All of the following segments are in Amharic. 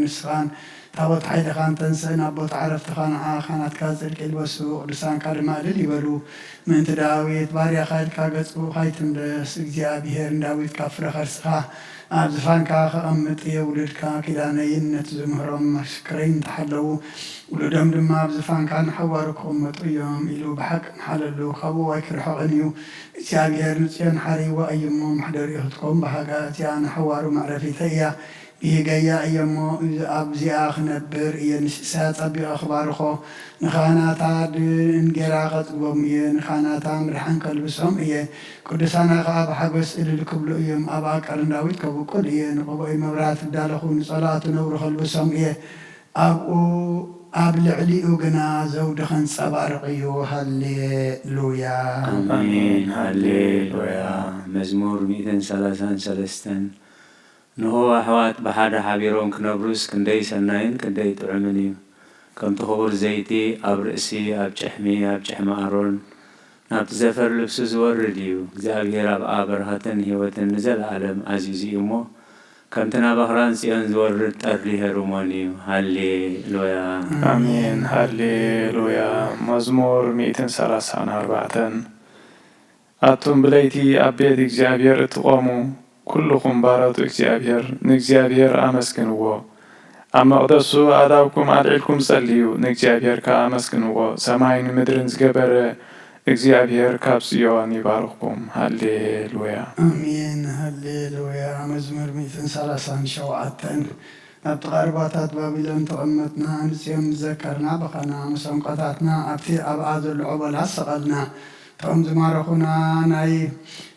نسخان تابوت حيل خان تنسينا بوت عرفت خان خانات كازر كيلبسو قدسان كارما لليبلو من تداويت باريا خايل كاغصو خايتم دس እግዚአብሔር ዳዊት ካፍረ ኸርስኻ አብዝፋን ካኸ አምጥ የውልድካ ኪዳነይነት ዝምህሮም መስክረኝ ተሐለው ወለደም ድማ አብዝፋን ካን ሐዋርኩም መጥዮም ኢሉ በሐቅ ሐለሉ ኸቡ ወክርሐንዩ እግዚአብሔር ንጽየን ሐሪዋ አይሞ ማህደር ይህትኩም በሐጋት ያን ሐዋሩ ማረፊተያ بيجايا يمو أبزياخ نبر ينسى طبي أخبارخو نخانات عاد انجراغت بومي نخانات مرحان كلبسهم إيه كردسانا غاب حبس إلى الكبل يوم أباك أرنداويت كبو كل إيه نقبو مبرات الدالخون صلاة نور خلبسهم إيه أبلعلي أغنا زود خنس أبارقيو هاللويا آمين هاللويا مزمور 233 نهو أحوات بحر حبيرون كنبروس كندي سنين كندي تعمني كم تخبر زيتي أبرئسي أبجحمي أبجحم أرون نبت زفر لبس زور رديو زابير أبرهتن هيوتن نزل عالم عزيزي أمو كم تنا بحران سيان زور تأرليها رومانيو هاللويا آمين هاللويا مزمور 234 أتم بليتي أبيت إجابير تقومو كلكم بارات إجابير نجابير أمسكنوا أما أقدسو أداوكم أدعيكم صليو نجابير كأمسكنوا سماين مدرنز جبر إجابير كابسيون يباركم هاللويا آمين هاللويا مزمور 230 شوعتن أبتغرباتات بابلون تغمتنا نسيم ذكرنا بقنا مسنقطاتنا أبتي أبعاد العبال هسقلنا تم زمارخونا ناي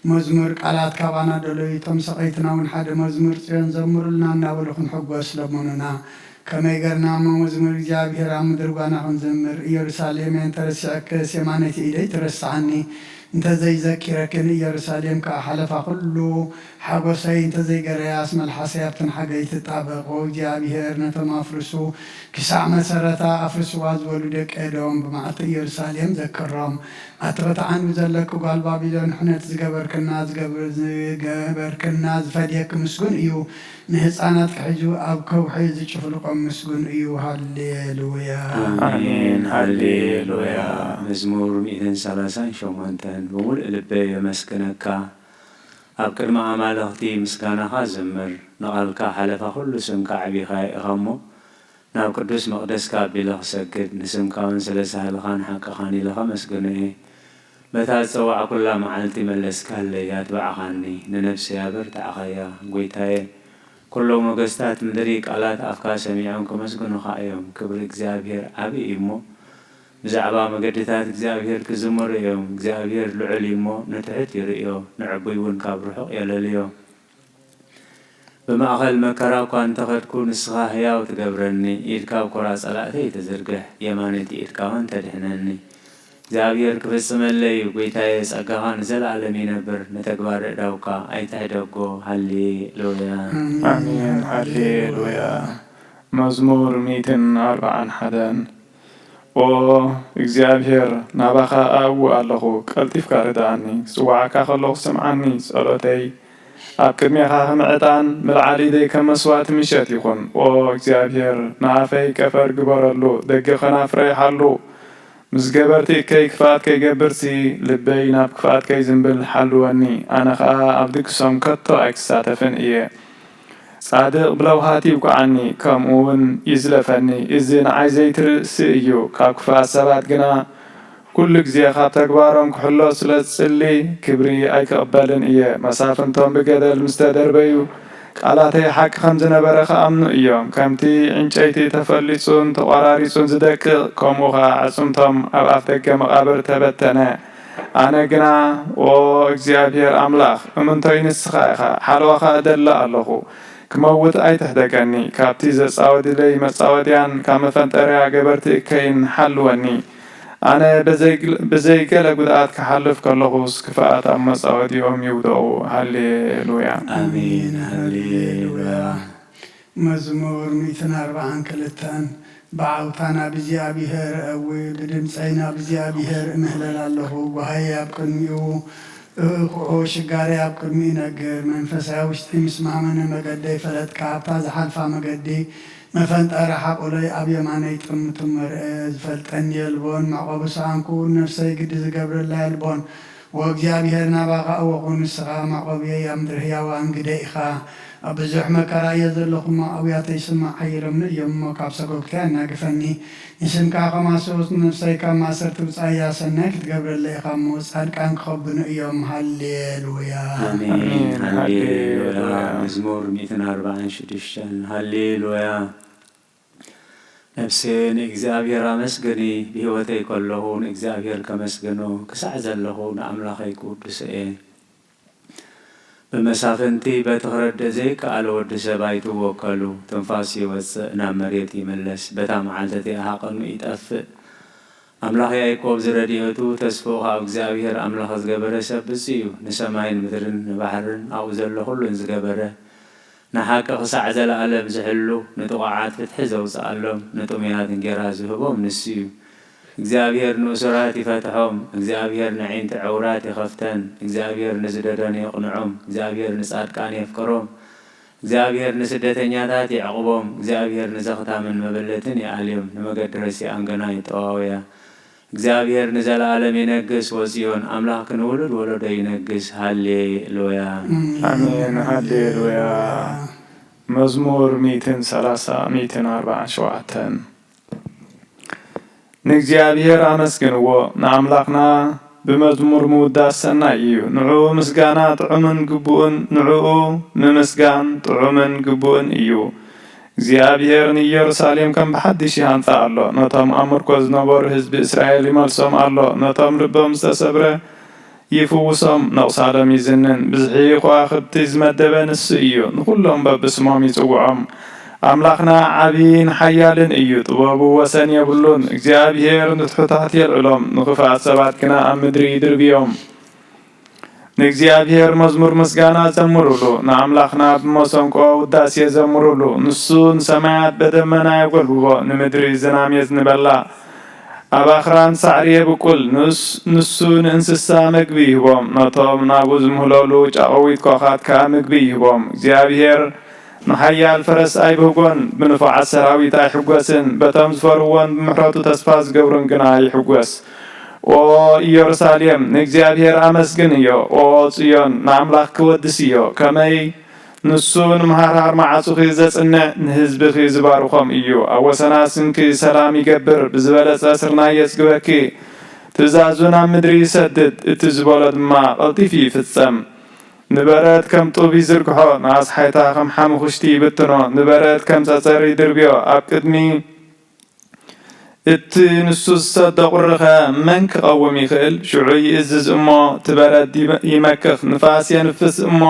مزمور قالات كابانا دولي تم سقيتنا ونحد مزمور تيان زمور لنا نابلخن حق واسلموننا كما يقرنا مزمور جابير عمدرقانا خنزمر يرساليم ينترسعك سيمانتي إلي ترسعني انت زي ذكركن يرساليم كحلفة كله حقو سي انت زي قرياس ملحسيب تنحقي تتابقو جابير نتم أفرسو كسع مسارتا أفرسو وازولو ديك إدوم بمعطي يرساليم ذكرهم أتغط عن وزلكو قال بابلون حنت زقبر كناز فديك مسكون إيو نهزانات كحجو أو كوحي زيشفلقم مسكون إيو هاللويا آمين هاللويا مزمور 230 شومانتن بمول إلبي مسكنكا أبكر ما عمالختي مسكانا خازمر نقالكا حلفا كل سمكا عبي خاي غمو ناب قدوس مقدسكا بلغ سكت نسمكا ونسلسها لخان حقا خاني لخا مسكني بتال سواع كل معالتي ملسكا اللي ياتبع خاني ننفسي أبر تعخيا قويتاي كل مقستات مدريك آلات أفكا سميعون كمسكنو خايهم كبر إكزابير عبي إيمو بزعبا مقدتات إكزابير كزمر إيوم إكزابير لعلي إيمو نتحت يرئيو نعبيون كابرحق يلاليو بمأخل مكراو كان تخدكو نسخا هياو تقبرني إيدكاو كراس ألاتي تزرقح يمانتي إيدكاوان تدحنني زابير كبسم اللي وقيتاي سأقاها نزل عالمي نبر نتقبار إداوكا أي تحدوكو هاللويا آمين هاللويا مزمور 241 او እግዚአብሔር ናባኻ አው ኣለኹ ቀልጢፍካ ርዳእኒ ስዋዕካ ከለኹ ስምዓኒ ጸሎተይ ኣብ ቅድሜኻ ምዕጣን ምልዓሊደይ ከም መስዋዕቲ ምሸት ይኹን ኦ እግዚአብሔር ንኣፈይ ቀፈር ግበረሉ ደገ ኸናፍረይ ሓሉ ምስ ገበርቲ ከይ ክፋት ከይገብርሲ ልበይ ናብ ክፋት ከይዝምብል ሓልወኒ ኣነ ኸኣ ኣብ ድግሶም ከቶ ኣይክሳተፍን እየ صادق بلوهاتي وقعني كم اون يزلفني إذن عايزي ترسي إيو كاكفا السبات قنا كل جزي خاب تكبارهم كحلو سلسلي كبري أي كقبالن إيه مسافنتهم بقدر المستدر بيو قالاتي حق خمزنا برخ أمنو إيوم كمتي عنشيتي تفلسون تقراريسون زدك كموخا عصمتهم أب أفتك مقابر تبتنا أنا قنا و إكزيابير أملاخ ومنتوين السخايخا حلوخا أدلا اللهو كموت أي تهدقني كابتي زصاود لي مصاوديان كما فنطريا جبرتي كاين حلوني أنا بزيك لقدات كحلف كلغوس كفاءات مصاود يوم يودو هاللويا آمين هاللويا مزمور 240 كلتان بعوتانا بزيابيهر أو بدمسينا بزيابيهر مهلل الله وهيا بكنيو وشجاري أبكر مين أجر من فساوشتي مسمع من مجدي فلت كعبتا زحلفا مجدي መፈንጠረ ሓቆለይ ኣብ የማነይ ጥምቱም ዝፈልጠኒ የልቦን ማዕቆብ ሰኣንኩ ነፍሰይ ግዲ ዝገብረላ የልቦን ወእግዚአብሔር ናባኻ እወቁ ንስኻ ማዕቆብየ ኣብ ምድሪ ሕያዋን ግደ ኢኻ ኣብ ብዙሕ መከራ እየ ዘለኹ ኣብያተ ይስማዕ ሓይሎምኒ እዮም እሞ ካብ ሰጎግትያ እናግፈኒ ንስምካ ከማሰዎስ ነፍሰይ ካብ ማሰር ትውፃእያ ሰናይ ክትገብረለ ኢኻ እሞ ጻድቃን ክኸብኑ እዮም ሃሌሉያ አሜን ሃሌሉያ መዝሙር 146 ሃሌሉያ ነፍሴን እግዚአብሔር አመስግኒ ብሕይወተይ ከለኹ ንእግዚአብሔር ከመስግኖ ክሳዕ ዘለኹ ንኣምላኸይ ቅዱስ እየ በመሳፍንቲ በትኽረደ ዘይከኣለ ወዲ ሰብ ኣይትወከሉ ትንፋስ ይወፅእ ናብ መሬት ይምለስ በታ መዓልተቲ ሃቐኑ ይጠፍእ ኣምላኽ ያዕቆብ ዝረድኤቱ ተስፍኡ ካብ እግዚአብሔር ኣምላኽ ዝገበረ ሰብ ብፁዕ እዩ ንሰማይን ምድርን ንባሕርን ኣብኡ ዘሎ ኩሉን ዝገበረ ንሓቂ ክሳዕ ዘለኣለም ዝሕሉ ንጥቑዓት ፍትሒ ዘውፅኣሎም ንጡምያት እንጀራ ዝህቦም ንሱ እዩ እግዚአብሔር ንእሱራት ይፈትሖም እግዚአብሔር ንዒንቲ ዕውራት ይኸፍተን እግዚአብሔር ንዝደደን የቕንዖም እግዚአብሔር ንጻድቃን የፍቅሮም እግዚአብሔር ንስደተኛታት ይዕቕቦም እግዚአብሔር ንዘኽታምን መበለትን ይኣልዮም ንመገዲ ረሲኣን ገና ይጠዋውያ እግዚአብሔር ንዘለኣለም ይነግስ ወጽዮን ኣምላኽ ክንውልድ ወለዶ ይነግስ ሃሌሉያ አሜን ሃሌሉያ መዝሙር 130-147 ንእግዚአብሔር አመስግንዎ ንኣምላኽና ብመዝሙር ምውዳስ ሰናይ እዩ ንዕኡ ምስጋና ጥዑምን ግቡእን ንዕኡ ንምስጋን ጥዑምን ግቡእን እዩ እግዚአብሔር ንኢየሩሳሌም ከም ብሓድሽ ይሃንፃ ኣሎ ነቶም ኣብ ምርኮ ዝነበሩ ህዝቢ እስራኤል ይመልሶም ኣሎ ነቶም ልቦም ዝተሰብረ ይፍውሶም ነቕሳሎም ይዝንን ብዝሒ ከዋኽብቲ ዝመደበ ንሱ እዩ ንኩሎም በብስሞም ይጽውዖም ኣምላኽና ዓብይን ሓያልን እዩ ጥበቡ ወሰን የብሉን እግዚአብሔር ንትሑታት የልዕሎም ንኽፋት ሰባት ግና ኣብ ምድሪ ይድርብዮም ንእግዚአብሔር መዝሙር ምስጋና ዘምሩሉ ንኣምላኽና ብመሰንቆ ውዳሴ ዘምሩሉ ንሱ ንሰማያት በደመና የጐልብቦ ንምድሪ ዝናም የዝንበላ ኣብ ኣኽራን ሳዕሪ የብቁል ንሱ ንእንስሳ ምግቢ ይህቦም ነቶም ናብኡ ዝምህለሉ ጫቐዊት ኮኻት ከዓ ምግቢ ይህቦም እግዚአብሔር ንሓያል ፈረስ ኣይብህጎን ብንፉዓት ሰራዊት ኣይሕጐስን በቶም ዝፈርዎን ብምሕረቱ ተስፋ ዝገብሩን ግና ይሕጐስ ኦ ኢየሩሳሌም ንእግዚአብሔር አመስግን እዮ ኦ ጽዮን ንኣምላኽ ክወድስ እዮ ከመይ ንሱ ንምሃርሃር ማዕፁኺ ዘጽንዕ ንህዝብኺ ዝባርኾም እዩ ኣብ ወሰናስንኪ ሰላም ይገብር ብዝበለጸ ስርናይ የጽግበኪ ትእዛዙ ናብ ምድሪ ይሰድድ እቲ ዝበሎ ድማ ቀልጢፍ ይፍጸም ንበረት ከም ጡብ ይዝርግሖ ንኣስሓይታ ከም ሓሙኽሽቲ ይብትኖ ንበረት ከም ጸጸር ይድርብዮ ኣብ ቅድሚ እቲ ንሱ ዝሰደቑ ርኸ መን ክቐውም ይኽእል ሽዑ ይእዝዝ እሞ ትበረት ይመክኽ ንፋስ የንፍስ እሞ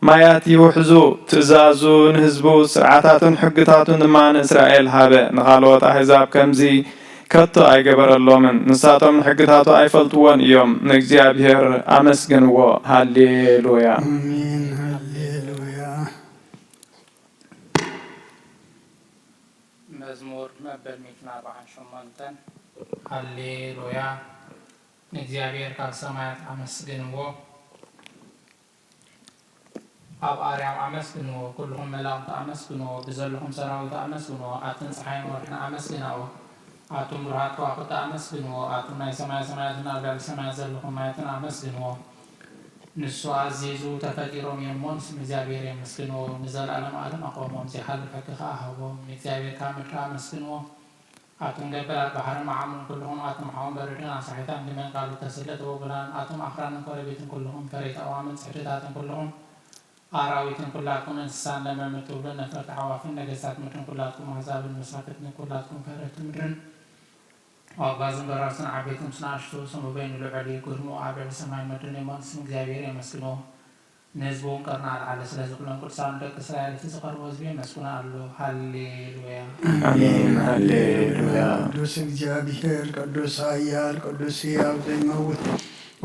ማያት ይውሕዙ ትእዛዙ ንህዝቡ ስርዓታቱን ሕግታቱን ድማ ንእስራኤል ሃበ ንኻልኦት ኣሕዛብ ከምዚ ከቶ ኣይገበረሎምን ንሳቶም ሕግታቱ ኣይፈልጥዎን እዮም ንእግዚአብሔር አመስግንዎ ሃሌሉያ አሜን ሃሌሉያ መዝሙር መበል 148 ሃሌሉያ ንእግዚአብሔር ካብ ሰማያት አመስግንዎ ኣብ ኣርያም አመስግንዎ ኩልኩም መላእክቲ አመስግንዎ ብዘለኹም ሰራዊት አመስግንዎ ኣትን ፀሓይን ወርሕን አመስግናዎ ኣቱም ብርሃት ከዋኽብቲ አመስግንዎ ኣቱም ናይ ሰማይ ሰማያትን ኣልጋዲ ሰማያት ዘለኹም ማየትን አመስግንዎ ንሱ ኣዚዙ ተፈጢሮም እዮም እሞ ንስም እግዚአብሔር የመስግንዎ ንዘለኣለም ዓለም ኣቆሞም ዘይሓልፍ ሕጊ ከዓ ሃቦም ንእግዚአብሔር ካብ ምድሪ አመስግንዎ ኣቱም ገበላት ባሕርን መዓሙን ኩልኹም ኣቱም ሓውን በረድን ኣሳሒታን ድመን ቃሉ ተሰለጥ ወብላን ኣቱም ኣኽራንን ኮረቤትን ኩልኹም ፈሬት ኣዋምን ፅሕድታትን ኩልኹም ኣራዊትን ኩላትኩም እንስሳን ለመም ትብሉን ነፈርቲ ሓዋፍን ነገስታት ምድርን ኩላትኩም ኣሕዛብን መሳፍንትን ኩላትኩም ፈረርቲ ምድርን ኣጓዝን በራርስን ዓበይትን ስናእሽቱ ስሙ በይኑ ልዑል ጉድሙ ኣብ ልዕሊ ሰማይ ምድርን የሞ ንስም እግዚአብሔር የመስግንዎ ንህዝቡን ቀርና ኣልዓለ ስለ ዝብሎም ቅዱሳን ደቂ እስራኤል እቲ ዝቐርቦ ህዝቢ የመስግኖ ኣሎ ሃሌሉያ አሜን ሃሌሉያ ቅዱስ እግዚአብሔር ቅዱስ ኃያል ቅዱስ ሕያው ዘይመውት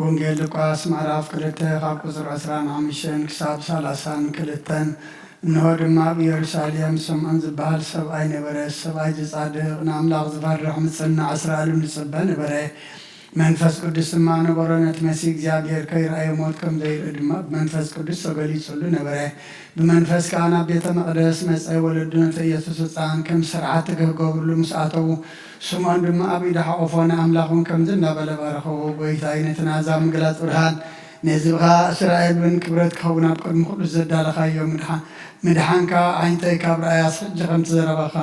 ወንጌል ሉቃስ ምዕራፍ 2 ካብ ቁፅሪ 25 ክሳብ 32 እንሆ ድማ ብኢየሩሳሌም ስምዖን ዝበሃል ሰብኣይ ነበረ ሰብኣይ ዝጻድቕ ንኣምላኽ ዝፈርሕ ምጽናዕ እስራኤል ንጽበ ነበረ መንፈስ ቅዱስ ማ ነበረነት መሲ እግዚአብሔር ከይራእየ ሞት ከም ዘይርኢ ድማ መንፈስ ቅዱስ ተገሊጹሉ ነበረ በመንፈስ ካህና ቤተ መቅደስ መጻይ ወለዱ ኢየሱስ ሕፃን ከም ስርዓት ክገብርሉ ምስአተው ስምዖን ድማ ኣብ ኢዳ ሓቆፎነ ኣምላኹን ከም ዝናበለ ባረኸዎ ጎይታ ዓይነትናዛ ምግላጽ ብርሃን ነዝብኻ እስራኤል ብን ክብረት ክኸውን ኣብ ቅድሚ ኩሉ ዘዳለኻዮ ምድሓንካ ዓይንተይ ካብ ረኣያ ስሕጂ ከም ትዘረበኻ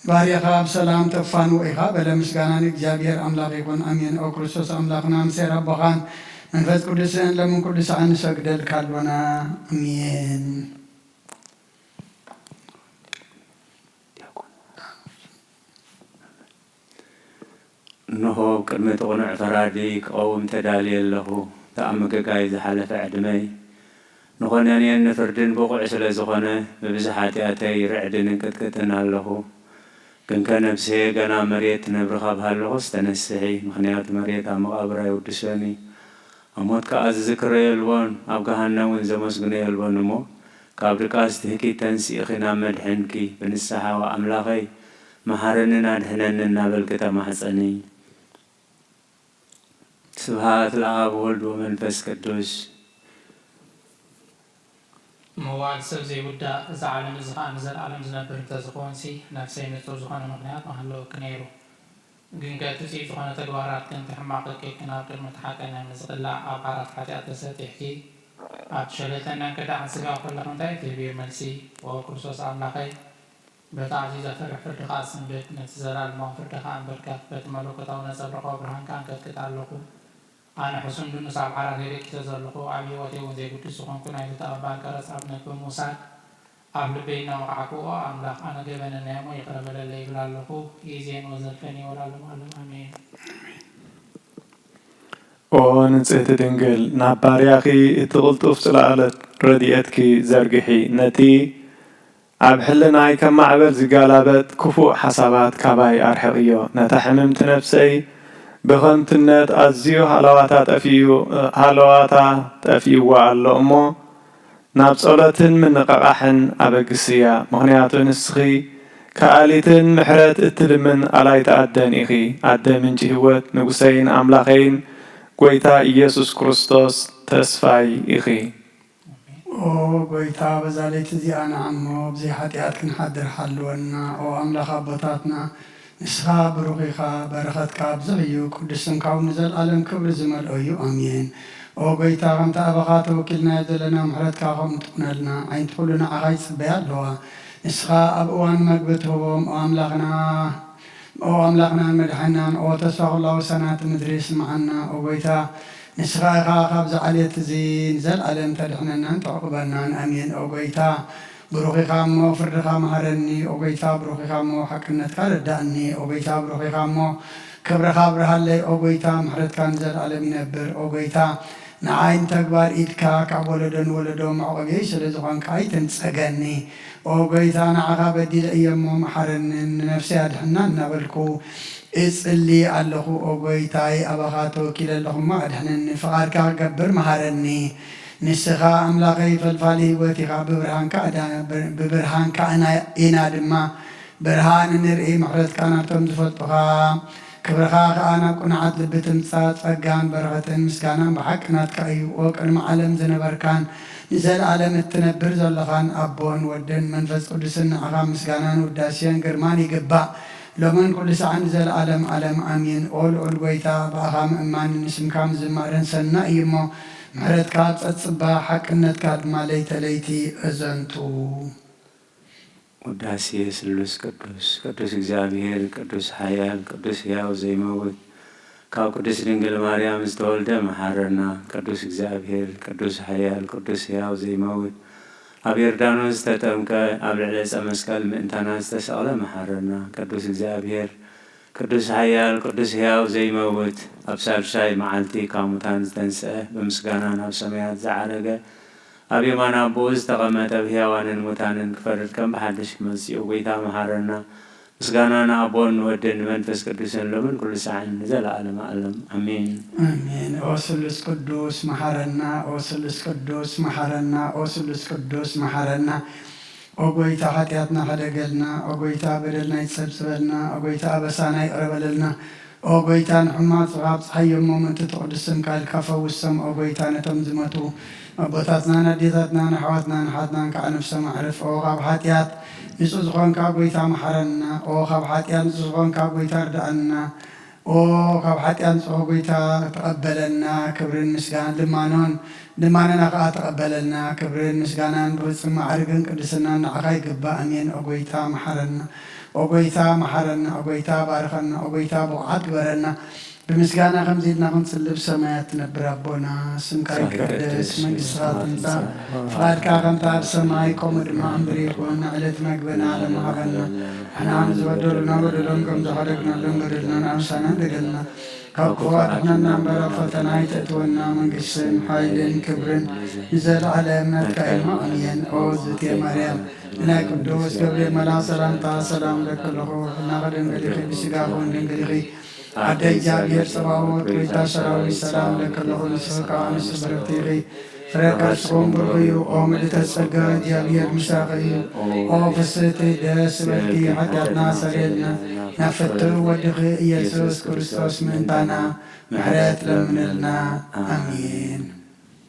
ባርያኻ ብሰላም ተፋንዎ ኢኻ በለ ምስጋናን እግዚአብሔር ኣምላኽ ይኹን ኣሜን። ኦ ክርስቶስ ኣምላኽና ምሴር ኣቦኻን መንፈስ ቅዱስን ለምን ኩሉ ሰዓት ንሰግደልካ ኣሎና ኣሜን። እንሆ ቅድሚ ጥቕኑዕ ፈራዲ ክቐውም ተዳልየ ኣለኹ ተኣመገጋይ ዝሓለፈ ዕድመይ ንኾነንየን ንፍርድን ብቑዕ ስለ ዝኾነ ብብዙሕ ኃጢአተይ ርዕድን እንቅጥቅጥን ኣለኹ ግን ከነብሴ ገና መሬት ነብርኻ ብሃለኹ ዝተነስሒ ምኽንያቱ መሬት ኣብ መቓብር ኣይውድሰኒ ኣብ ሞት ከዓ ዝዝክረ የልቦን ኣብ ገሃነም እውን ዘመስግኖ የልቦን እሞ ካብ ድቃስ ትህኪት ተንሲእኺ ናብ መድሕንኪ ብንስሓ ኣምላኸይ መሃረንን ኣድሕነንን እናበልክ ተማሕፀኒ። ስብሃት ለአብ ወልድ ወመንፈስ ቅዱስ። መዋዕል ሰብ ዘይውዳእ እዚ ዓለም እዚ ከዓ ንዘለኣለም ዝነብር እንተዝኾንሲ ነፍሰይ ንጹር ዝኾነ ምክንያት መሃለወኪ ነይሩ ግን ከትፅኢት ዝኾነ ተግባራት ክንቲ ሕማቕ ቂልኪ ናብ ቅድሚ ተሓቀነ ንዝቕላዕ ኣብ ዓራት ሓጢኣት ተሰጢሕኪ ኣብ ሸለተናን ክዳዕን ስጋ ከለኹ እንታይ ትህብዮ መልሲ ኦ ክርስቶስ ኣምላኸይ በቲ ኣዝዩ ዘፍርሕ ፍርድኻ ስንብት ነቲ ዘላለማዊ ፍርድኻ እንበርከት በቲ መለኮታዊ ነፀብረቆ ብርሃንካ እንቀጥቅጥ ኣለኹ ኣነ ሕሱን ድንስ ኣብ ዓራት ሄደኪ ተዘለኹ ኣብ ህይወተይ እውን ዘይጉድስ ዝኾንኩ ናይ ዝተቐባል ቀረፅ ኣብነት ብምውሳድ ኣብ ልበይ እናወቃዕክዎ ኣምላኽ ኣነ ገበነናዮ ሞ ይቅረ በለለይ ይብል ኣለኹ ግዜን ወዘልፈኒ ይወላሎም ኣለም ኣሜን። ኦ ንጽሕቲ ድንግል ናብ ባርያኺ እቲ ቅልጡፍ ጽላለት ረድኤትኪ ዘርግሒ ነቲ ኣብ ሕልናይ ከም ማዕበል ዝጋላበጥ ክፉእ ሓሳባት ካባይ ኣርሕቕዮ ነታ ሕምምቲ ነፍሰይ ብኸምትነት ኣዝዩ ሃለዋታ ጠፊይዋ ኣሎ እሞ ናብ ጸሎትን ምንቕቓሕን ኣበግስያ ምኽንያቱ ንስኺ ከኣሊትን ምሕረት እትልምን ኣላይተ ኣደን ኢኺ ኣደ ምንጪ ህይወት ንጉሰይን ኣምላኸይን ጎይታ ኢየሱስ ክርስቶስ ተስፋይ ኢኺ። ኦ ጎይታ በዛ ለይቲ እዚኣ ንዓሞ ብዘይ ኃጢአት ክንሓድር ሓልወና ኦ ኣምላኽ ኣቦታትና ንስኻ ብሩኽ ኢኻ በረኸትካ ብዙሕ እዩ ቅዱስን ካብ ንዘለኣለም ክብሪ ዝመልኦ እዩ ኣሜን። ኦ ጎይታ ከምቲ ኣባኻ ተወኪልናዮ ዘለና ምሕረትካ ከምኡ ትኩነልና ዓይንቲ ኩሉ ንዓኻ ይፅበያ ኣለዋ ንስኻ ኣብ እዋን መግቢ ትህቦም ኦ ኣምላኽናን መድሓናን ኦ ተስፋ ኩላዊ ሰናት ምድሪ ስምዓና ኦ ጎይታ ንስኻ ኢኻ ካብዚ ዓልየት እዚ ንዘለኣለም ተድሕነናን ተዕቁበናን ኣሜን። ኦ ጎይታ ብሩኽ ኢኻ እሞ ፍርድኻ መሃረኒ ኦ ጎይታ ብሩኽ ኢኻ እሞ ሓቅነትካ ረዳእኒ ኦ ጎይታ ብሩኽ ኢኻ እሞ ክብርኻ ብርሃለይ ኦ ጎይታ ምሕረትካ ንዘለኣለም ይነብር ኦ ጎይታ ንዓይን ተግባር ኢድካ ካብ ወለዶ ንወለዶ መዕቆብየይ ስለ ዝኾንካ ኣይትንፀገኒ ኦ ጎይታ ንዓኻ በዲለ እየ እሞ መሓረንን ንነፍሰይ ኣድሕና እናበልኩ እጽሊ ኣለኹ ኦ ጎይታይ ኣባኻ ተወኪለ ኣለኹ እሞ ኣድሕነኒ ፍቓድካ ክገብር መሃረኒ ንስኻ ኣምላኸይ ፈልፋሊ ህይወት ኢኻ ብብርሃንካ ኢና ድማ ብርሃን ንርኢ ምሕረትካ ናብቶም ዝፈልጡኻ ክብርኻ ከዓ ናብ ቁንዓት ልቢ ትምጻእ ጸጋን በረኸትን ምስጋናን ብሓቅናትካ እዩ ኦ ቅድሚ ዓለም ዝነበርካን ንዘለኣለም እትነብር ዘለኻን ኣቦን ወድን መንፈስ ቅዱስን ንዓኻ ምስጋናን ውዳሴን ግርማን ይግባእ ሎምን ኩሉ ሰዓት ንዘለኣለም ዓለም ኣሜን። ኦ ልዑል ጎይታ ብኣኻ ምእማን ንስምካ ምዝማርን ሰና እዩ እሞ ምሕረትካ ጸጽባ ሓቅነትካ ድማ ለይተለይቲ እዘንቱ ውዳሴ ስሉስ ቅዱስ ቅዱስ እግዚአብሔር ቅዱስ ኃያል ቅዱስ ሕያው ዘይመውት ካብ ቅዱስ ድንግል ማርያም ዝተወልደ መሓረና ቅዱስ እግዚአብሔር ቅዱስ ኃያል ቅዱስ ሕያው ዘይመውት ኣብ ዮርዳኖስ ተጠምቀ ኣብ ልዕሊ ዕፀ መስቀል ምእንታና ዝተሰቕለ መሓረና ቅዱስ እግዚአብሔር ቅዱስ ኃያል ቅዱስ ሕያው ዘይመውት ኣብ ሳልሳይ መዓልቲ ካብ ሙታን ዝተንስአ ብምስጋና ናብ ሰማያት ዝዓረገ ኣብ የማን ኣቦኡ ዝተቐመጠ ብሕያዋንን ሙታንን ክፈርድ ከም ብሓድሽ መጺኡ ጎይታ መሓረና ምስጋና ንኣቦን ወድን መንፈስ ቅዱስን ሎምን ኩሉ ሰዓት ንዘለኣለም ዓለም ኣሜን አሜን። ኦ ስሉስ ቅዱስ መሐረና ኦ ስሉስ ቅዱስ መሐረና ኦ ስሉስ ቅዱስ መሐረና ኦ ጎይታ ኃጢአትና ኸደገልና ኦ ጎይታ በደልና ይጸብጽበልና ኦ ጎይታ አበሳና ይቅረበለልና ኦ ጎይታን ሕማት ጽባብ ፀሓዮም ሞመንት ተቕድስን ካልካ ፈውሰም ኦ ጎይታ ነቶም ዝመቱ ኣቦታትናን ኣዴታትናን ኣሕዋትናን ሓትናን ከዓ ነፍሶም ኣዕርፍ ኦ ካብ ሓጢኣት ንጹህ ዝኾንካ ጎይታ መሓረና ኦ ካብ ሓጢኣት ንጹህ ዝኾንካ ጎይታ ርዳእና ኦ ካብ ሓጢኣት ንጹህ ጎይታ ተቐበለና ክብርን ምስጋናን ልማኖና ከዓ ተቐበለና ክብርን ምስጋናን ብፍጹም ማዕርግን ቅድስናን ንዓኻ ይግባእ ኣሜን ኦ ጎይታ መሓረና ኦ ጎይታ መሓረና ኦ ጎይታ ባርኸና ኦ ጎይታ ብቕዓት ግበረና بمسكانا خمزيدنا خنصلب سمايات نبر أبونا سمكا يقدس منقصها تنسى فغادكا خمتار سماي قومد ما أمبريك ونعلت مقبنا على محبنا احنا عم زودرنا ودلنكم زهرقنا لنقرلنا نعمسانا دقلنا كاقوات احنا نعمبر فتناي تأتونا منقسم حايلين كبرن نزل على أمنتك إلما أمين أوزت يا مريم إنا قدوس قبل ملا سلام تا سلام لك الخوف نغدن قليخي بسقاقون لنقليخي عدي جابير صباوت ويتا شراوي سلام لك اللهم سوكا عنس برفتيغي فرقا شغم برغيو او ملتسقا جابير مشاقيو او فسيتي داس بلكي حداتنا سريلنا نفتو ودغي يسوس كريستوس من بانا محرات لمنلنا امين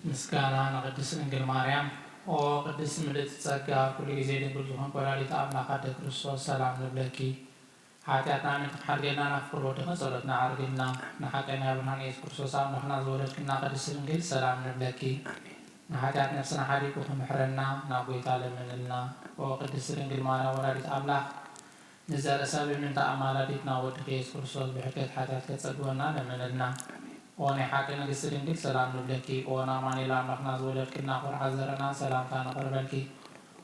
مسكانا نقدس انجل مريم او قدس ملتسقا كل زيد كل زهن قرالي تعمل قد كريستوس سلام لبلكي حاتاتنا من حرقنا نفرو دخل صلتنا عرقنا نحاكنا بنان يسوع كريستوس نحنا زولتنا قدس انجل سلام لبلكي نحاكات نفسنا حريق ومحرنا نابوي تعالى مننا وقدس انجل مانا ورادت املاح نزال سابي من تعمالاتنا ودخل يسوع كريستوس بحكاية حاتات كتصدونا لمننا وني حاكنا قدس انجل سلام لبلكي ونا ماني لا نحنا زولتنا ورحزرنا سلام تانا قربلكي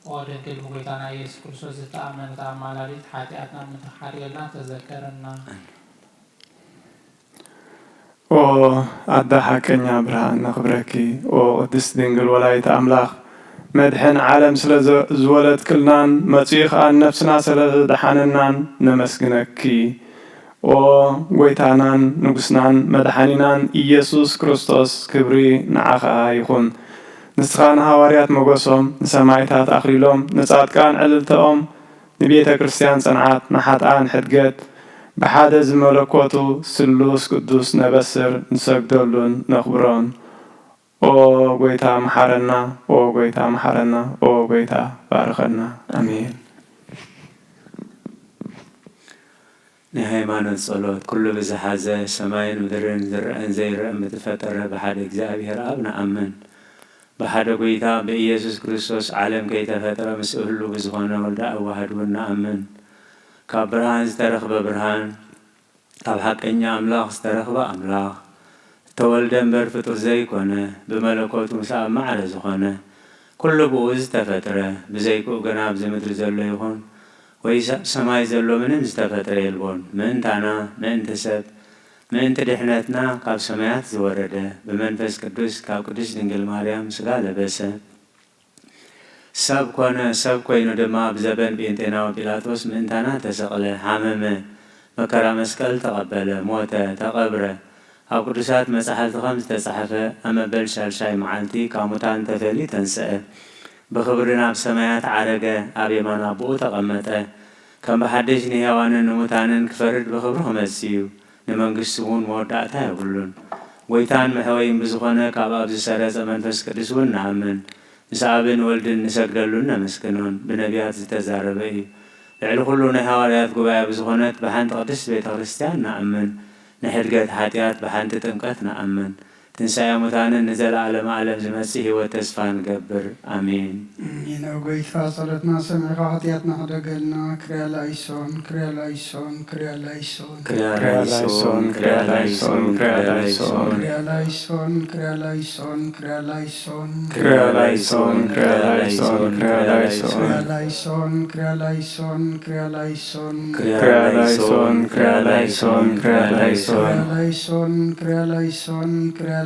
ودك البويتانا يسوع كريستوس تأمن تعمالات حاتاتنا متحرينا تذكرنا او أدى حكنيا برهان نخبركي او قدس دينجل ولاية أملاخ مدحن عالم سلا زولت كلنان متيخ عن نفسنا سلا دحاننان نمسكنكي او ويتانان نقصنان مدحانينان إيسوس كريستوس كبري نعاقا يخون نسخان هواريات مقصهم نسمايتات أخريلهم نصادقان عللتهم نبيتا كريستيان صنعات نحاتان حدقات بحادة زملكوتو سلوس قدوس نبسر نسجدلون نخبرون او قويتا محرنا او قويتا محرنا او قويتا بارخنا امين نهايمان الصلاة كل بزحازة سماين مدرن ذرأن زيرأن متفتر بحاد እግዚአብሔር أبنا أمن بحاد قويتا بإيسوس كريستوس عالم كي تفتر مسؤولو بزخونا ولدا أوهدونا أمن كابرهان استرخب برهان كاب حقنيا أملاخ استرخب أملاخ تولدن برفتو زي كونه بملكوت مساء معرض زخونه كل بوز تفتر بزيكو قناب زي مدر زلو يخون ويسا سماي زلو منم استفتر يلبون من تانا من تسب من تدحنتنا كاب سمايات زورده بمنفس قدوس كاب قدوس دنجل مريم سقا لبسه سب كونه دما بزبن بينتنا وبيلاطوس من تانا تسقله حممه مكرا مسكال تقبله موته تقبره أو قدسات مسحات خمس تصحفه أما بلشال شاي معلتي كاموتان تفلي تنسأه بخبرنا بسمايات عرقه أبي ما نابو تقمته كم بحدش نهوان نموتان كفرد بخبرهم السيو نمنقسون مودعتها يقولون ويتان محوين بزخونه كاباب زسارة منفس كدسون نعمن مسابن ولدن نسجدلون مسكنون بنبيات زتزاربئي لعلو كلنا هواريات قبائع بزخونات بحانت قدس بيت كريستيان نأمن نحرقات حاتيات بحانت تنقات نأمن تنسى متانا نزل على معلم زمسيه وتسفان قبر آمين إن أوقيت فاصلتنا سمع حاتياتنا حدقلنا كريا لايسون كريا لايسون كريا لايسون كريا لايسون كريا لايسون كريا لايسون كريا لايسون كريا لايسون كريا لايسون كريا لايسون كريا لايسون كريا لايسون كريا لايسون كريا لايسون كريا لايسون كريا لايسون كريا لايسون كريا لايسون كريا لايسون كريا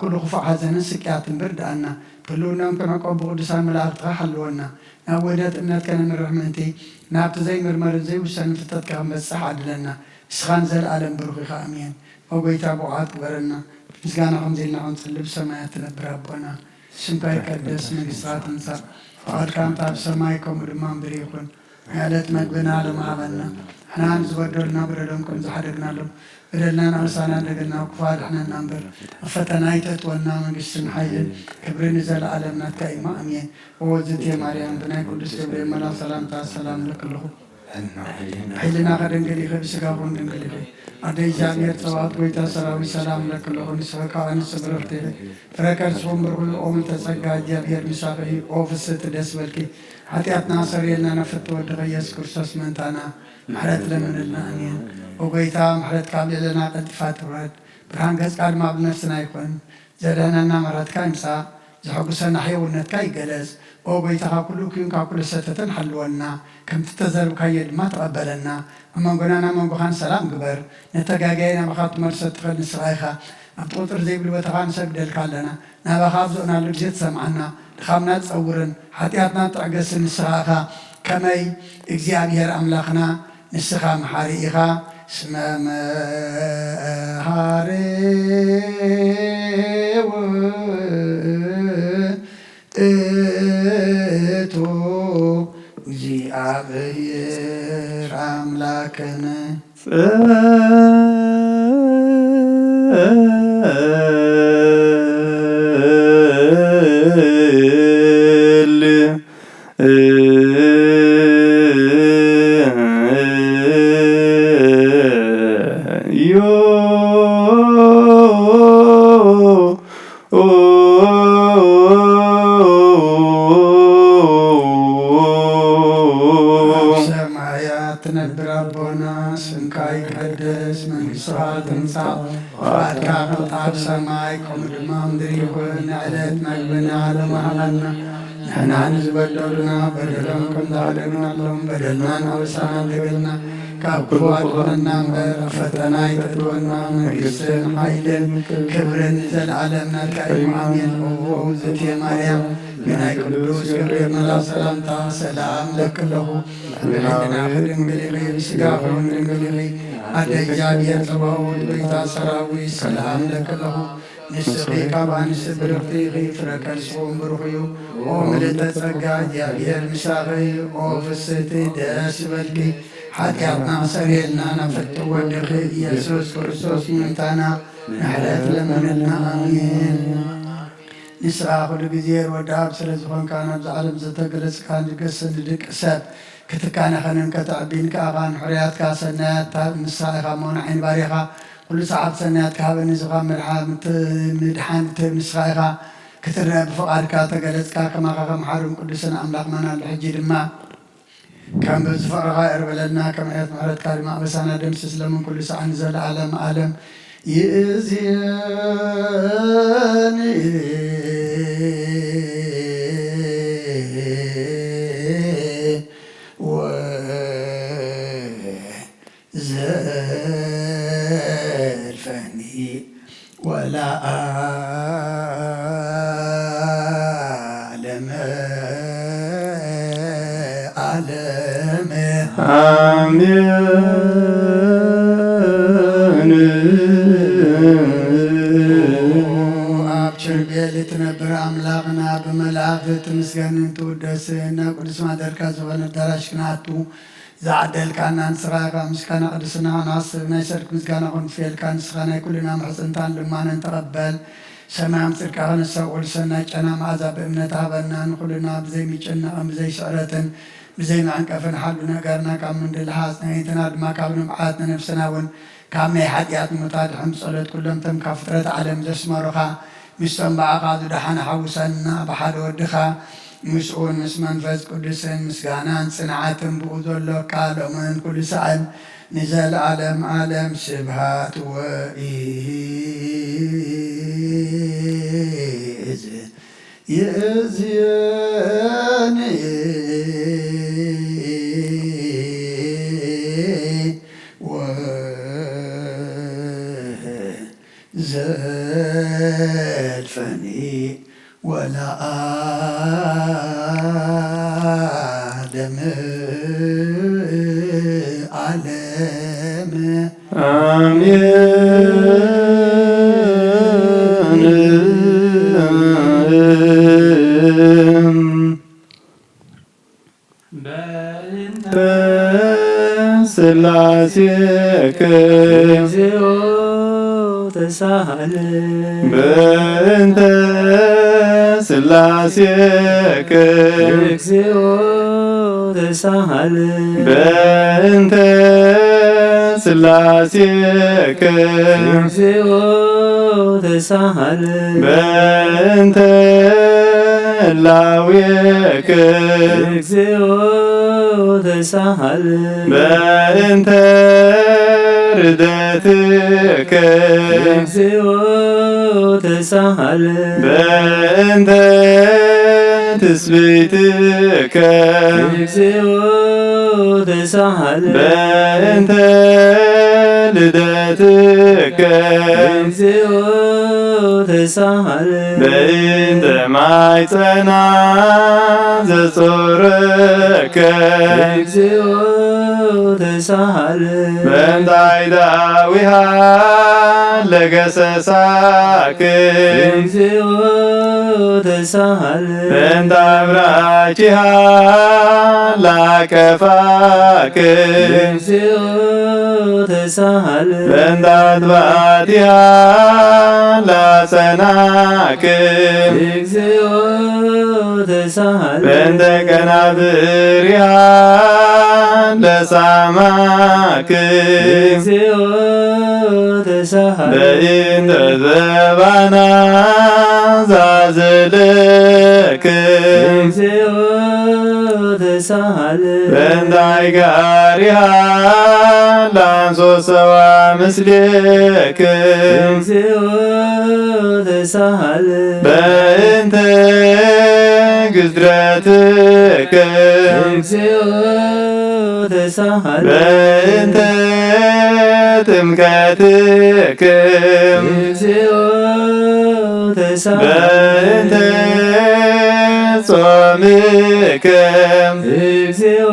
كل خفع حزن سكيات برد أنا كلنا يمكن عقب قدسان ملاك حلونا نودت إنك كان من رحمتي نابت زي مرمر زي وسن فتت كم بس حد لنا سخان زل عالم بروخي خامين وبيت أبو عاد برنا مسكنا خمزينا عن سلب سمايتنا بربنا سمكاي كدس مجسات نصر فقد كان تاب سمايكم رمان بريقون عالت مقبنا على معبنا احنا نزودلنا بردنكم زحدقنا لهم بدلنا نعسانا لقلنا وكفار احنا ننبر فتنايتت وانا من قسم حيل كبرين زال عالمنا كايما امين ووزت يا مريم بناي قدس جبريل ملا سلام تا سلام لك له حيلنا غدن قلي خبسكا غندن قلي أدي جامير صوات ويتا سلاوي سلام لك له نسفكا ونسبرفتي فركر سومبر ومن تسقى جابير مساقه اوفست دسبلكي حتياتنا سريلنا نفت ودغ يسكر سسمنتانا محرت لمن لنا امين وقيتا محرت كامل لنا قد فاتورات برهان قز قال ما بنفسنا يكون زدهنا مرات كايمسا زحقسنا حيونت كاي قلز وقيتا كله كيون كل ستتن حلونا كم تتزرب كايد ما تقبلنا أما قلنا من بخان سلام قبر نتقاقينا بخاط مرسد خل نسرايخا أبطوطر زي بالوتغان سبد الكالنا نابخاب زونا لجيت سمعنا خامنا تصورن حتياتنا تعقس نسرايخا كمي اكزيابير أملاخنا نسخا محاريخا سما محاريو اتو እግዚአብሔር አምላክን تنبر ربنا سنكاي قدس من إسرائيل تنسى وعد كافة سماي كم دمام دريخون علت مقبنا على محلنا نحن نزبدلنا بدلهم كم ظالمنا لهم بدلنا نوسان لقلنا كابكوات وننامبر فتنا يتدونا من قسن حيل كبرن زل عالمنا كأيم عمين ووزت يا مريم من قدوس جبريل ملا سلامتا سلام لك له لنا خدم بلغي بسقاف من بلغي أدي جابير تباود بيتا سراوي سلام لك له نسقي كابان سبرقتيغي فركر سوم برخيو وملت تسقى جابير مساغي وفستي داس بلقي حتياتنا سريلنا نفت ودخل يسوس كرسوس منتانا نحلت لمننا آمين نسرا خد بزير وداب سلزخون كان بزعلم زتقلس كان جسد لك أساد كتكان خنن كتعبين كأغان حريات كاسنات تاب نسرا خامون عين باريخا كل ساعة سنات كهابن نزغام مدحان تاب نسرا كترنا بفقار كاتقلس كما خام حارم قدسنا أملاق منا الحجي دما كان بزفر غائر بلدنا كما يات محرد كارما بسانا دمسس لمن كل ساعة نزل عالم عالم يزياني وزلفني ولا أعلم آمين أبشر بيلي تنبر أملاقنا بملاقة مسكن تودسنا قدس ما دركا زغن درشكناتو زعدل كان نسراقا مسكنا قدسنا ناصر نشرك مسكنا غنفيل كان سخنا كلنا محسنتان لما نتقبل سمام تركا نسوء لسنا جنا معذاب ابنتها بنان كلنا بزي ميجنا بزي شعرة بزي ما عنكفن حالنا قرنا كام من دلحاس نهيتنا دما كابن معاتنا نفسنا ون كامي حديات متاد حمد صلاة كلهم تم كفترة عالم زسما رخا مستن بعقاد دحنا حوسنا بحد ودخا مسؤول مسمن فز قدسن مسقانان صنعاتن بوذلو قالوا من كل سعد نزل عالم عالم سبحات وإيز يزياني وزياني ወለዓለሜ ወለዓለመ ዓለም አሜን። በእንተ ሥላሴከ እግዚኦ ተሳሃለ በእንተ ሥላሴከ እግዚኦ ተሳሃለ በእንተ ሥላሴከ እግዚኦ ተሳሃለ በእንተ እላዌከ እግዚኦ ተሳሃለ በእንተ ርደትከ እግዚኦ ተሳሃለ በእንተ ትስብእትከ እግዚኦ ተሳሃለ በእንተ ልደትከ እግዚኦ ተሳሃለ በእንተ ማኅፀና ዘጾረከ እግዚኦ ተሳሃለ በእንተ አይዳዊሃ ለገሰሳክ እግዚኦ ተሳሃለ በእንተ አብራኪሃ ላቀፋክ እግዚኦ ተሳሃለ በእንተ አጥባቲሃ ላጸናክ እግዚኦ ተሳሃለ በእንተ ቀናብሪሃ ለሳማክ እግዚኦ ተሳሃለ በእንተ ዘባና ዛዘለክ እግዚኦ ተሳሃለ በእንተ አይጋሪሃ ላንሶሰዋ ምስሌክ እግዚኦ ተሳሃለ በእንተ ግዝረትከ እግዚኦ ተሳሃለ በእንተ ጥምቀትከ እግዚኦ ተሳሃለ በእንተ ጾምከ እግዚኦ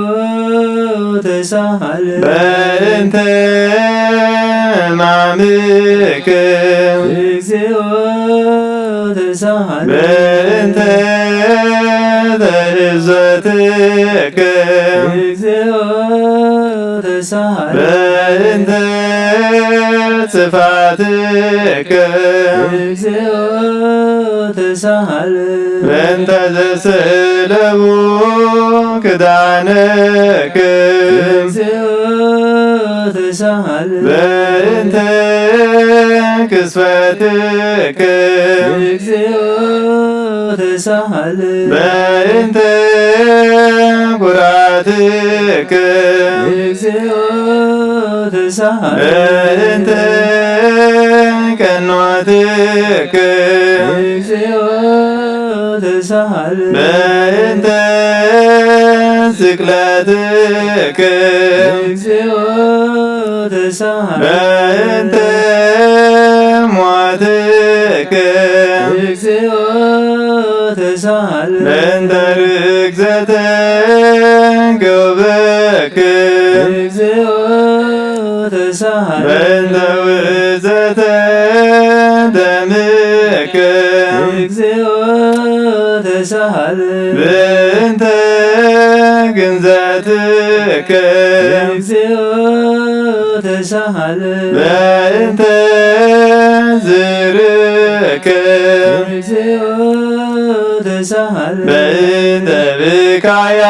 ተሳሃለ በእንተ ሕማምከ እግዚኦ ተሳሃለ በእንተ ትሕዘትከ እግዚኦ ተሳሃለ በእንተ ጽፋትከ እግዚኦ ተሳሃለ በእንተ ዘስእለቡ ክዳንከ እግዚኦ ተሳሃለ በእንተ ክስፈትከ እግዚኦ ተሳሃለ በእንተ ኩራትከ እግዚኦ ተሳሃለ በእንተ ቀኖትከ እግዚኦ ተሳሃለ በእንተ ስቅለትከ እግዚኦ ተሳሃለ በእንተ ሞትከ እግዚኦ ተሳሃለ በእንተ ርግዘተ ገውበክ እግዚኦ ተሳሃለ በእንተ ውእዘተ ደምከ እግዚኦ ተሳሃለ በእንተ ግንዘትከ እግዚኦ ተሳሃለ በእንተ ዝርከ እግዚኦ ተሳሃለ በእንተ ብካያ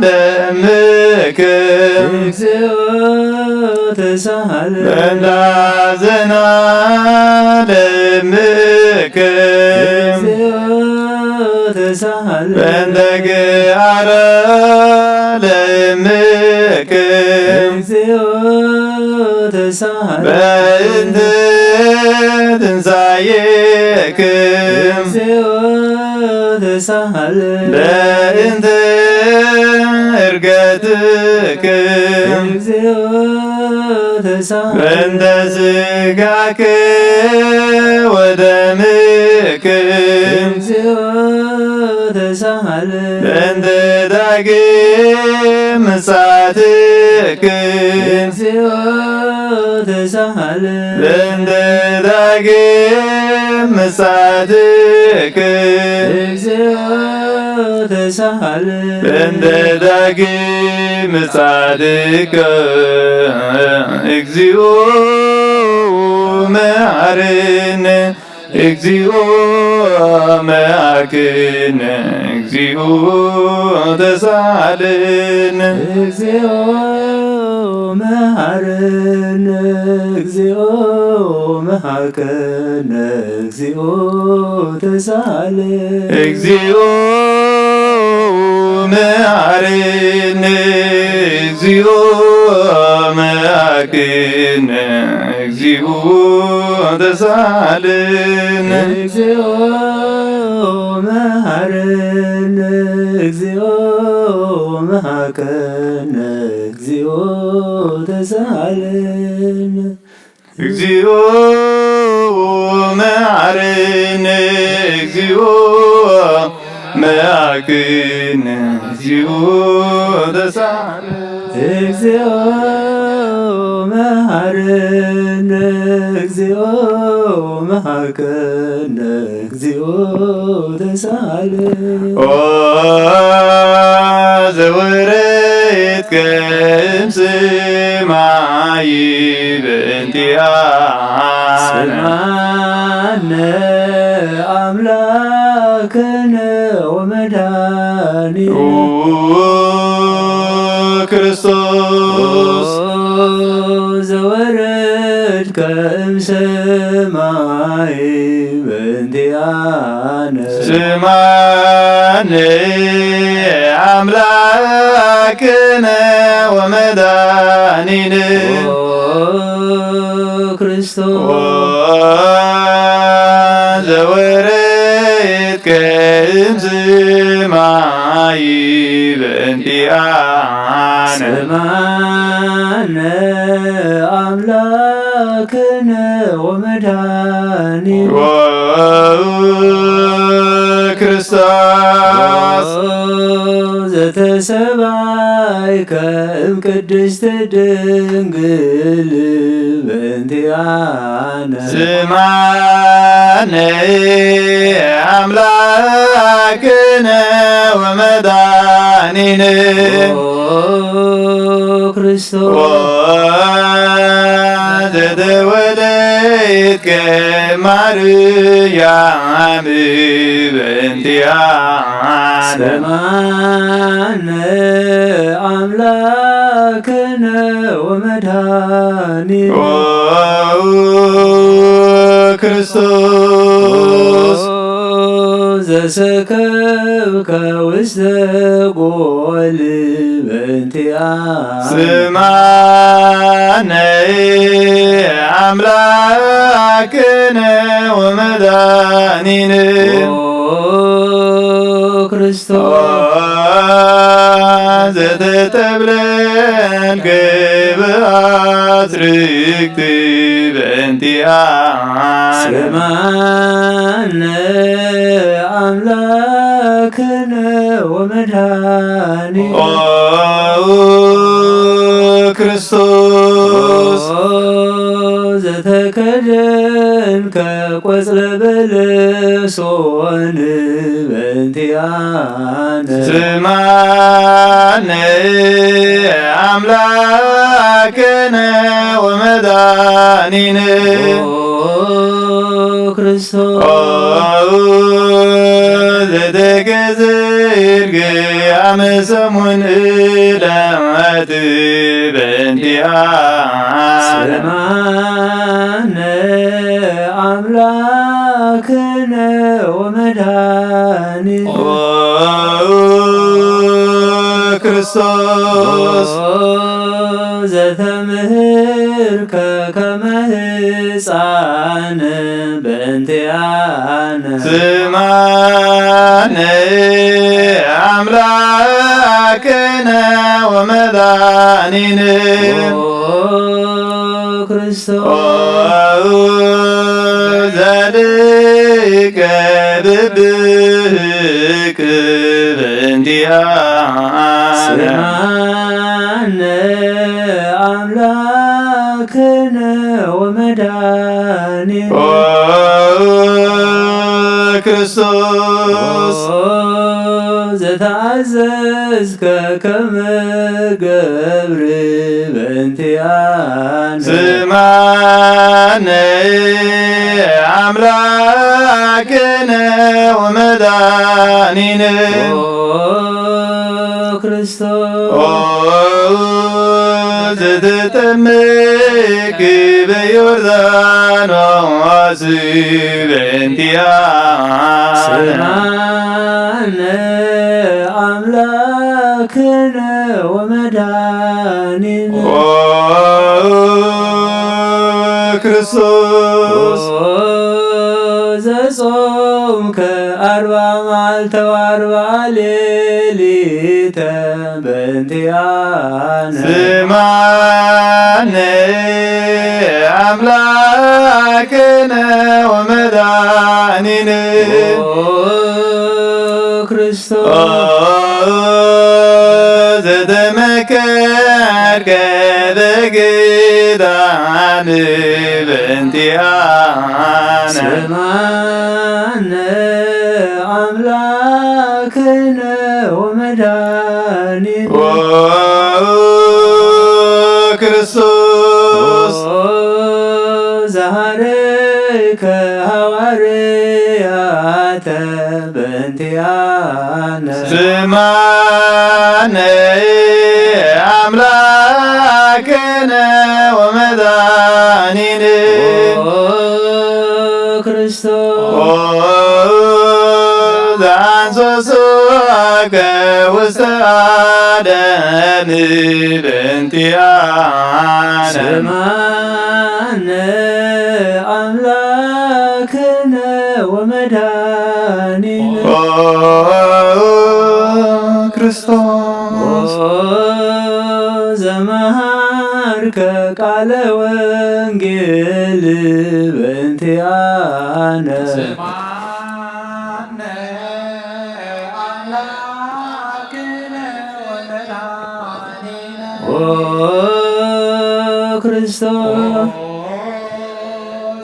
ለእምከ እግዚኦ ተሳሃለ በእንተ ሐዘና ለእምከ እግዚኦ ተሳሃለ በእንተ ገአረ ለእምከ እግዚኦ ተሳሃለ በእንተ ትንሣኤከ እግዚኦ ተሳሃለ በእንተ ዕርገትከ እግዚኦ በእንተ ሥጋከ ወደምከ እግዚኦ ተሳሃለ በእንተ ዳግም ምጽአትከ እግዚኦ ተሳሃለ በእንተ ዳግም ምጽአትከ እግዚኦ ተሳሃለ በእንተ ዳግም ምጽአትከ እግዚኦ መሐረነ እግዚኦ መሐረነ እግዚኦ ተሳሃለነ እግዚኦ መሐረነ እግዚኦ መሐረነ እግዚኦ ተሳሃለነ እግዚኦ መሐረነ እግዚኦ መሐረነ እግዚኦ ተሳሃለነ እግዚኦ መሐረነ እግዚኦ መሐረነ እግዚኦ ተሳሃለነ እግዚኦ መሐረነ እግዚኦ መሐረነ እግዚኦ ተሳሃለነ እግዚኦ መሐረነ እግዚኦ መሐረነ እግዚኦ ተሳሃለነ ኦ ዘወረድከ እምሰማይ በእንቲአነ ስምዐነ አምላክነ ወመድኃኒነ ክርስቶስ ዘወረድከ እምሰማይ በእንቲአነ ስምዐነ አምላክነ ወመድኃኒነ ክርስቶስ ዘወረድከ እምሰማይ በእንቲአነ ስምዐነ አምላክነ ወመድኃኒነ ክርስቶስ ዘተሰባይከ እምቅድስት ድንግል በእንቲአነ ስምዐነ አምላክነ ወመድኃኒነ ክርስቶስ ዘተወለድከ ማርያም በእንቲአነ ስምዐነ አምላክነ ወመድኃኒነ ክርስቶስ ዘሰከብከ ውስተ ጎል በእንቲአነ ስምዐነ አምላክነ ወመድኃኒነ ክርስቶስ ዘተጠብለልከ በአስርክት በእንቲአነ ስምዐነ አምላክነ ወመድኃኒነ ክርስቶስ ዘተከደንከ ቆጽለ በለሶን በእንቲአነ ስምዐነ አምላክነ ወመድኃኒነ ክርስቶስ ዘተገዘርግ አመ ሰሙን ዕለት በእንቲአነ ስምዐነ አምላክነ ወመድኃኒነ ክርስቶስ ዘተምህርከ ከመ ሕፃን በእንቲአነ ስምዐነ አምላክነ ወመድኃኒነ ክርስቶስ ዘልከ ብብክ በእንቲአነ ስማነ አምላክነ ወመድኃኒነ ክርስቶስ ዘተአዘዝከ ከመ ገብር በእንቲአነ ስማነ አምላክነ ወመድኃኒነ ክርስቶስ ዘተጠመቅ በዮርዳኖስ በእንቲአነ ስማነ አምላክነ ወመድኃኒነ ክርስቶስ ዘጾምከ 40 መዓልተ ወ40 ሌሊተ በእንቲአነ ስማነ አምላክነ ወመድኃኒነ ክርስቶስ ዘተመከርከ በግዳን በእንቲአነ ስማነ አምላክነ ወመድኃኒነ ክርስቶስ ዘሃረይከ ሐዋርያተ በእንቲአነ ስማነ አምላክነ ወመድኃኒነ ክርስቶስ ዘአንሶሶከ ውስተ አደም በእንቲአነ ስማነ አምላክነ ወመድኃኒነ ክርስቶስ ዘመሃርከ ቃለ ወንጌል በእንቲአነ ስማነ አምላክነ ወመድኃኒነ ክርስቶስ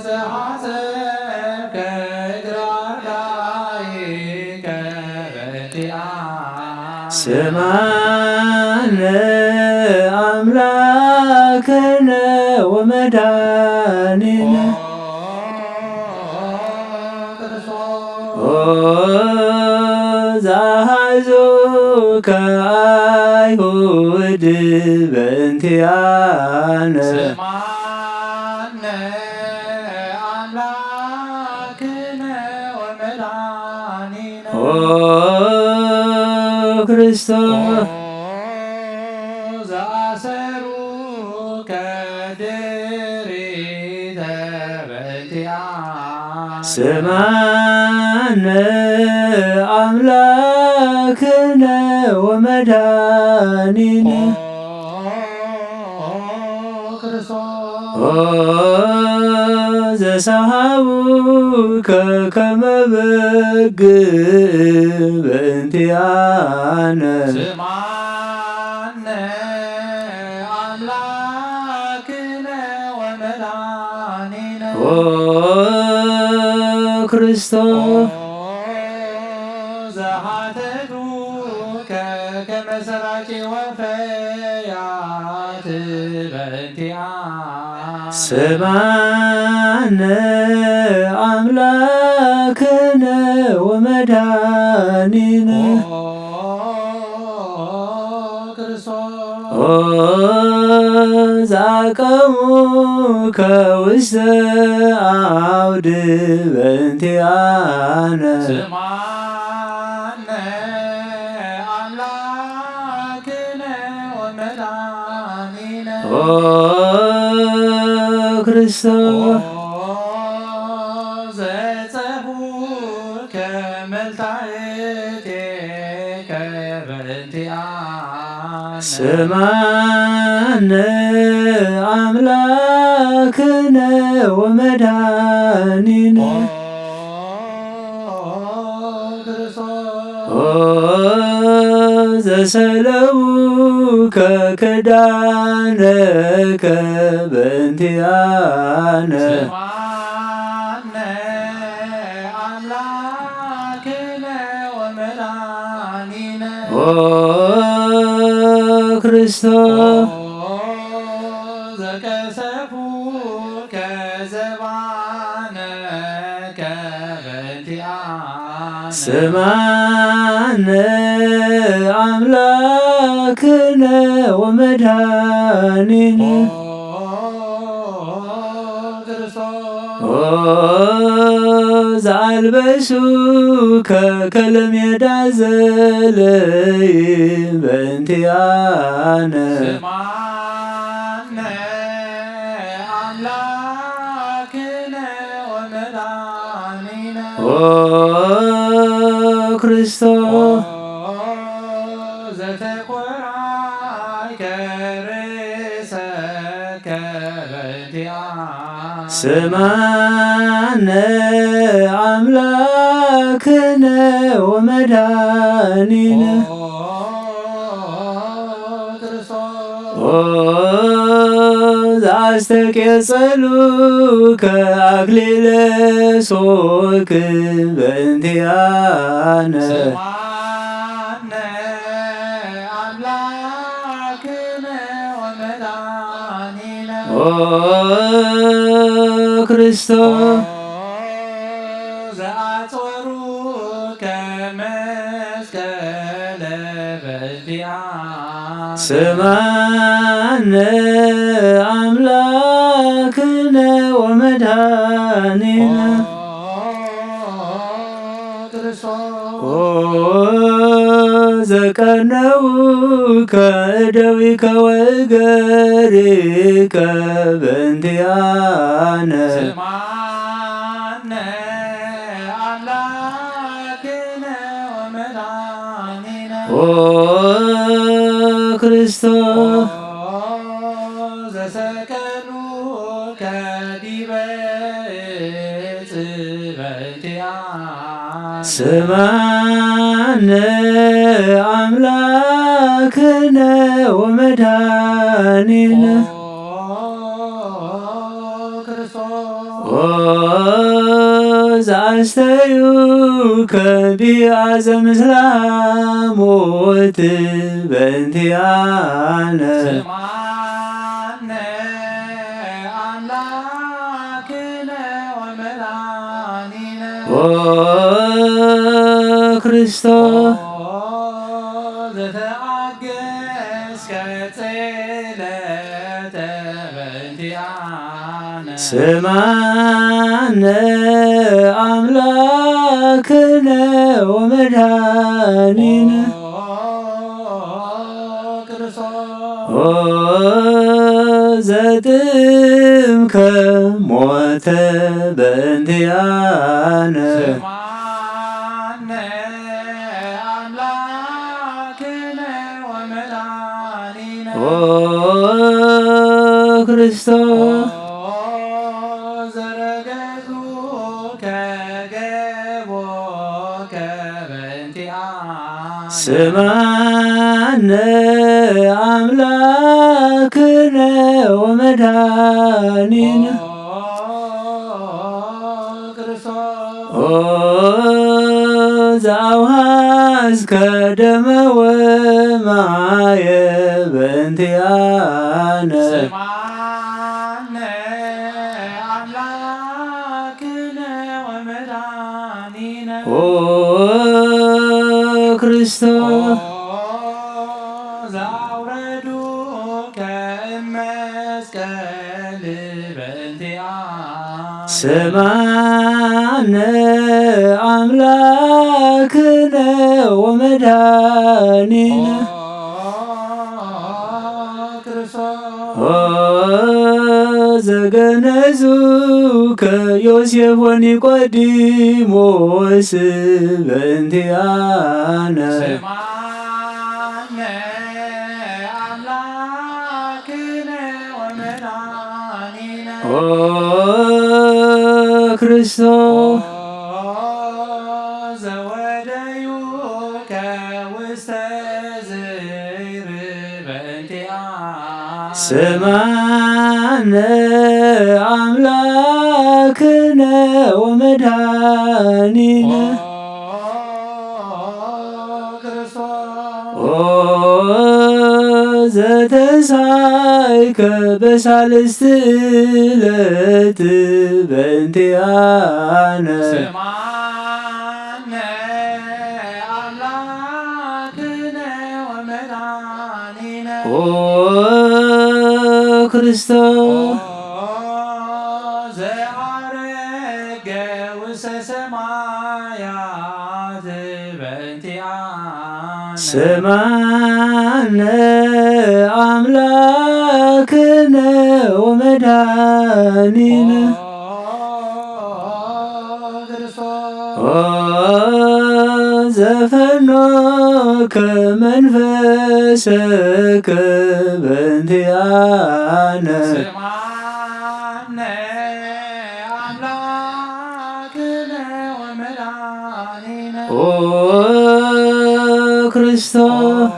ዘሐሰብከ እግራዳይከ በእንቲአነ ስማነ አምላክነ ወመድኃኒነ ዘአሐዙከ አይሁድ በእንቲአነ ስማነ አምላክነ ወመድኃኒነ ክርስቶስ ዘአሰሩከ ድሪተ በእንቲአነ ስማነ አምላክነ ወመድኃኒነ ዘሰሃቡከ ከመ በግ በእንቲአነ ስማነ አምላክነ ወመድኃኒነ ክርስቶስ ዘሐተቱከ ከመ ሰራቂ ወፈያት በእንቲአነ ስማነ አምላክነ ወመድኃኒነ ዘአቀሙከ ውስተ አውድ በእንቲአነ ስማነ አምላክነ ወመድኃኒነ ክርስቶስ ዘጸቡከ መልታእቴከ በእንቲአነ ስማነ አምላክ አምላክነ ወመድኃኒነ ዘሰለውከ ክዳነከ በእንቲአነ ክርስቶስ ዘከሰፉ ከዘባነ ከበንቲአነ ስማነ አምላክነ ወመድኃኒነ ዘአልበሱከ ከለሜዳ ዘለይ በእንቲአነ ስማነ አምላክነ ወመድኃኒነ ክርስቶስ ዘተቆራይከ ርእሰከ በእንቲአነ ስማነ አምላክነ ወመድኃኒነ ዘአስተቄጸሉከ አክሊለ ሦክ በእንቲአነ ስማነ አምላክነ ወመድኃኒነ ክርስቶስ ዘአጽወሩከ መስቀለ በእንቲአነ ስማነ አምላክነ ወመድኃኒነ ዘቀነውከ እደዊከ ወእገሪከ በእንቲአነ ስማነ አምላክነ ወመድኃኒነ ክርስቶስ ዘሰቀሉከ ዲበ ዕፅ በእንቲአነ ስማነ አምላክነ ወመድኃኒነ ዘአስተዩከ ቢአዘ ምስለ ሞት በእንቲአነ ስማነ አምላክነ ወመድኃኒነ ክርስቶስ ዘተአገሥከ ጽዕለተ በእንቲአነ ስማነ አምላክነ ወመድኃኒነ ዘጥምከ ሞተ በእንቲአነ ስማነ አምላክነ ወመድኃኒነ ክርስቶስ ዘረገጹከ ገቦከ በእንቲአነ ስማነ አምላክነ ወመድኃኒነ ዘአውሃዝከ ደመ ወማየ በእንቲአነ ስማነ አምላክነ ወመድኃኒነ ክርስቶስ ዘአውረዱከ እመስቀል በእንቲአነ ስማነ አምላክነ ወመድኃኒነ ዘገነዙከ ዮሴፍ ወኒቆዲሞስ በእንቲአነ ስማነ አምላክነ ወመድኃኒነ ክርስቶስ ዘወደዩከ ውስተ ዝይር በእንቲአነ ስማነ አምላክነ ወመድኃኒነ ዘተሳይከ በሳልስት ዕለት በእንቲአነ ስማነ አምላክነ ወመድኃኒነ ክርስቶስ ዘዐረገ ውስተ ሰማያት በእንቲአነ ስማነ አምላክነ ወመድኃኒነ ዘፈኖከ መንፈሰከ በእንቲአነ ስማነ አምላክነ ወመድኃኒነ ክርስቶስ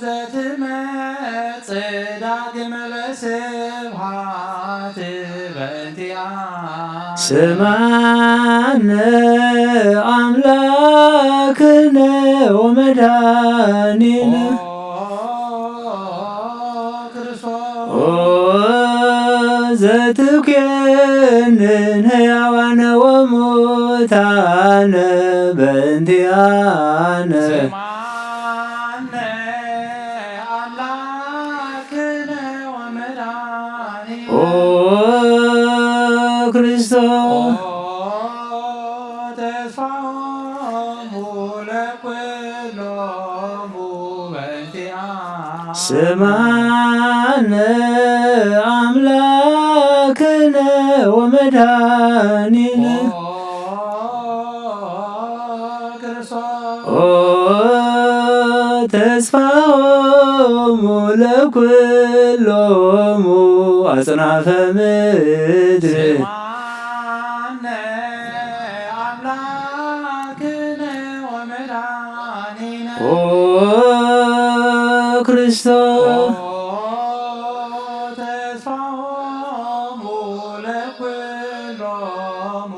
ዘትመጽእ ዳግመ በስብሐት በእንቲአነ ስማነ አምላክነ ወመድኃኒነ ዘትኮንን ሕያዋነ ወሙታነ በእንቲአነ ስማነ አምላክነ ወመድኃኒነ ክርስቶስ ተስፋሆሙ ለኵሎሙ በእንቲአነ ስማነ አምላክነ ወመድኃኒነ ተስፋሆሙ ለኵሎሙ አጽናፈ ምድር ስማነ አምላክነ ወመድኃኒነ ክርስቶስ ተስፋሆሙ ለኵሎሙ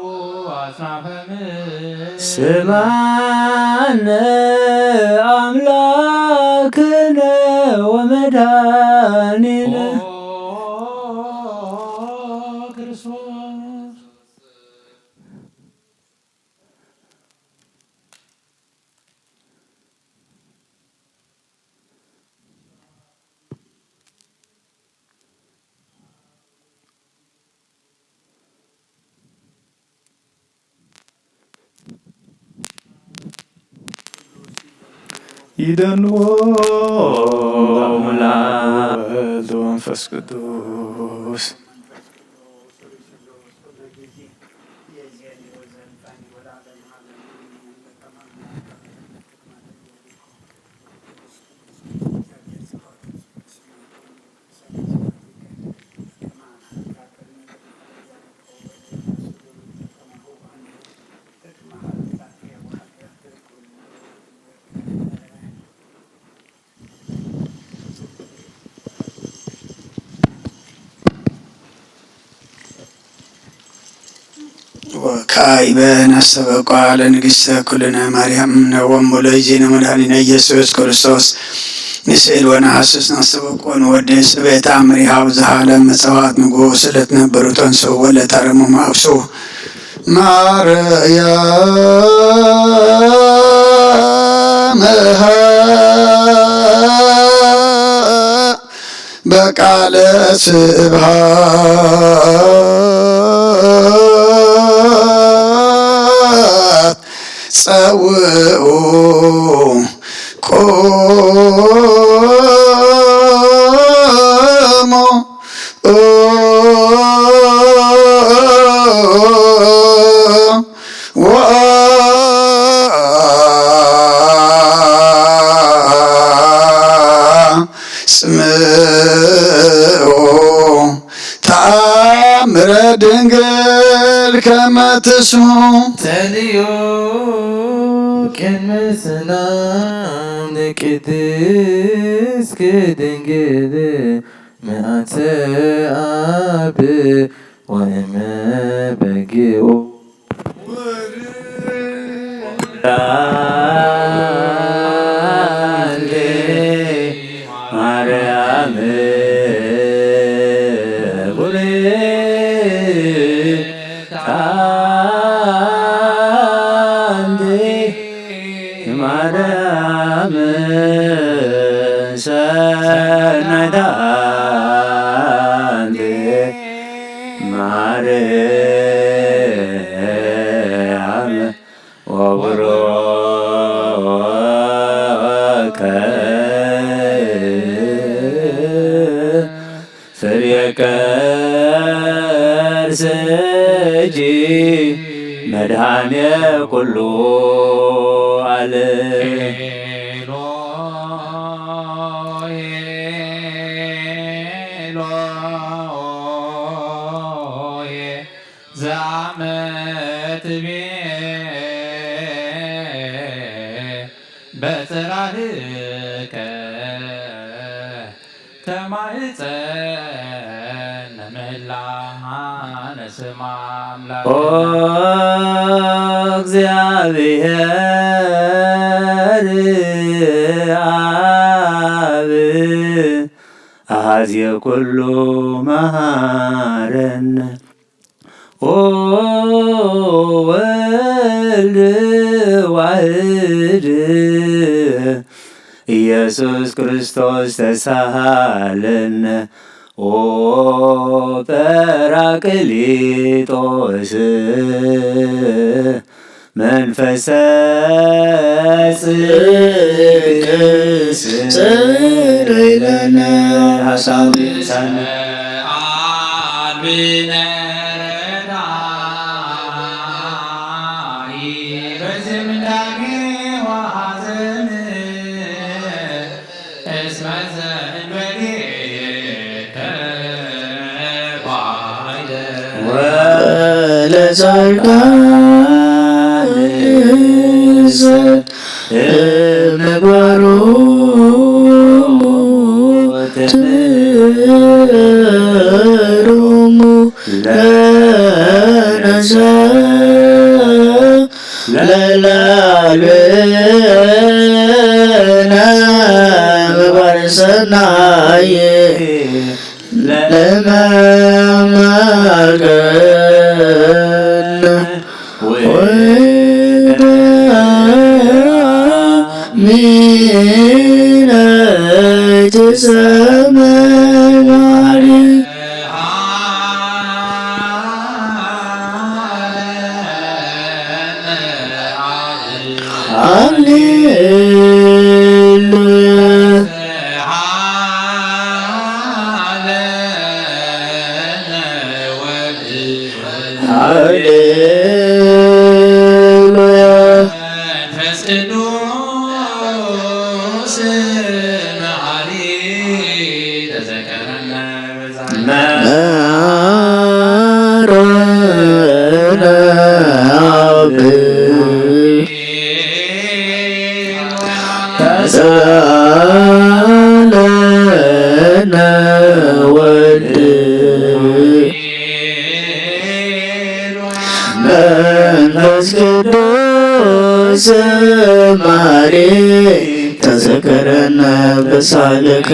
አጽናፈ ምድር ስማነ አምላክነ ወመድኃኒነ ክርስቶስ ይደንዎ አምላክ ወወልድ ወመንፈስ ቅዱስ ወካዕበ ነስተበቋ ለንግሥተ ኩልነ ማርያም እምነወሙ ለእግዚእነ መድኃኒነ ኢየሱስ ክርስቶስ ንስእል ወነሐስስ ነስተበቆን ወድስ በተአምሪሃ ወዘሃለም መጽዋዕት ንጉሥ ለትነበሩ ተንሥኡ ወለታረሙ ማእብሱ ማርያም በቃለ ስብሐት ጸውዑ ቆሞ ስምዑ ድንግል ከመ ትስሙ ተልዮ ቅድመ ሰላም ንቅድስት ድንግል መዓተ አብ ወእመ በጊዑ ማርያም ማርያም ሰናይታ ማርያም ወቡሮከ ፍሬ ከርሥኪ መድኃኔ ኩሉ ዓለም በጽራህከ ከማኅፀነ ምህላነ ስማ አምላክ ኦ እግዚአብሔር አብ አኀዜ ኩሉ መሐረነ ኦ ወልድ ዋሕድ ኢየሱስ ክርስቶስ ተሳሃለነ ኦ ጰራቅሊጦስ መንፈሰ ጽድቅ ስረይ ለነ ሐሳብነ አልብነ ረዳኢ በዝምዳሜ ወሐዘን እስመ ዘእንበሌከ ባይደ ወለጻድቃን ምግባሮሙ ትምሮሙ ለነሰ ለላልቤነ ምግባረ ሰናይ ለመማልገን ወደ ሚነች ሰመናሪ መንፈስ ቅዱስ ማሬ ተዘከረነ በሳልከ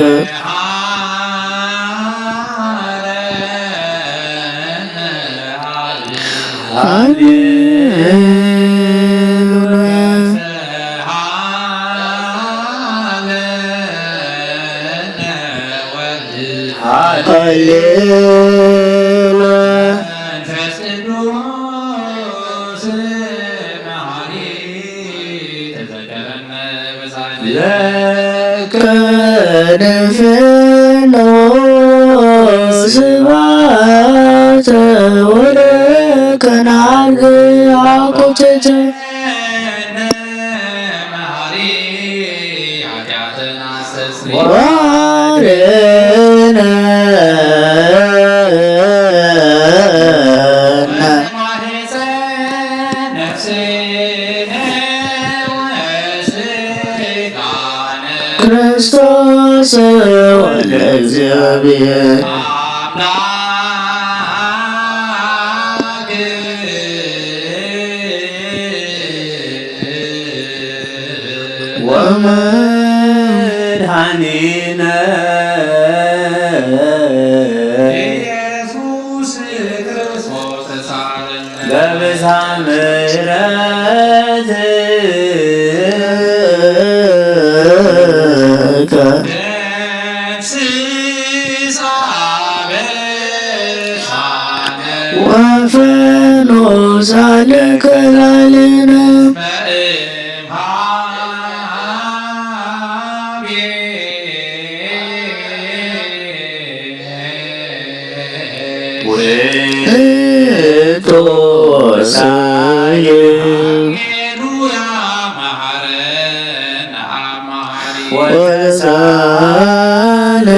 ለከነፍኖ ስብሐተ ወለከናግ አቁትተ ዋሬነ ቅዱስ ለእግዚአብሔር ወመድኃኒነ ኢየሱስ ክርስቶስ ተሳለነ በብዝኃ ምሕረትከ ወፈኖሳ ለከላልነ ቶሳየ ወተሳለነ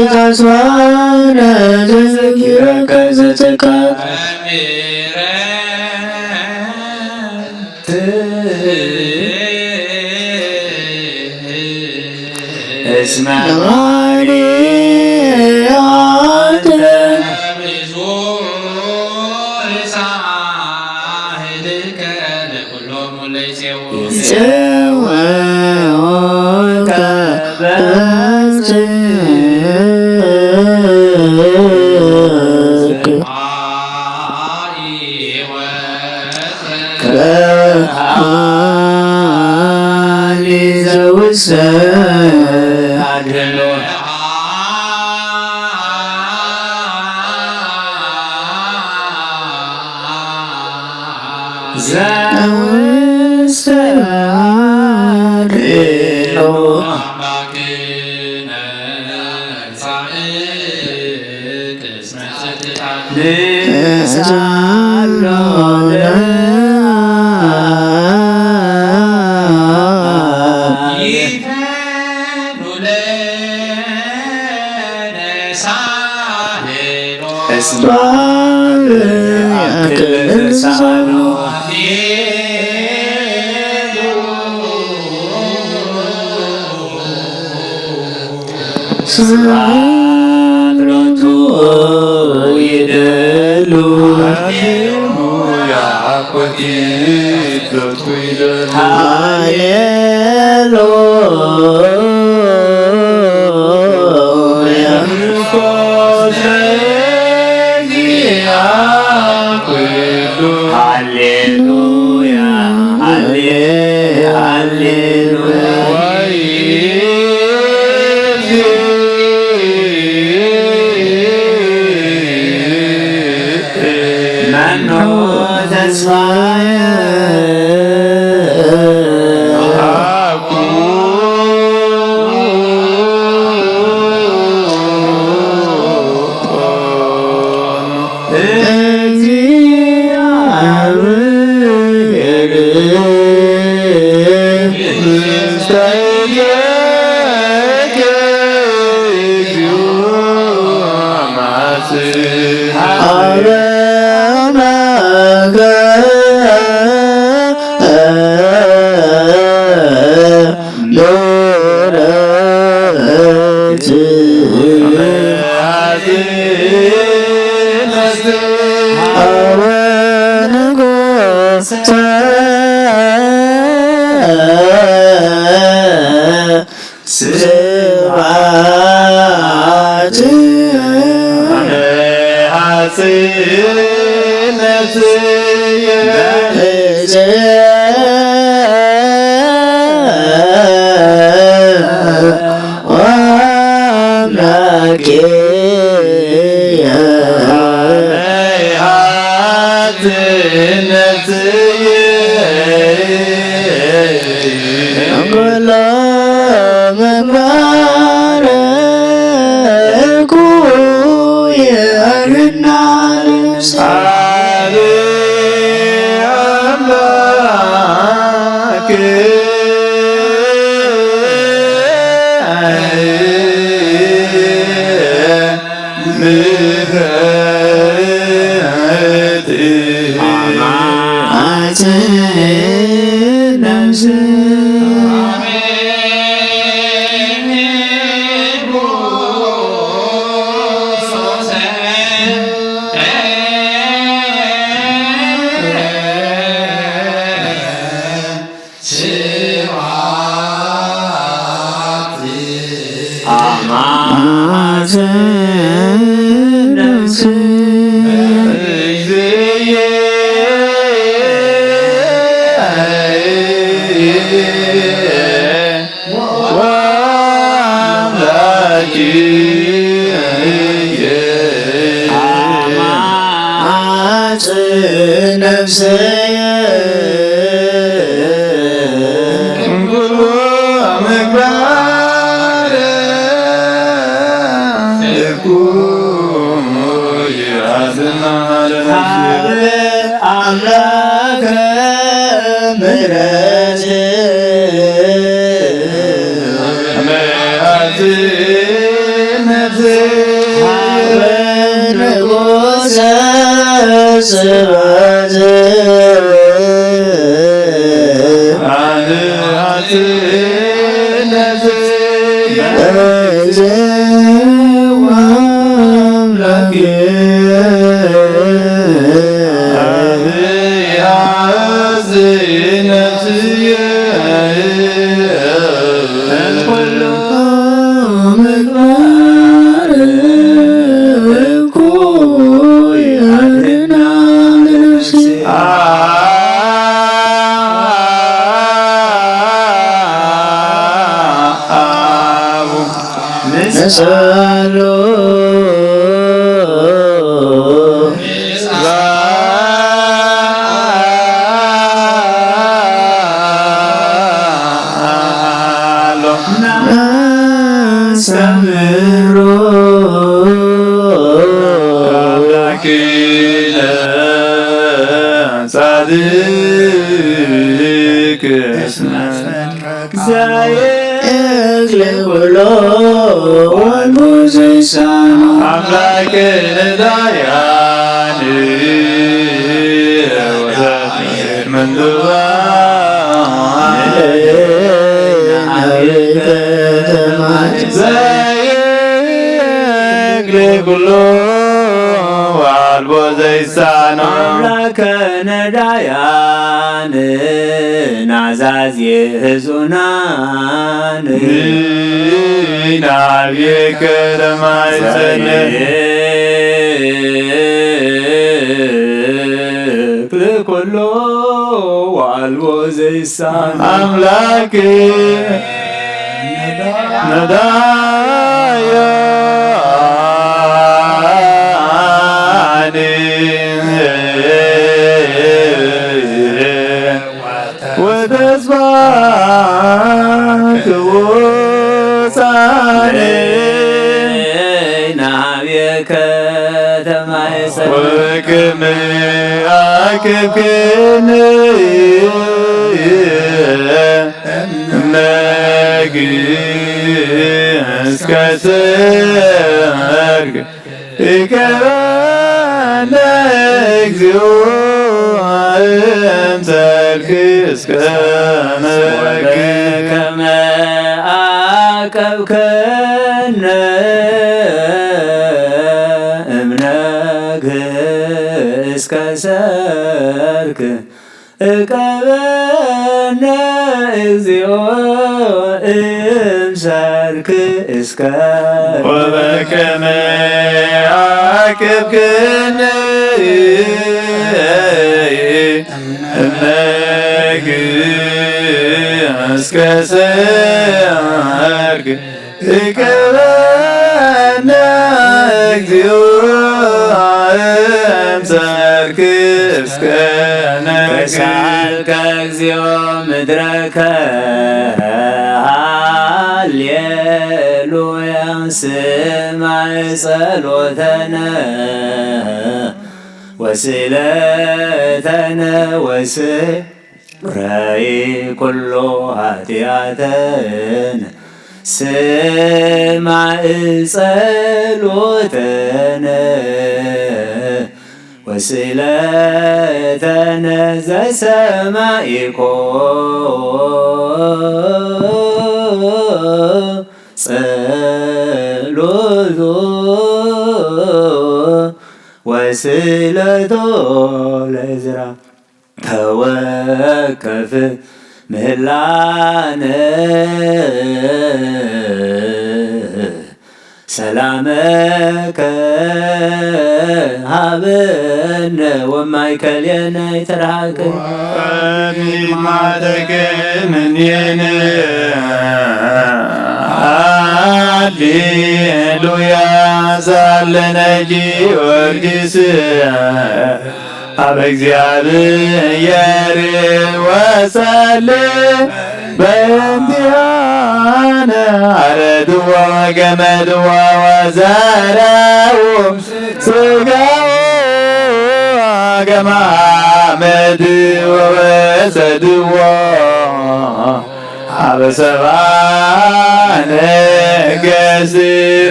ኢታስዋነ ዘዘኪረከ ዘትካት እስመ ማርያተ ይፄወከ በጽድቅ ከሃሊ ዘውስተ አድኅኖ ዘውስተ አድኅኖ ስብሐት ይደሉ ሃሌሉያ ሃሌሉያ መኖ ተስፋየ ስብሐት ነፍሰየ ኩሉ ምግባር እኩይ አዝና ለነፍሴ አምላከ ምሕረት መዓት ነፍሴ ንጉሠ ስብሐት አንአት ነፍሴ አምላኬ ያዝ ነፍስየ ኩሉ ምግባር እኩይ አድኅና ለነፍሴ አቡ ንሳሎ ሰምሮ አምላክነ ጻድቅ እስመ እክለ ኩሎ ወልሙዘይሳን አምላክነ ዳያን ወዘፍር መንዱባ ዘይክል ኩሎ ወአልቦ ዘይሳኖ አምላከ ነዳያን ናዛዝ የህዙናን ናብየከ ለማይጸነ ኩሎ ወአልቦ ዘይሳን አምላክ ነዳያን ወተስፋ ክቡሳን ናብየከ ተማይሰን ወክም አክብክን ነግ እስከ ሰርግ ይቀበለ እግዚኦ እምሰርክ እስከ ነግ ከመ አቀብከነ እምነግ እስከ ሰርክ እቀበነ እግዚኦ እምሰርክ እስከ ወበከመ አቅብክን እምነግ እስከ ሰርግ ይቀበነ እግዚኦ እምሰርክ እስከ ነግ ተሳልከ እግዚኦ ምድረከ ሃሌሉያ ስማዕ ጸሎተነ ወስእለተነ ወስረይ ኩሎ ኃጢአተነ ስማዕ ጸሎተነ ወስእለተነ ዘሰማኢኮ ጸሎቶ ወስእለቶ ለዕዝራ ተወከፍ ምህላነ ሰላመከ ሀበነ ወማእከሌነ ይትረሃቅ ሚማተከምኔነ ሃሌሉያ ዛለነ ጊዮርጊስ አበ እግዚአብሔር ወሰልም በእንቲአነ አረድዋ ገመድዋ ወዘረው ሥጋው ገማመድ ወወሰድዎ አበ ሰብአ ነገሥት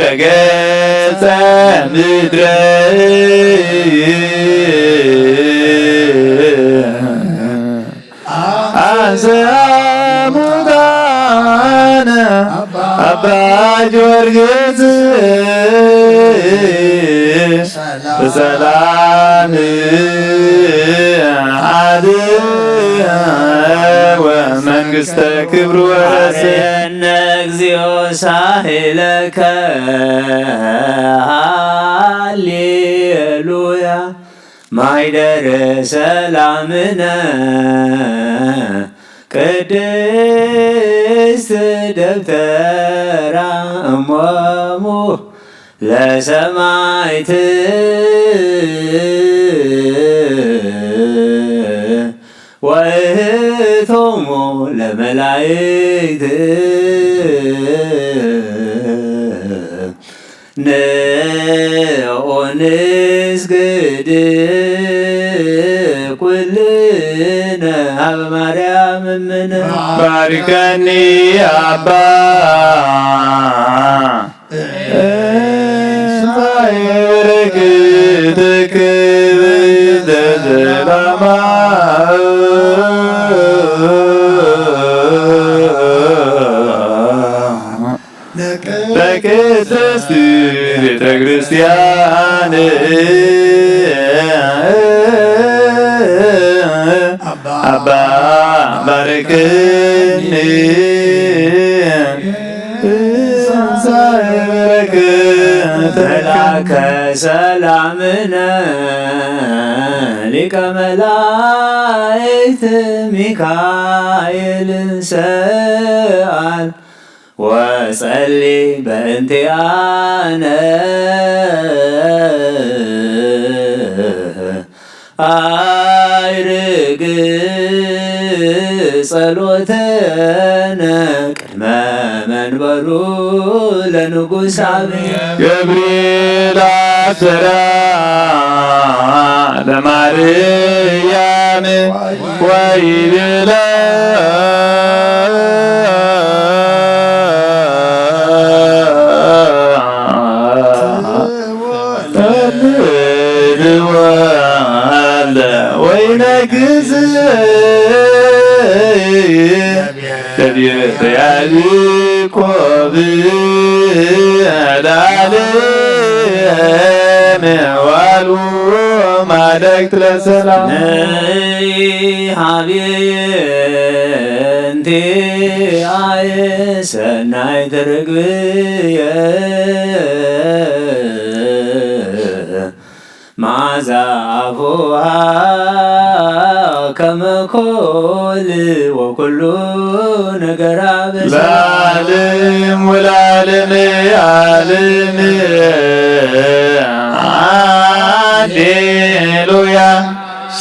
ረገጸ ምድረ ሙታነ አባ ጊዮርጊስ በሰላም አድኅ ወመንግሥተ ክብር ወረሰነ እግዚኦ ሳህለከ ሃሌሉያ ማይደረ ሰላምነ ቅድስት ደብተራ እሞሙ ለሰማዕት ወእህቶሙ ለመላእክት ንዑ ንስግድ ኩልነ ሀበ ማርያም እምነ ባርከኒ አባ በረከትከ ለዘላለሙ ለቅድስት ቤተ ክርስቲያን አባ ባርክኒ መላከ ሰላምነ ሊቀ መላእክት ሚካኤል ሰአል ወጸሊ በእንቲአነ አይርግ ጸሎተነ ቅድመ መንበሩ ለንጉሥ አብይ ገብርኤል አሰራ ለማርያም ወይቤላ ወይነግሥ ለቤተ ያዕቆብ ለዓለም ዋሉ ማለክት ለሰላም ሀቤንቲ አየ ሰናይት ርግብየ መዓዛ አፉሃ ከመ ኮል ወኩሉ ነገራ ለዓለም ወለዓለመ ዓለም ሃሌሉያ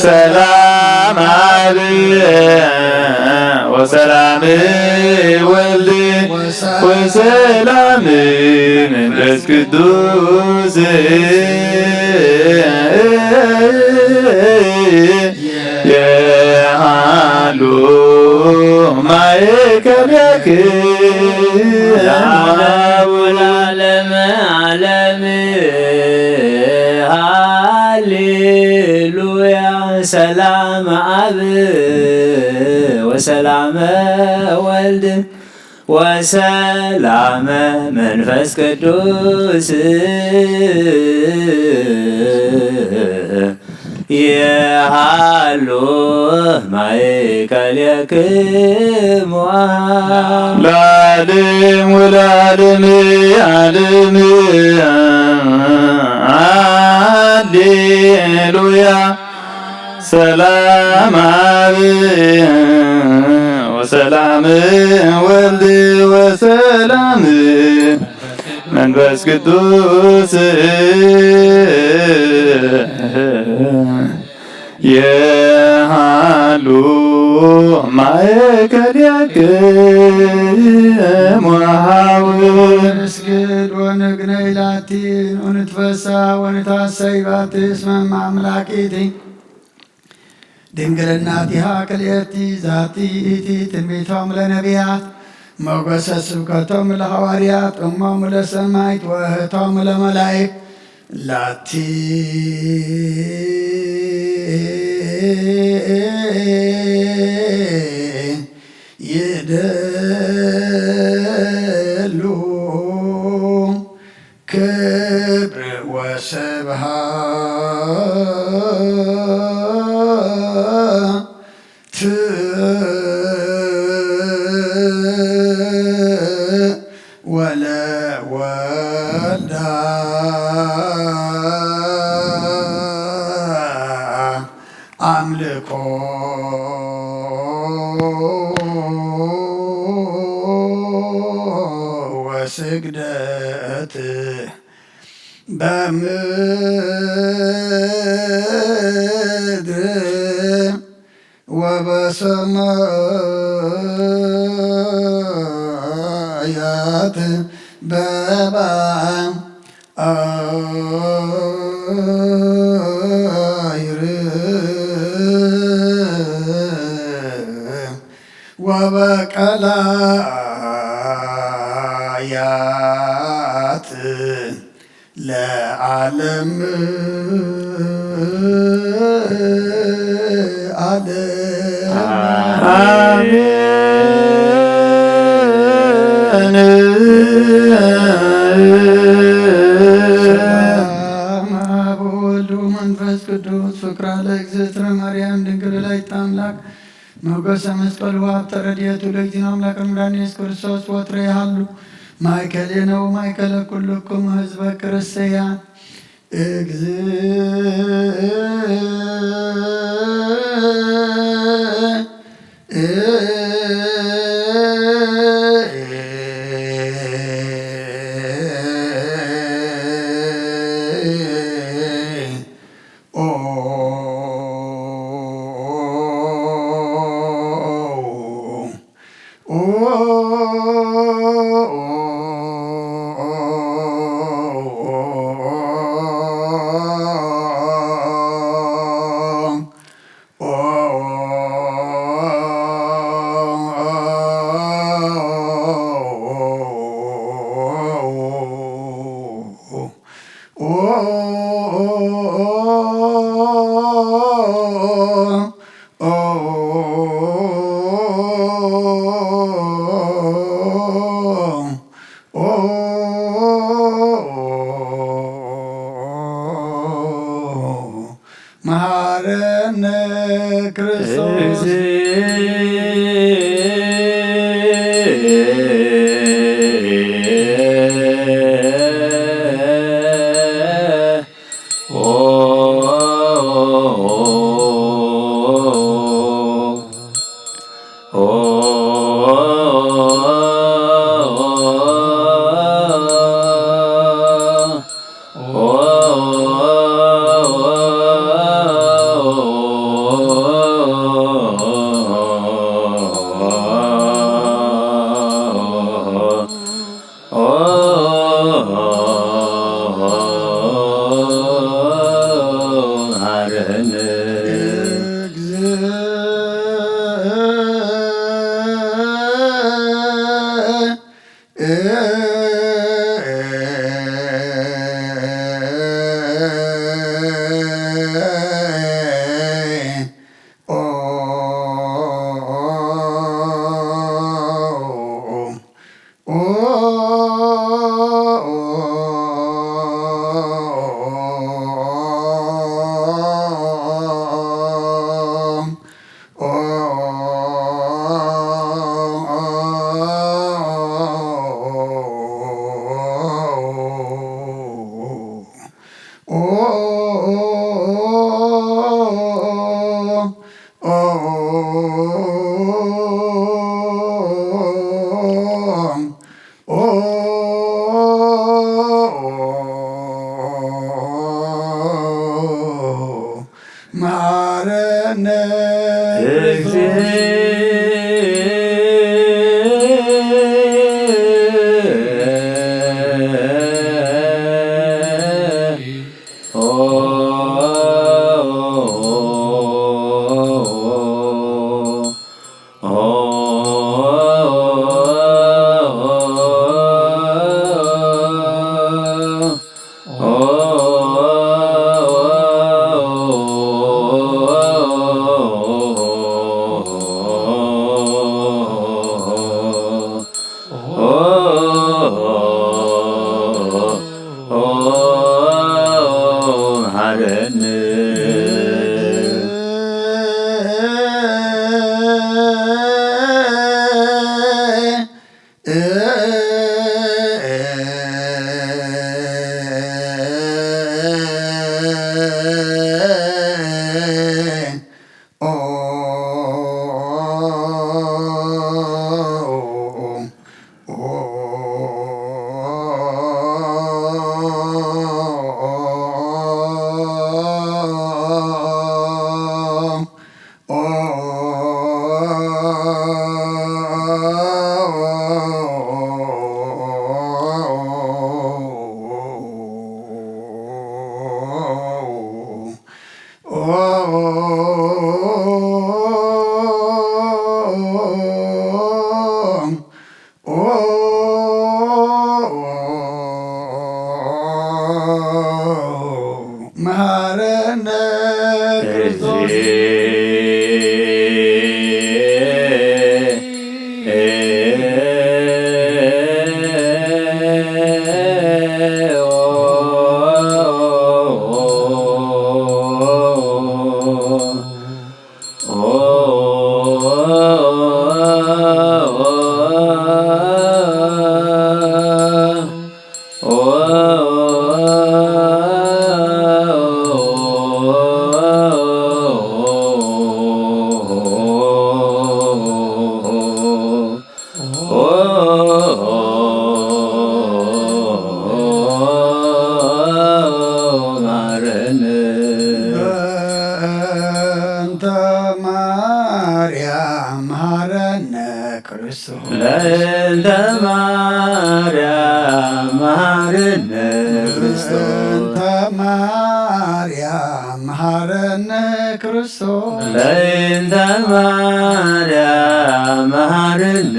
ሰላም አብ ወሰላም ወልድ ወሰላም መንፈስ ቅዱስ የሃሉ ማእከለክሙ ለዓለመ ዓለም ሃሌሉያ ሰላም አብ ወሰላመ ወልድ ወሰላመ መንፈስ ቅዱስ የሃሉ ማእከልክሙ ለዓለም ወለዓለም ዓለም ሃሌሉያ ሰላም አብ ወሰላም ወልድ ወሰላም መንፈስ ቅዱስ የሃሉ ማእከልክሙ ወንስግድ ወንግነይ ላቲ ወንትፈሳ ወንታሰይ ባቲ እስመ አምላኪቲ ድንግልናቲሃ ክልኤቲ ዛቲ ኢቲ ትንቢቶም ለነቢያት ሞገሰ ስብከቶም ለሐዋርያት እሞም ለሰማዕት ወእህቶም ለመላእክት ላቲ ይደሉ ክብር ወስብሐት ወለወልድ አምልኮ ወስግደት በምድር ወበሰማያት በባሕር ወበቀላያት ለዓለም አሜን። አብ ወወልድ ወመንፈስ ቅዱስ ፍቅራ ለእግዝእትነ ማርያም ድንግል ወላዲተ አምላክ ሞገሰ መስቀሉ ሀብተ ረድኤቱ ለእግዚእነ አምላከ መድኃኒነ ኢየሱስ ክርስቶስ ወትረ ያሃሉ ማእከሌነ ወማእከለ ኩልክሙ ሕዝበ ክርስቲያን መሐረነ ክርስቶስ መሐረነ ክርስቶስ ለእንተ ማርያም መሐረነ ክርስቶስ ለእንተ ማርያም መሐረነ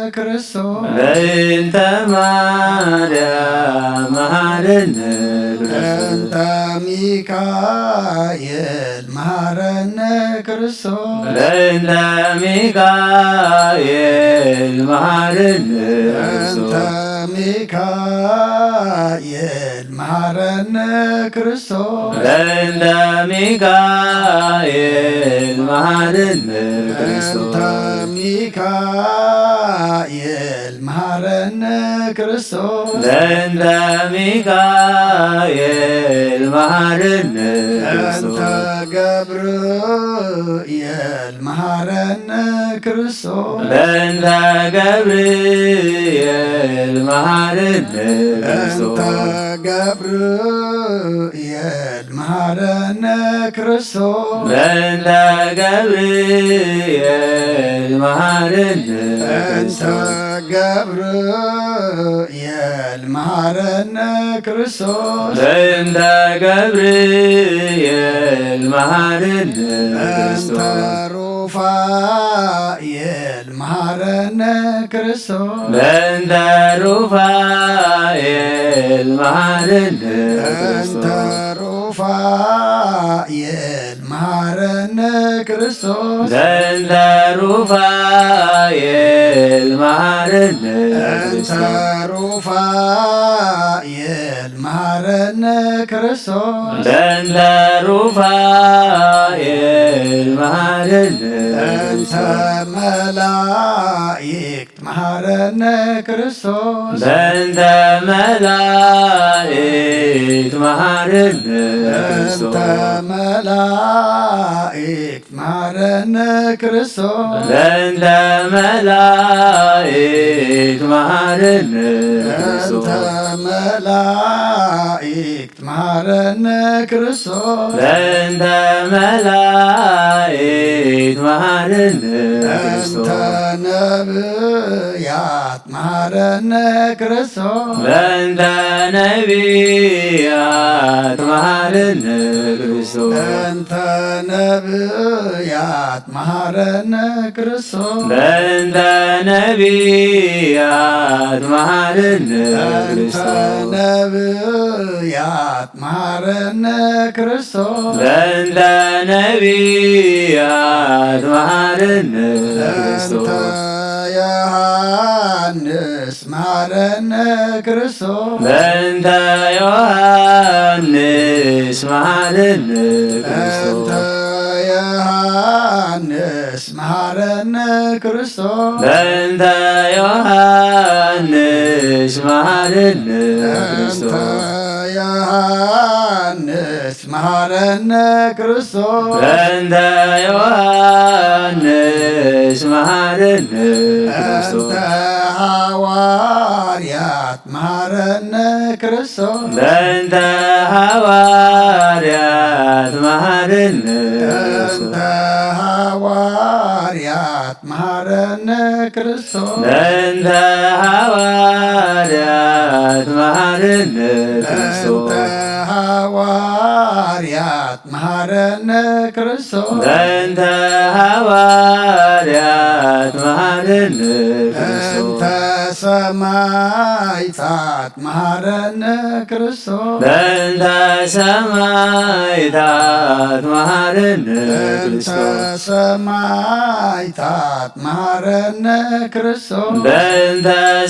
ክርስቶስ ለእንተ ማርያም መሐረነ ክርስቶስ ሚካኤል መሐረነ ክርስቶስ ለእንተ ሚካኤል መሐረነ ክርስቶስ ሚካኤል መሐረነ ክርስቶስ ለእንተ ሚካኤል መሐረነ ክርስቶስ ሚካኤል መሐረነ ክርስቶስ ለእንተ ሚካኤል መሐረነ ክርስቶስ ገብርኤል መሐረነ ክርስቶስ ለእንተ ገብርኤል መሐረነ ክርስቶስ ገብርኤል መሐረነ ክርስቶስ ለእንተ ገብርኤል መሐረነ ክርስቶስ ገብርኤል መሐረነ ክርስቶስ ለእንተ ገብርኤል መሐረነ ክርስቶስ ሩፋኤል መሐረነ ክርስቶስ ለእንተ ሩፋኤል መሐረነ ክርስቶስ ሩፋኤል መሐረነ ክርስቶስ ለእንተ ሩፋኤል መሐረነ ክርስቶስ ሩፋኤል መሐረነ ክርስቶስ ለእንተ ሩፋኤል መሐረነ እንተ መላእክት መሐረነ ክርስቶስ ለእንተ መላእክት መሐረነ እንተ ክርስቶስ መላእክት መሐረነ ክርስቶስ ለእንተ መላእክት መሐረነ እንተ ክርስቶስ መላእክት መሐረነ ክርስቶስ በእንተ መላእክት መሐረነ በእንተ ነቢያት መሐረነ ክርስቶስ በእንተ ነቢያት መሐረነ ክርስቶስ በእንተ ነቢያት መሐረነ ክርስቶስ በእንተ ነቢያት መሐረነ በእንተ ክርስቶስ ነቢያት መሐረነ ክርስቶስ በእንተ ነቢያት መሐረነ በእንተ ክርስቶስ ዮሐንስ መሐረነ ክርስቶስ በእንተ ዮሐንስ መሐረነ በእንተ ክርስቶስ ዮሐንስ መሐረነ ክርስቶስ በእንተ ዮሐንስ መሐረነ በእንተ ክርስቶስ ዮሐንስ መሐረነ ክርስቶስ በእንተ ዮሐንስ መሐረነ ክርስቶስ በእንተ ሐዋርያት መሐረነ ክርስቶስ በእንተ ሐዋርያት መሐረነ በእንተ ክርስቶስ ሐዋርያት መሐረነ ክርስቶስ በእንተ ሐዋርያት መሐረነ ክርስቶስ በእንተ ሐዋርያት መሐረነ ክርስቶስ በእንተ ሐዋርያት መሐረነ በእንተ ክርስቶስ ሰማዕታት መሐረነ ክርስቶስ በእንተ ሰማዕታት መሐረነ በእንተ ክርስቶስ ሰማዕታት መሐረነ ክርስቶስ በእንተ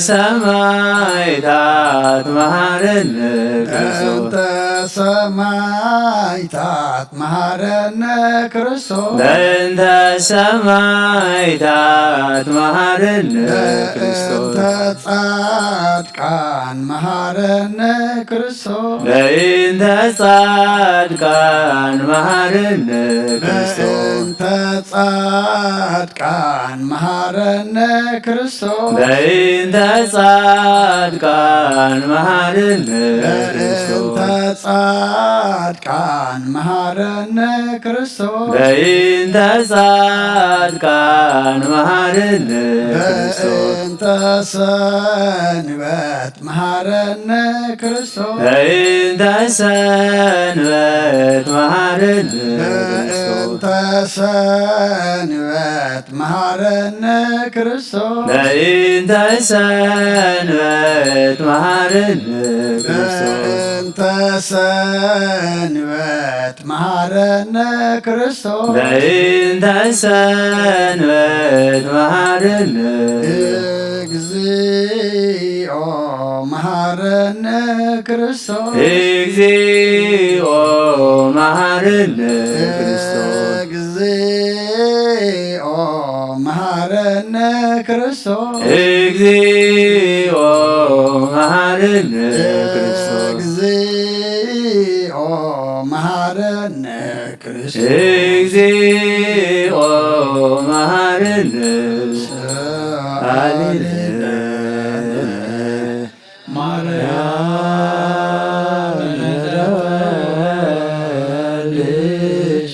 ሰማዕታት መሐረነ ክርስቶስ በእንተ ሰማዕታት መሐረነ ክርስቶስ በእንተ ሰማዕታት መሐረነ ክርስቶስ በእንተ ጻድቃን መሐረነ ክርስቶስ በእንተ ጻድቃን መሐረነ ክርስቶስ በእንተ ጻድቃን መሐረነ ክርስቶስ በእንተ ጻድቃን መሐረነ ክርስቶስ በእንተ ጻድቃን መሐረነ ክርስቶስ በእንተ ጻድቃን መሐረነ ክርስቶስ በእንተ ሰንበት መሐረነ ክርስቶስ በእንተ ሰንበት መሐረነ ክርስቶስ በእንተ ሰንበት መሐረነ ክርስቶስ በእንተ ሰንበት መሐረነ ክርስቶስ በእንተ ሰንበት መሐረነ ክርስቶስ በእንተ ሰንበት መሐረነ እግዚኦ መሐረነ ክርስቶስ እግዚኦ መሐረነ ክርስቶስ እግዚኦ መሐረነ ክርስቶስ እግዚኦ መሐረነ ክርስቶስ እግዚኦ መሐረነ ክርስቶስ እግዚኦ መሐረነ ሃሌሉያ ማርያም ልጅ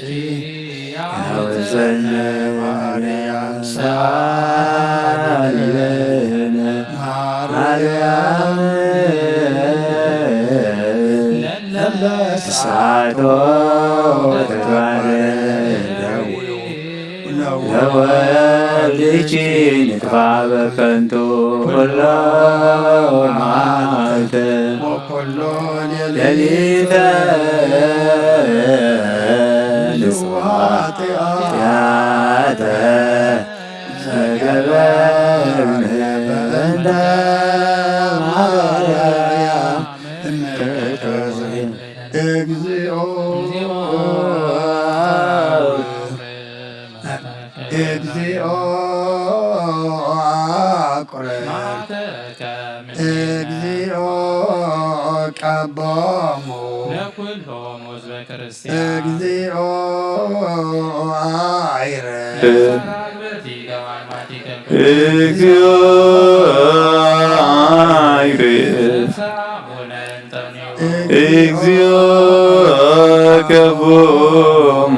ያወዘነ ማርያም ሳሊበነ ማርያም እሳቶ ተባረከው ለወልድኪ ንጥፋ በከንቱ ኩሎ መዓልተ ወኩሎ ሌሊተ ንጹሐት ኃጢአተ ዘገበርነ በእንተ ማርያም እግዚኦ እግዚኦ አቁረብ እግዚኦ ቀቦሙ ለኩሎም ሕዝበ ክርስቲያን እግዚኦ አይረብ እግዚኦ አይሬ እግዚኦ ከቦሙ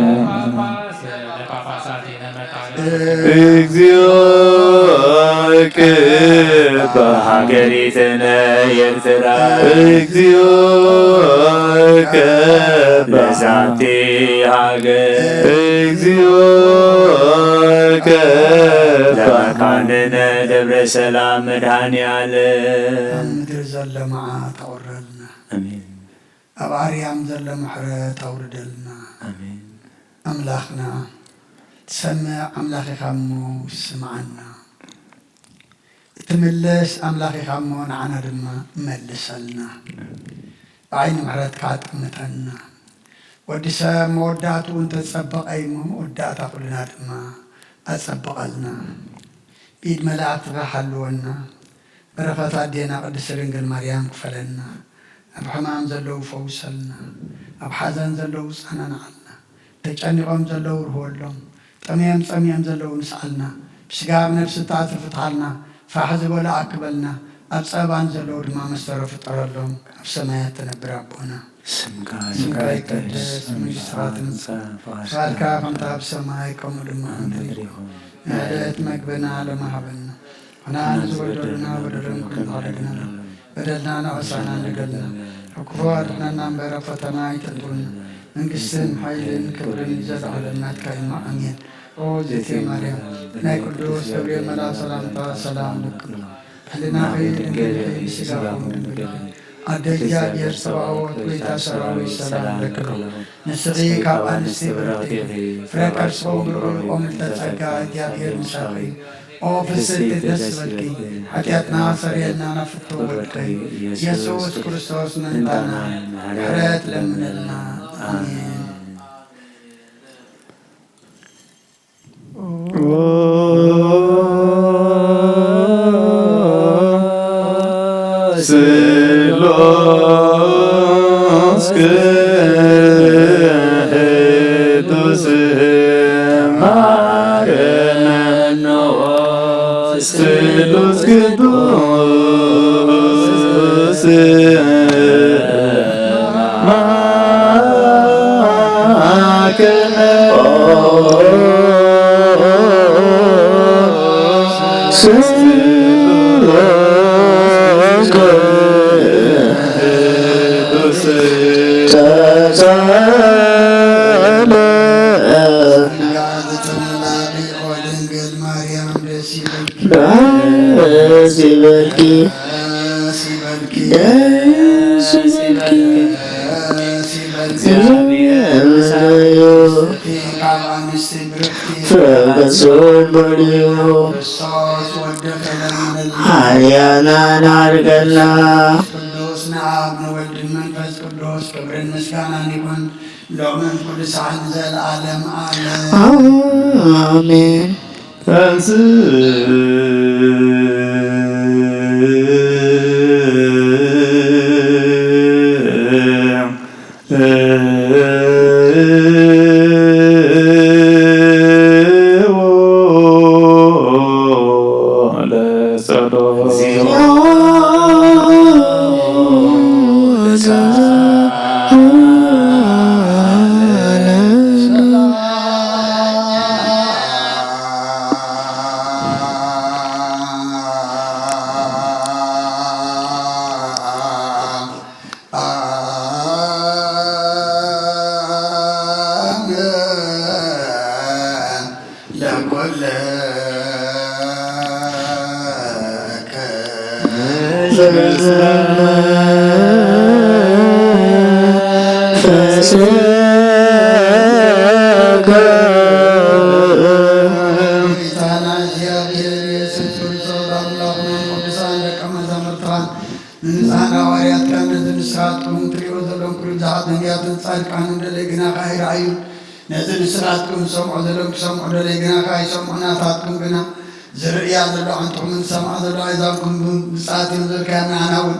እግዚኦ ክባ ሀገሪትነ ኤርትራ እግዚኦ ከባ ለዛቲ ሀገር እግዚኦ ከባ ለመካንነ ደብረ ሰላም መድኃኔዓለም ምድር ዘለ መዓት አውረድና አሜን ኣብ ኣርያም ዘለ ምሕረት ኣውርደልና አሜን ኣምላኽና ትሰምዕ ኣምላኽ ኢኻ እሞ ስምዓና እትምለስ ኣምላኽ ኢኻ እሞ ንዓና ድማ መልሰልና ብዓይኒ ምሕረትካ ጥምተና ወዲ ሰብ መወዳእቱ እንተፀበቐ እሞ መወዳእታ ኩልና ድማ ኣፀበቐልና ኢድ መላእክትኻ ሓልወና በረኸት ኣዴና ቅድስት ድንግል ማርያም ክፈለና ኣብ ሕማም ዘለው ፈውሰልና ኣብ ሓዘን ዘለው ፀናንዓልና ተጨኒቖም ዘለው ርህወሎም ጠምዮም ፀምዮም ዘለው ንስኣልና ብስጋ ብነፍሲ ተኣትርፍትሃልና ፋሕ ዝበሎ ኣክበልና ኣብ ፀባን ዘለው ድማ መስተረ ፍጠረሎም ኣብ ሰማያት ተነብር ኣቦና ስምካ ይቀደስ መንግስትኻ ትምጻእ ፈቃድካ ከምታ ኣብ ሰማይ ከምኡ ድማ ምድሪ ይኹን ንዕለት መግብና ለማሃበና ኮና ንዝበደሉና በደለን ክንታደግና በደልና ናወሳና ንገልና ኣብ ክፉ ኣድሕነና እምበረ ፈተና ይተልጡና መንግስትን ሓይልን ክብርን ዘለዓለም ናትካ ኢማ ኣሜን ኦ ዜቴ ማርያም ናይ ቅዱስ ገብርኤል መልአክ ሰላምታ ሰላም ልክሉ ሕሊናኺ ድንግል ስጋኹም ድንግል ኣደ እግዚኣብሔር ሰብኣወት ጎይታ ሰራዊት ሰላም ለክሉ ንስኺ ካብ ኣንስቲ ብርኽቲ ፍረ ከርሶም ብሩር ኦም ልተጸጋ እግዚኣብሔር ምሳኺ ኦ ፍስቲ ደስ በልኪ ሓጢኣትና ሰሪየልና ናፍቶ ወድቂ ኢየሱስ ክርስቶስ ምንታና ምሕረት ለምንልና ኣሜን ስሉስ ቅዱስ ማረነ ስሉስ ቅዱስ ማረነ Haryana Nargala ቅዱስ ንአብ ንወልድ መንፈስ ቅዱስ ክብርን ምስጋናን ይሁን ሎምን ቅዱሳን ዘለዓለም ዓለም Amen. نزل سراتكم سمع ذلك سمع ذلكنا كاي سمعنا فاتكم بنا زريا ذلك أنتم من سمع ذلك إذاكم بساتين ذلك عناون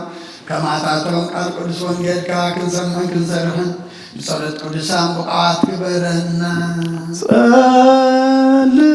كما تعتون قال قدسون ذلك كن سمع كن سرحن بصلاة قدسان بقعات كبرنا صلي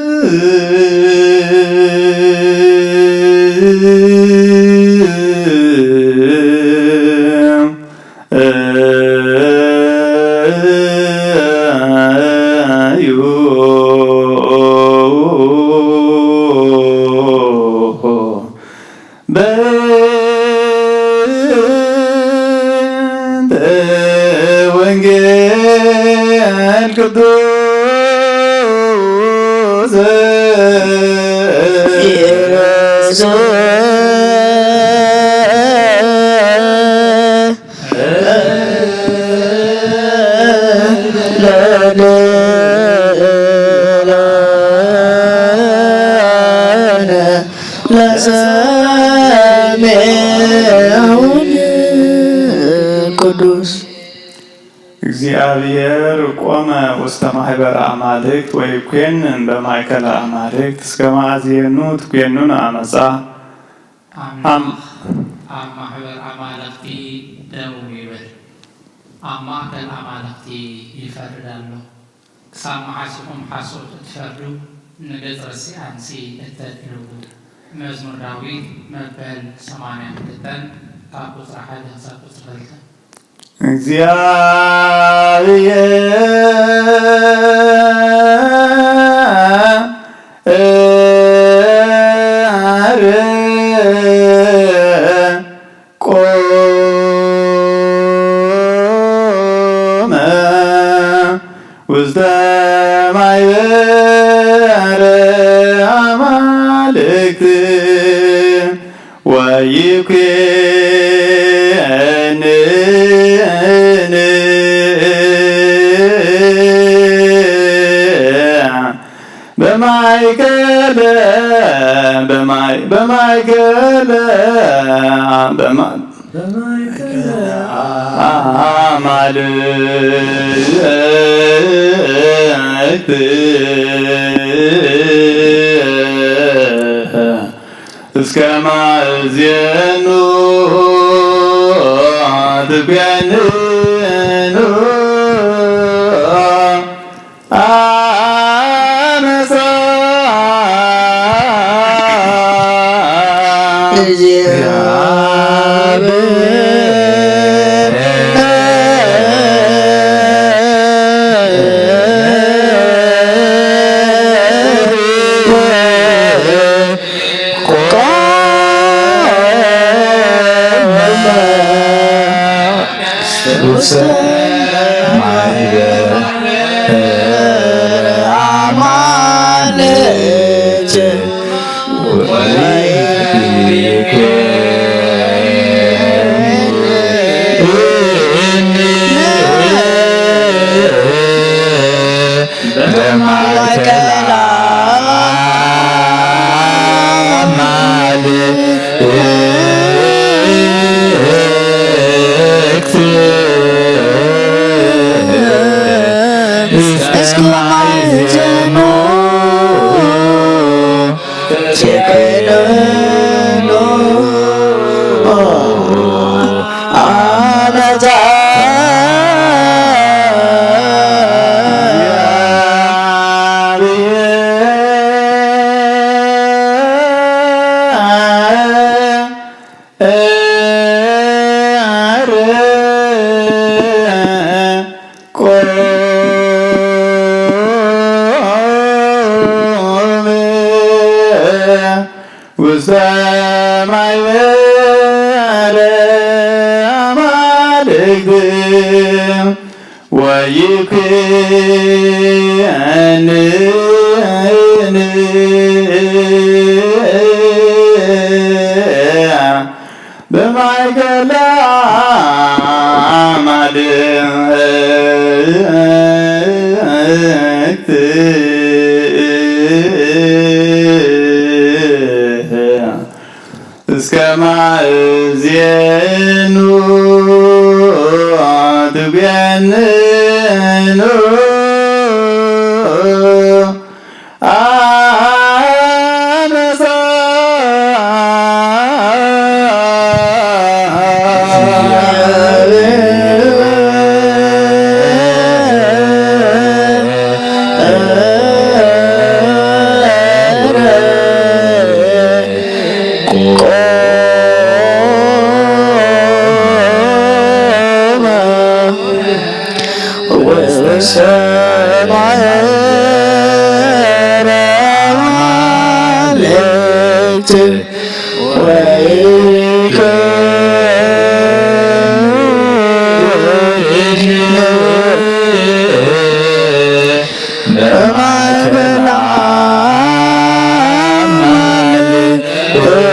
ቅዱስ እግዚአብሔር ቆመ ውስተ ማህበረ አማልክት ወይኮንን በማእከለ አማልክት እስከ ማእዜኑ ትኮኑን አመፃ ኣብ ማሕበር ኣማልክቲ ደው ይብል ኣብ ማእከል ኣማልክቲ ይፈርድ ኣሎ ክሳብ መዓሲኹም ሓሶት እትፈርዱ ንገጽ ርስኣንሲ እተድልዉ መዝሙር ዳዊት መበል 82 ካብ ቁፅሪ 1 ክሳብ ቁፅሪ 2 ቆመ ውስተ ማሕበረ አማልክት ወይኮንን በማእከለ አማልክት እስከ ማእዜኑ ትኮኑ አመፃ ውስተ ማሕበረ አማልክት ወይኮንን በማእከለ አማልክት እስከ ማእዜኑ ትኮኑ አመፃ በማእከለ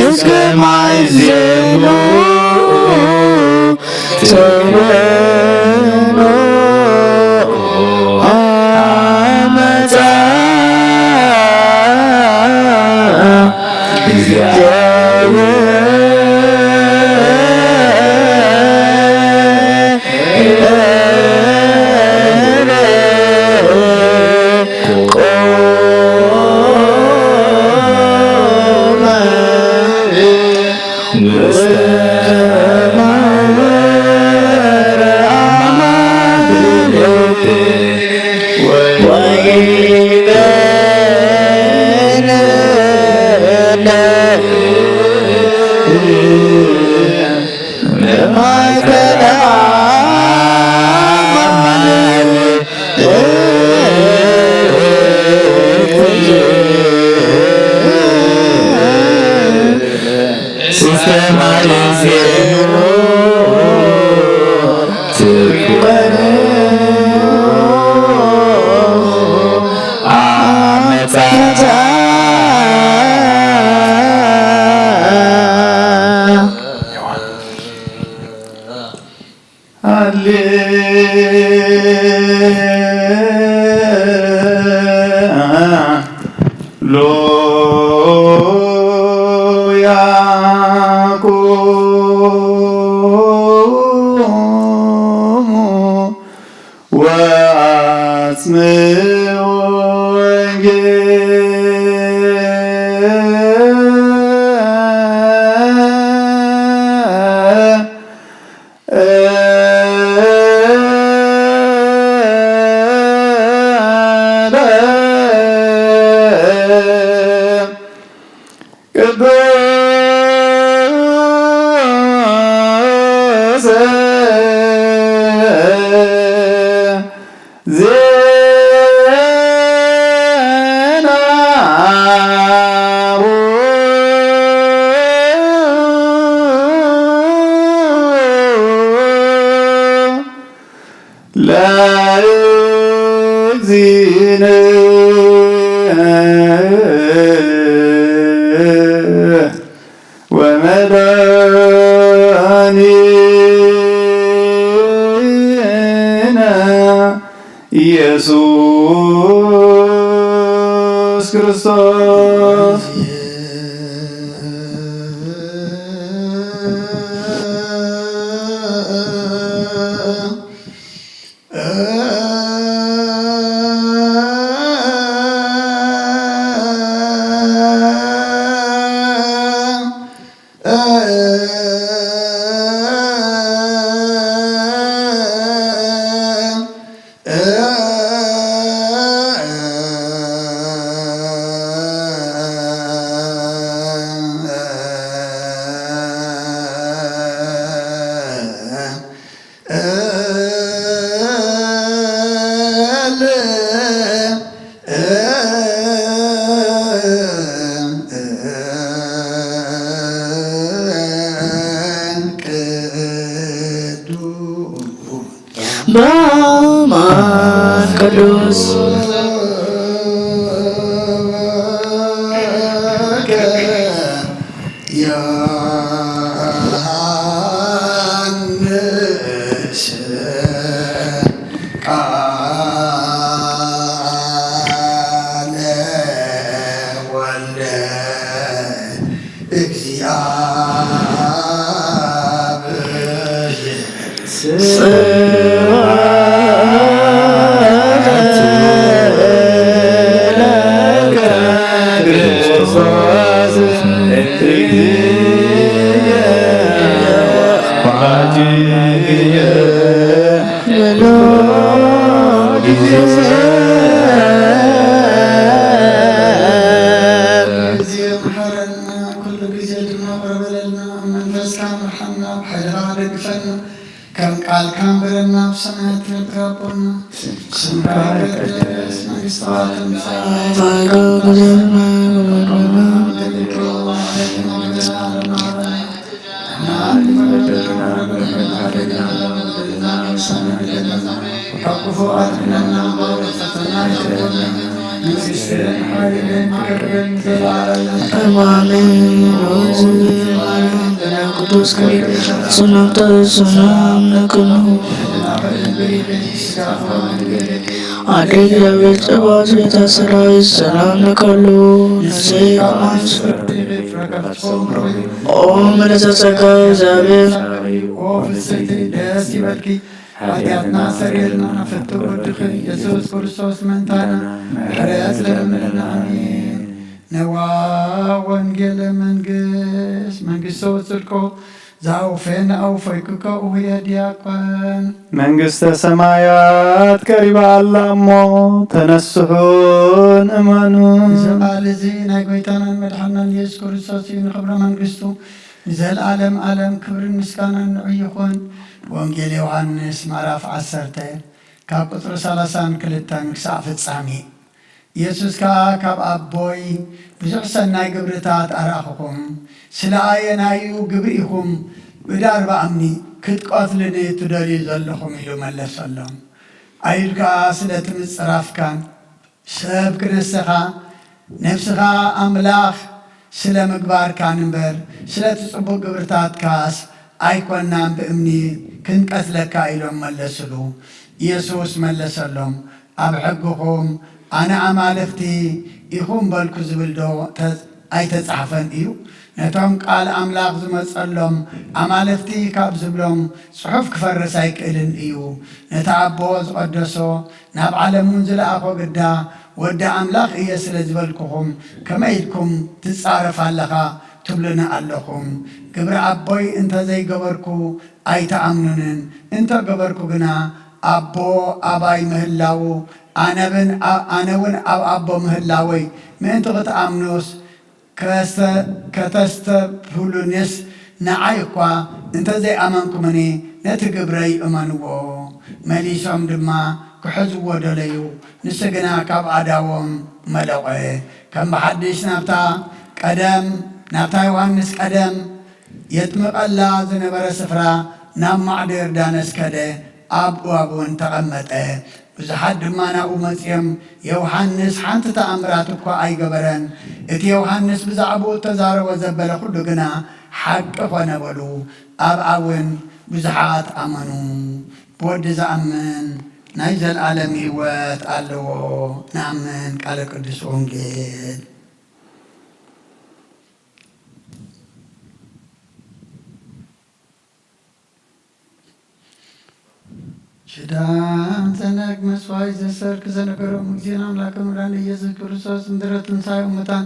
እስከማይ ዘሎ ተበሎ አመፃ ኢየሱስ ክርስቶስ በአማን ቅዱስ كم قال كم برنا بسمعت ربنا سمعت قدس نستعاد መንግሥትን ኃይልን ክብርን ዘላለሙ አሜን። ቅዱስ ሰላምታ ሰላም ለክኑ አደግ እግዚአብሔር ጸባዖት ቤተ ሠራዊት ሰላም ለካሉ ነፍሴ አማን ኦ ምልዕተ ጸጋ እግዚአብሔር ኦ ፍስሕቲ ደስ ይበልኪ ኃጢአትና ሰሪልና ፍቱ ወድኺ ኢየሱስ ክርስቶስ መንታና ምሕረት ለምንና አሜን። ነዋ ወንጌለ መንግሥቶ ጽድቆ ዘአውፌነ አውፈይኩከ ኡህየ ዲያቆን መንግሥተ ሰማያት ቀሪባ ኣላ እሞ ተነስሑን እመኑ። እዚ ቃል እዚ ናይ ጎይታናን መድሓኒናን ኢየሱስ ክርስቶስ እዩ። ንክብረ መንግሥቱ ንዘለዓለም ዓለም ክብርን ምስጋናን ንዑ ይኹን። ወንጌል ዮሐንስ ምዕራፍ 10 ካብ ቁጥሪ 32 ክሳብ ፍጻሜ። ኢየሱስ ከዓ ካብ ኣቦይ ብዙሕ ሰናይ ግብርታት ኣርኣኽኹም ስለ ኣየናዩ ግብሪ ኢኹም ብዳርባ እምኒ ክትቆትልኒ ትደልዩ ዘለኹም ኢሉ መለሰሎም። ኣይሉ ከዓ ስለ ትምፅራፍካን ሰብ ክነስኻ ነፍስኻ ኣምላኽ ስለ ምግባርካን እምበር ስለ ትጽቡቕ ግብርታትካስ ኣይኮናን ብእምኒ ክንቀትለካ ኢሎም መለስሉ። ኢየሱስ መለሰሎም ኣብ ሕግኹም ኣነ ኣማልክቲ ኢኹም በልኩ ዝብል ዶ ኣይተጻሕፈን እዩ? ነቶም ቃል ኣምላኽ ዝመጸሎም ኣማልክቲ ካብ ዝብሎም ጽሑፍ ክፈርስ ኣይክእልን እዩ። ነቲ ኣቦ ዝቐደሶ ናብ ዓለሙን ዝለኣኾ ግዳ ወዲ ኣምላኽ እየ ስለ ዝበልክኹም ከመይ ኢልኩም ትጻረፍ ኣለኻ ትብሉና ኣለኹም። ግብሪ ኣቦይ እንተዘይገበርኩ ኣይተኣምኑንን፣ እንተገበርኩ ግና ኣቦ ኣባይ ምህላው ኣነውን ኣብ ኣቦ ምህላወይ ምእንቲ ክትኣምኑስ ከተስተብህሉንስ ንዓይ እኳ እንተዘይኣመንኩምኒ ነቲ ግብረይ እመንዎ። መሊሶም ድማ ክሕዝዎ ደለዩ። ንሱ ግና ካብ ኣዳዎም መለቐ። ከም ብሓድሽ ናብታ ዮሃንስ ቀደም የጥምቐላ ዝነበረ ስፍራ ናብ ማዕዶ ዮርዳኖስ ከደ ኣብኡ እውን ተቐመጠ። ብዙሓት ድማ ናብኡ መፂኦም ዮሃንስ ሓንቲ ተኣምራት እኳ ኣይገበረን። እቲ ዮሃንስ ብዛዕባኡ ተዛረቦ ዘበለ ኩሉ ግና ሓቂ ኾነ በሉ። ኣብኣ እውን ብዙሓት ኣመኑ። ብወዲ ዝኣምን ናይ ዘለዓለም ህይወት ኣለዎ። ንኣምን ቃለ ቅዱስ ወንጌል ሽዳን ዘነግ መስዋዕት ዘሰርክ ዘነገሮም እግዚእነ አምላከ መድኃኒነ ኢየሱስ ክርስቶስ እምድኅረ ትንሣኤ እሙታን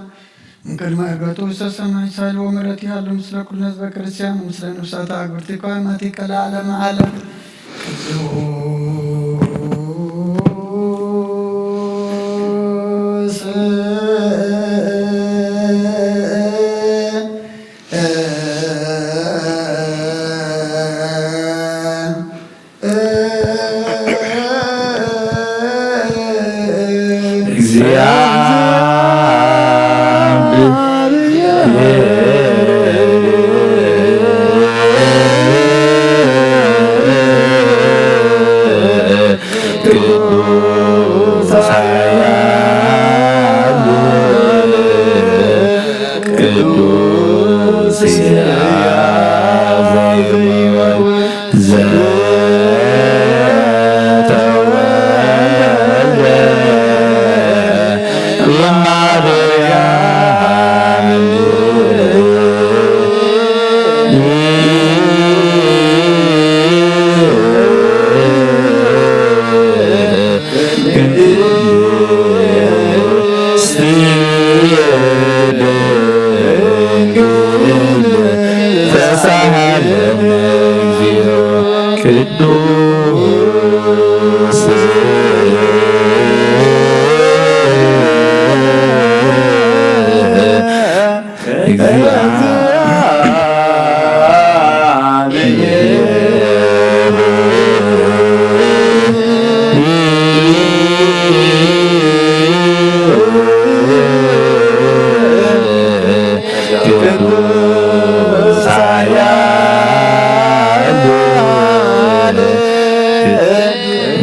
እምቅድመ ዕርገቱ ውስተ ሰማይ ሳይልዎ ምሕረት ይሃሉ ምስለ ኩሉ ሕዝበ ክርስቲያን ምስለ ነፍሳተ አግብርቲ ከማቲከ ለዓለመ ዓለም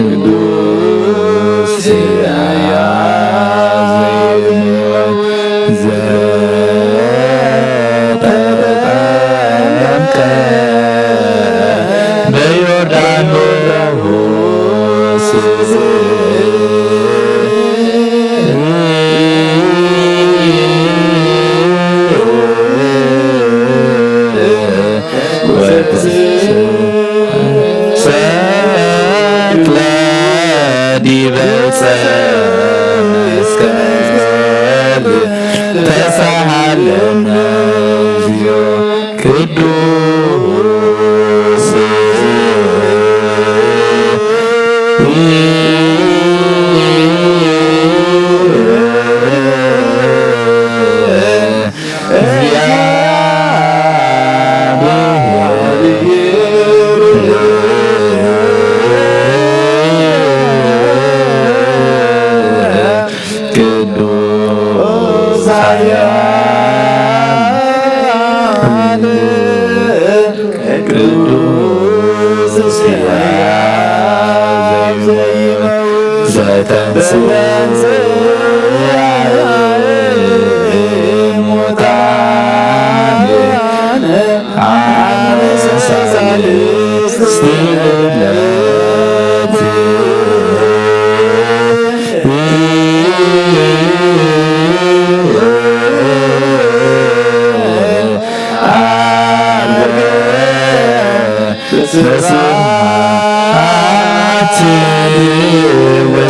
ቅዱስ መስቀል ተሳሃለነ እግዚኦ ቅዱስ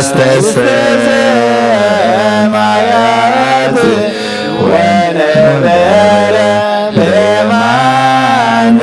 ውስተ ሰማያት ወነበረ በማነ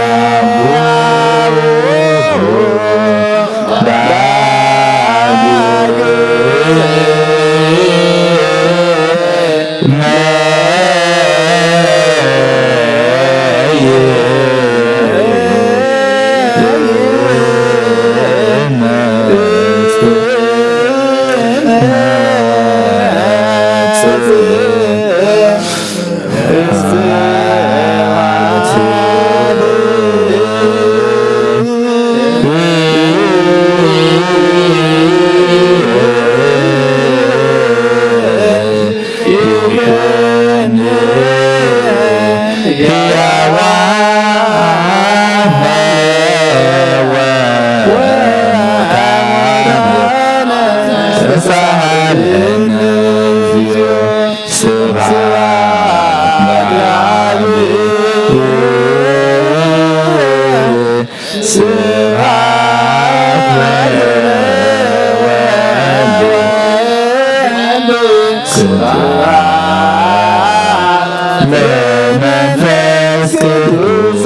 መንፈስ ቅዱስ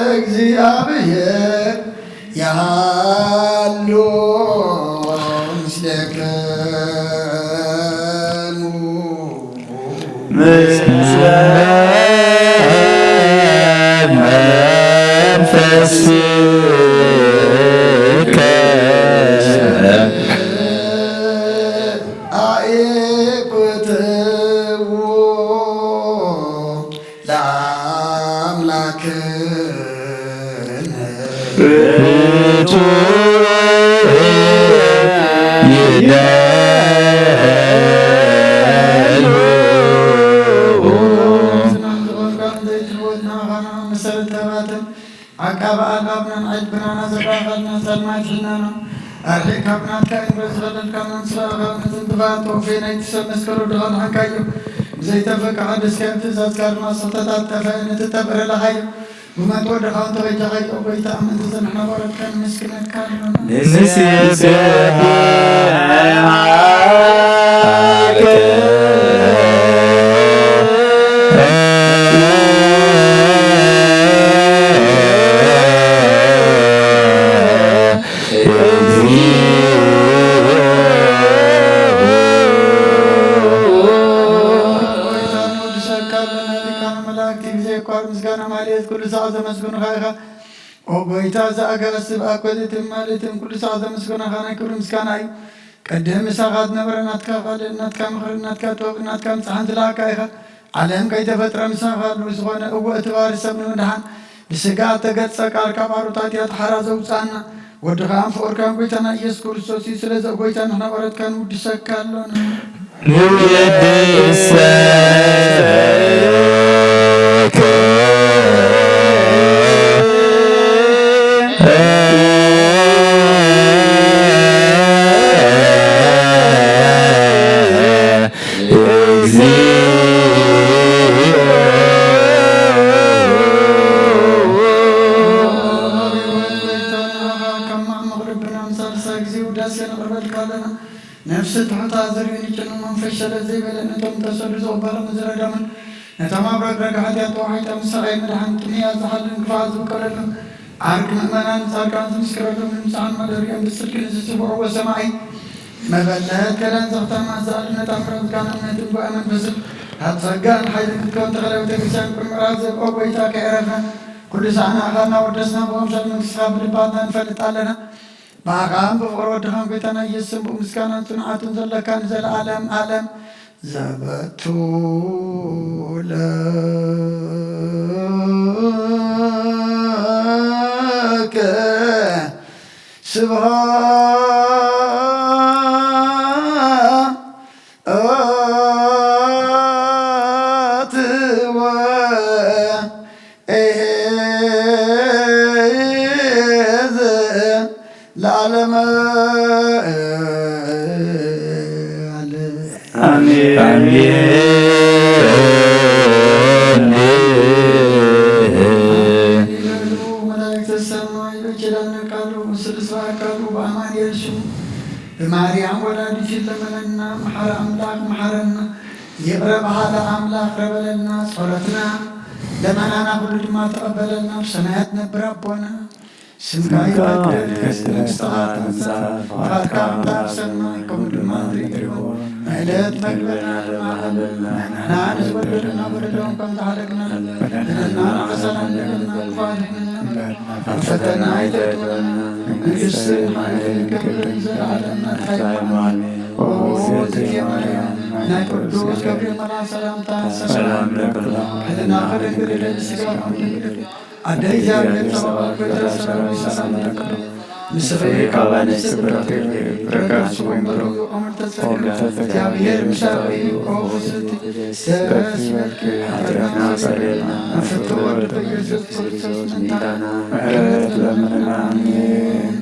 ለእግዚአብሔር ያሉ ምስሌክሙ መንፈስከ አእኩትዎ ለአምላክነ ርቱ አቃባ አቃብናን አይብናና ዘቃፋና ሰልማችና ነው አርካብናት ካይንበስ ለልካናን ስለጋብነትን ተባቶ ፌናይት ሰመስከሩ ድኻን አንካዩ ዘይተፈቀዐ ደስካን ትእዛዝ ካርማ ሰተታተፈ ነተተበረ ለሃዩ ወመቶ ድኻን ተበጃኸይ ቆይታ አመንት ዘንሐ ወረከን ምስክነት ካርማ ምስጋና ማለት ኩሉ ሰዓት ዘመስግኑ ኸይኻ ኦ ጎይታ ዘአገስብ አኮትትም ማለትም ኩሉ ሰዓት ዘመስግኑ ኸና ክብሪ ምስጋና እዩ ቀደም ምሳኻት ነበረ ናትካ ኻልእ ናትካ ምኽሪ ናትካ ጥበብ ናትካ ምፅሓን ዝለኣካ ኢኻ ዓለም ከይተፈጥረ ምሳኻ ዝኾነ እወ እትባሪ ሰብ ንምድሓን ብስጋ ተገጸ ቃል ካብ ዓሩታት እያ ተሓራ ዘውፃና ወድኻን ፍቅርካን ጎይታና ኢየሱስ ክርስቶስ እዩ ስለዚ ጎይታ ንሕና ቆረትካ ንውድሰካ ኣሎና ነፍስ ትሑታ ዘርእን ጭኑ መንፈስ ስለዘይ በለን እቶም ተሰሉ ዝቕበሎም ዝረዳምን ነቶም ኣብ ረግረግ ሓጢኣት ተዋሒጦ ምሳቐይ መድሓን ጥምያ ዝሓልን ክፋት ዝብቀለሎም ዓርቂ ምእመናን ጻድቃን ዝምስክረሎም ንምፅሓን መደርዮም ብፅድቂ ንዝፅውዕዎ ሰማይ መበለት ከዳን ዘኽተማ ዝኣልነት ኣፍረትካን እምነትን ጉዕ መንፈስን ኣብ ጸጋን ሓይልን ክትከውን ተኸለ ቤተክርስትያን ቁምራት ዘብኦ ጎይታ ከዕረፍና ኩሉ ሰዓና ኣኻልና ወደስና ብቐምሻል መንግስትኻ ብልባትና ንፈልጥ ኣለና ባኻም በፍቅር ወድኻን ጎይታና ኢየሱስ ብኡ ምስጋናን ጽንዓቱን ዘለካን ዘለዓለም ዓለም ዘበቱ ለከ ስብሐት ለዓለመ አሜን መላእክተ ሰማይ በኪዳነቃሉ ስልስባቃሉ በአማን የርሱ በማርያም ወላዲት ለመነና መሐረ አምላክ መሐረና ይቅረብ ሃለ አምላክ ረበለና ጸሎትና ለመናና ሁሉ ድማ ተቀበለና ሰማያት ነብር አቦና ስምካ ይቀደስ መንግሥትኻ ትምጻእ ፈቃድካ ኣብ ሰማይ ከምኡ ድማ ምድሪ ዕለት መግበና ሃበና ንሕና ንዝበደለና በደሎም ከም ዝሓለግና በደለና ንሰላም ለና ክፋት ፈተና ኣይተእትወና መንግሥትን ሓይልን ክብርን ዘለዓለም ናትካ ኦ እግዝእትየ ማርያም ናይ ቅዱስ ገብርኤል መልአክ ሰላምታ ሰላም ለክላ ሕልና ከደንግድለ ንስጋ ድንግድል አደይ እግዚአብሔር ተባረክ በተሰራው ሰላም ለክላ ምስፈይ ካባነ ስብራት ረጋሱ ወይምሮ ኦመር ተሰራ እግዚአብሔር ምሳዊ ኦፍስት ተስበልክ አጥራና ሰረና አፍቶ ወርደ ኢየሱስ ክርስቶስ መንታና ምህረት ለምንና አሜን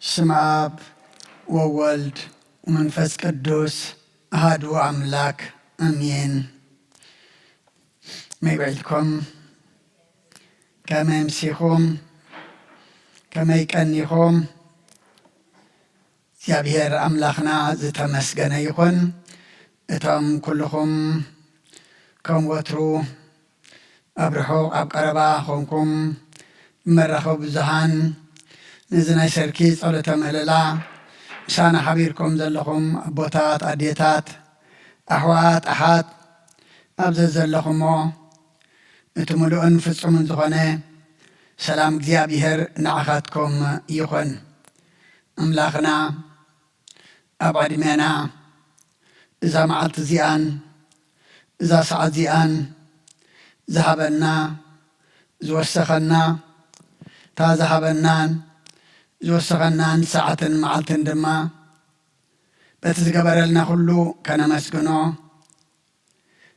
ስመ አብ ወወልድ ወመንፈስ ቅዱስ አሐዱ አምላክ አሜን። መይበልኩም ከመይ ምሲኹም ከመይ ቀኒኹም እግዚአብሔር አምላኽና ዝተመስገነ ይኹን። እቶም ኩልኹም ከም ወትሩ ኣብ ርሑቕ ኣብ ቀረባ ኾንኩም መራኸቢ ብዙሃን ነዚ ናይ ሰርኪ ጸሎተ ምህለላ ምሳና ሓቢርኩም ዘለኹም ኣቦታት ኣዴታት ኣሕዋት ኣሓት ኣብዚ ዘለኹሞ እቲ ምሉእን ፍጹምን ዝኾነ ሰላም እግዚአብሔር ንዓኻትኩም ይኹን። ኣምላኽና ኣብ ዕድሜና እዛ መዓልቲ እዚኣን እዛ ሰዓት እዚኣን ዝሃበና ዝወሰኸና እታ ዝሃበናን ዝወሰኸናን ሰዓትን መዓልትን ድማ በቲ ዝገበረልና ኩሉ ከነመስግኖ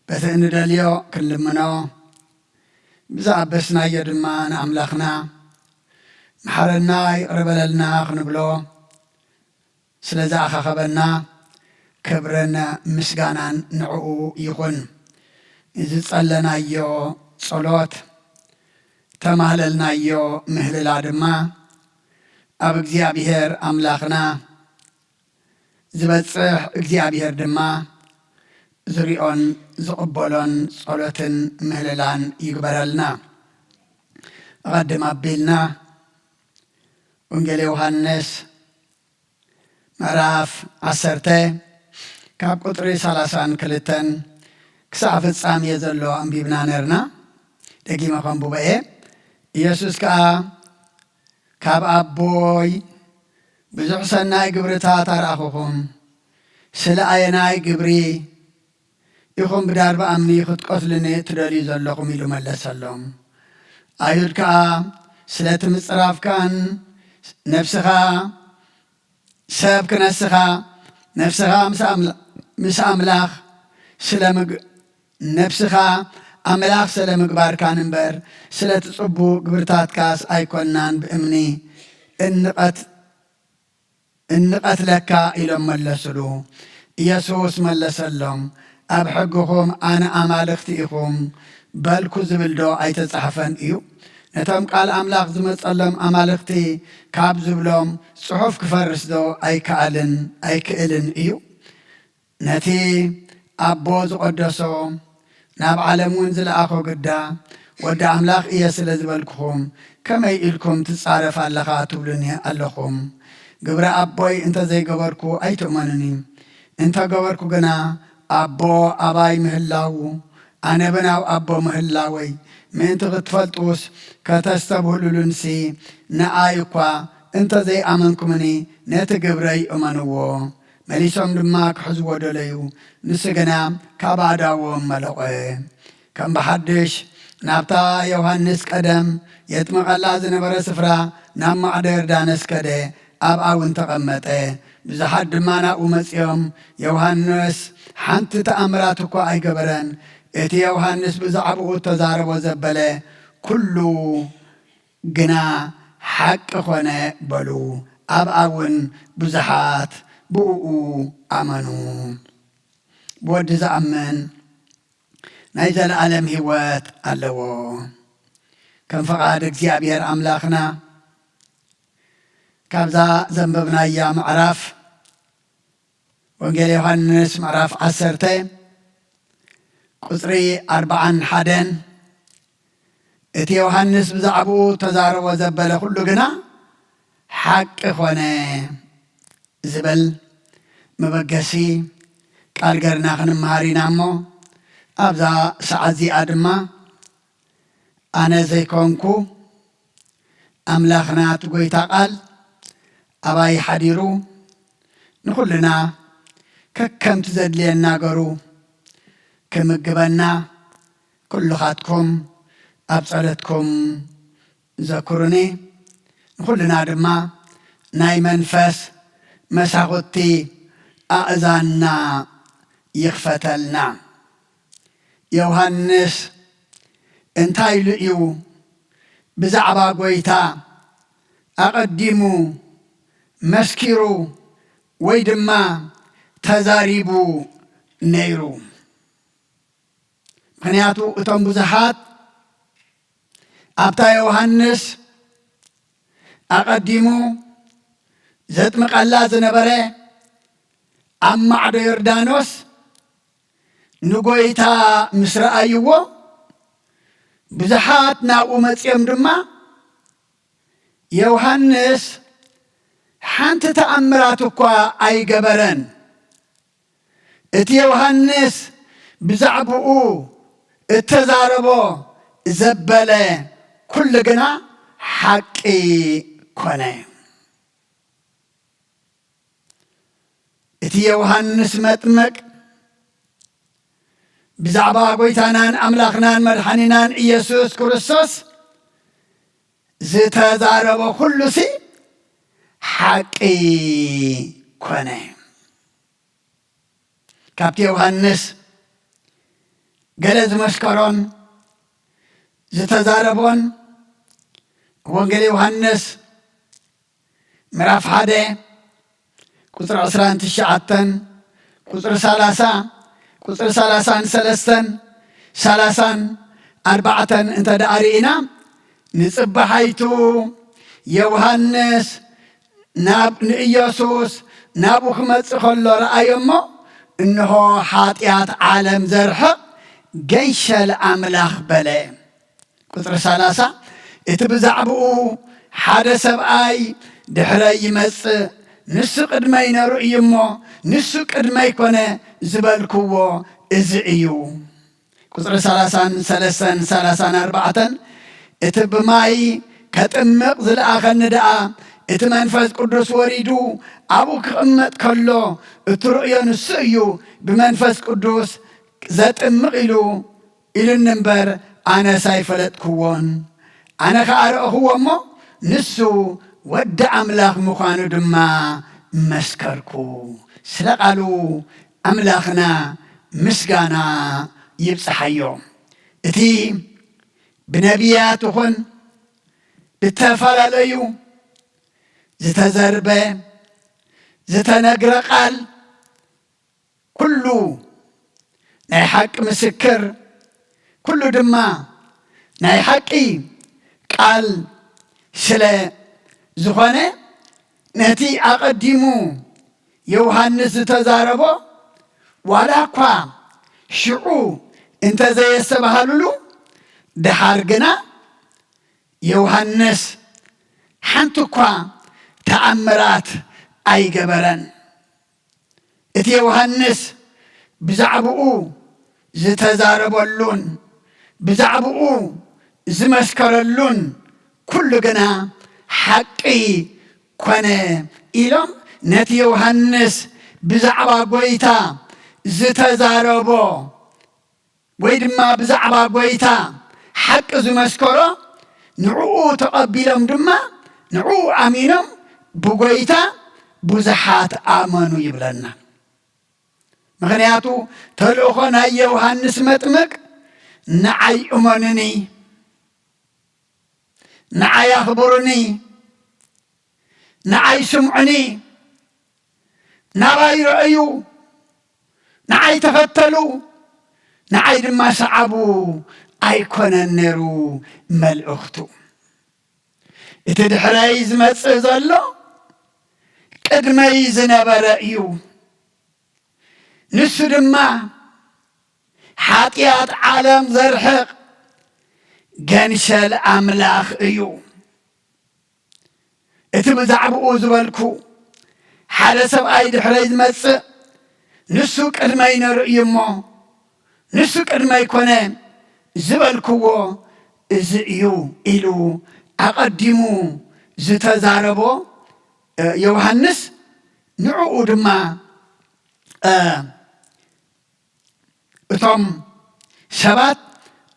በቲ እንደልዮ ክንልምኖ ብዝኣበስናዮ ድማ ንኣምላኽና መሓረና ይቕር በለልና ክንብሎ ስለ ዝኣኻኸበና ክብርን ምስጋናን ንዕኡ ይኹን። እዚ ጸለናዮ ጸሎት ተማህለልናዮ ምህልላ ድማ ኣብ እግዚኣብሔር ኣምላኽና ዝበጽሕ እግዚኣብሔር ድማ ዝሪኦን ዝቕበሎን ጸሎትን ምህልላን ይግበረልና። ኣቐድም ኣቢልና ወንጌል ዮሃንስ ምዕራፍ 10 ካብ ቁጥሪ 32 ክሳብ ፍጻሜ ዘሎ ኣንቢብና ነርና። ደጊመ ኸንብቦ እየ። ኢየሱስ ከዓ ካብ ኣቦይ ብዙሕ ሰናይ ግብርታት ኣርኣኽኹም፣ ስለ ኣየናይ ግብሪ ኢኹም ብዳር ብኣምኒ ክትቆትልኒ ትደልዩ ዘለኹም ኢሉ መለሰሎም። ኣይሁድ ከዓ ስለቲ ምጽራፍካን ነፍስኻ ሰብ ክነስኻ ነፍስኻ ምስ ኣምላኽ ነፍስኻ ኣምላኽ ስለ ምግባርካን እምበር ስለ ትጽቡቕ ግብርታትካስ ኣይኮናን ብእምኒ እንቐትለካ ኢሎም መለሱሉ። ኢየሱስ መለሰሎም፣ ኣብ ሕግኹም ኣነ ኣማልኽቲ ኢኹም በልኩ ዝብል ዶ ኣይተጻሕፈን እዩ? ነቶም ቃል ኣምላኽ ዝመጸሎም ኣማልኽቲ ካብ ዝብሎም ጽሑፍ ክፈርስ ዶ ኣይክእልን እዩ? ነቲ ኣቦ ዝቐደሶ ናብ ዓለም እውን ዝለኣኾ ግዳ ወዲ ኣምላኽ እየ ስለ ዝበልክኹም ከመይ ኢልኩም ትጻረፍ ኣለኻ ትብሉኒ ኣለኹም። ግብረ ኣቦይ እንተዘይገበርኩ ኣይትእመኑኒ። እንተገበርኩ ግና ኣቦ ኣባይ ምህላው ኣነ ብናብ ኣቦ ምህላወይ ምእንቲ ክትፈልጡስ ከተስተብህሉሉንሲ ንኣይ እኳ እንተዘይኣመንኩምኒ ነቲ ግብረይ እመንዎ። መሊሶም ድማ ክሕዝዎ ደለዩ፣ ንሱ ግና ካብ ኣዳዎም መለቖ። ከም ብሓድሽ ናብታ ዮሃንስ ቀደም የጥምቐላ ዝነበረ ስፍራ ናብ ማዕደ ዮርዳኖስ ከደ ኣብ ኣውን ተቐመጠ። ብዙሓት ድማ ናብኡ መጺኦም ዮሃንስ ሓንቲ ተኣምራት እኳ ኣይገበረን፣ እቲ ዮሃንስ ብዛዕባኡ ተዛረቦ ዘበለ ኩሉ ግና ሓቂ ኾነ በሉ። ኣብ ኣውን ብዙሓት ብእኡ ኣመኑ። ብወዲ ዝኣምን ናይ ዘለዓለም ህይወት ኣለዎ። ከም ፈቓድ እግዚኣብሔር ኣምላኽና ካብዛ ዘንበብናያ ምዕራፍ ወንጌል ዮሃንስ ምዕራፍ 10 ቁፅሪ 41 እቲ ዮሃንስ ብዛዕባኡ ተዛረቦ ዘበለ ኩሉ ግና ሓቂ ኾነ ዝብል መበገሲ ቃል ገርና ክንመሃር ኢና እሞ ኣብዛ ሰዓት እዚኣ ድማ ኣነ ዘይኮንኩ ኣምላኽና እቲ ጐይታ ቃል ኣባይ ሓዲሩ ንኹልና ከከምቲ ዘድልየና ገሩ ክምግበና ኩሉኻትኩም ኣብ ጸሎትኩም ዘኩሩኒ። ንኹልና ድማ ናይ መንፈስ መሳኹቲ ኣእዛንና ይኽፈተልና። ዮሃንስ እንታይ ኢሉ እዩ ብዛዕባ ጐይታ ኣቐዲሙ መስኪሩ ወይ ድማ ተዛሪቡ ነይሩ? ምክንያቱ እቶም ብዙሓት ኣብታ ዮሃንስ ኣቐዲሙ ዘጥምቐላ ዝነበረ ኣብ ማዕዶ ዮርዳኖስ ንጐይታ ምስ ረኣይዎ ብዙሓት ናብኡ መጺኦም ድማ ዮሃንስ ሓንቲ ተኣምራት እኳ ኣይገበረን፣ እቲ ዮሃንስ ብዛዕባኡ እተዛረቦ ዘበለ ኩሉ ግና حقي كونه إتي يوحنس مطمق بزعبا قويتانان أملاخنان مدحنينان إيسوس كريستوس زتزارب كل سي حقي كونه كابتي يوحنس قلز مسكرون زتزاربون وانجل يوحنس مراف حادي قطر عسران تشعتن قطر سالاسا قطر سالاسان سلستن سالاسان أربعة انت دارينا نصب حيتو يوحنس ناب إيسوس نابوخ متصخل رأيمو إنه حاطيات عالم زرحق جيش الأملاخ بلي قطر سالاسا اتبزعبو حدا سبعي دحري يمس نسو قدمي نرؤيمو نسو قدمي كونه زبالكوو ازئيو قطر سالاسان سلسان سالاسان أربعة اتبماي كتمق زلآخن ندعا اتمنفذ قدس وريدو أبوك أمت كله اترؤيا نسئيو بمنفذ قدس ذات امقلو إلى النمبر أنا سايفلت كوان أنا خارق هو مو نسو ود أملاخ مخانو دما مسكركو سلقالو أملاخنا مسقانا يبصحيو اتي بنبياتهن بتفلاليو زتزربه زتنقر قال كله ناي حق مسكر كله دما ناي حقي قال سلا زخانه نتي أقدمو يوحنس تزاربو ولا قا شعو انت زي السبهالولو دحارقنا يوحنس حنتو قا تأمرات أي قبرن اتي يوحنس بزعبؤو زتزاربولون بزعبؤو زمسكرلون كل جنا حقي كونه إلهم نتي يوحنس بزعبا قويتا زتزاربو ويدما بزعبا قويتا حق زمسكرو نعو تقبلهم دما نعو أمينهم بقويتا بزحات آمنوا يبلنا مغنياتو تلوخنا يوحنس مطمق نعي أمنني نعي أخبرني نعي سمعني نعي رأيو نعي تفتلو نعي دما سعبو أيكون النرو ملأختو اتدحرايز متصزلو قدمي زنبرأيو نسو دما حاطيات عالم زرحق جنشل أملاخ ايو اتبزعبقو زبالكو حالة سبعي دحريز متص نسو قدمي نرأيمو نسو قدمي كونه زبالكو ازئيو إلو أقدمو زتزاربو يوحنس نعو دما اتم شبات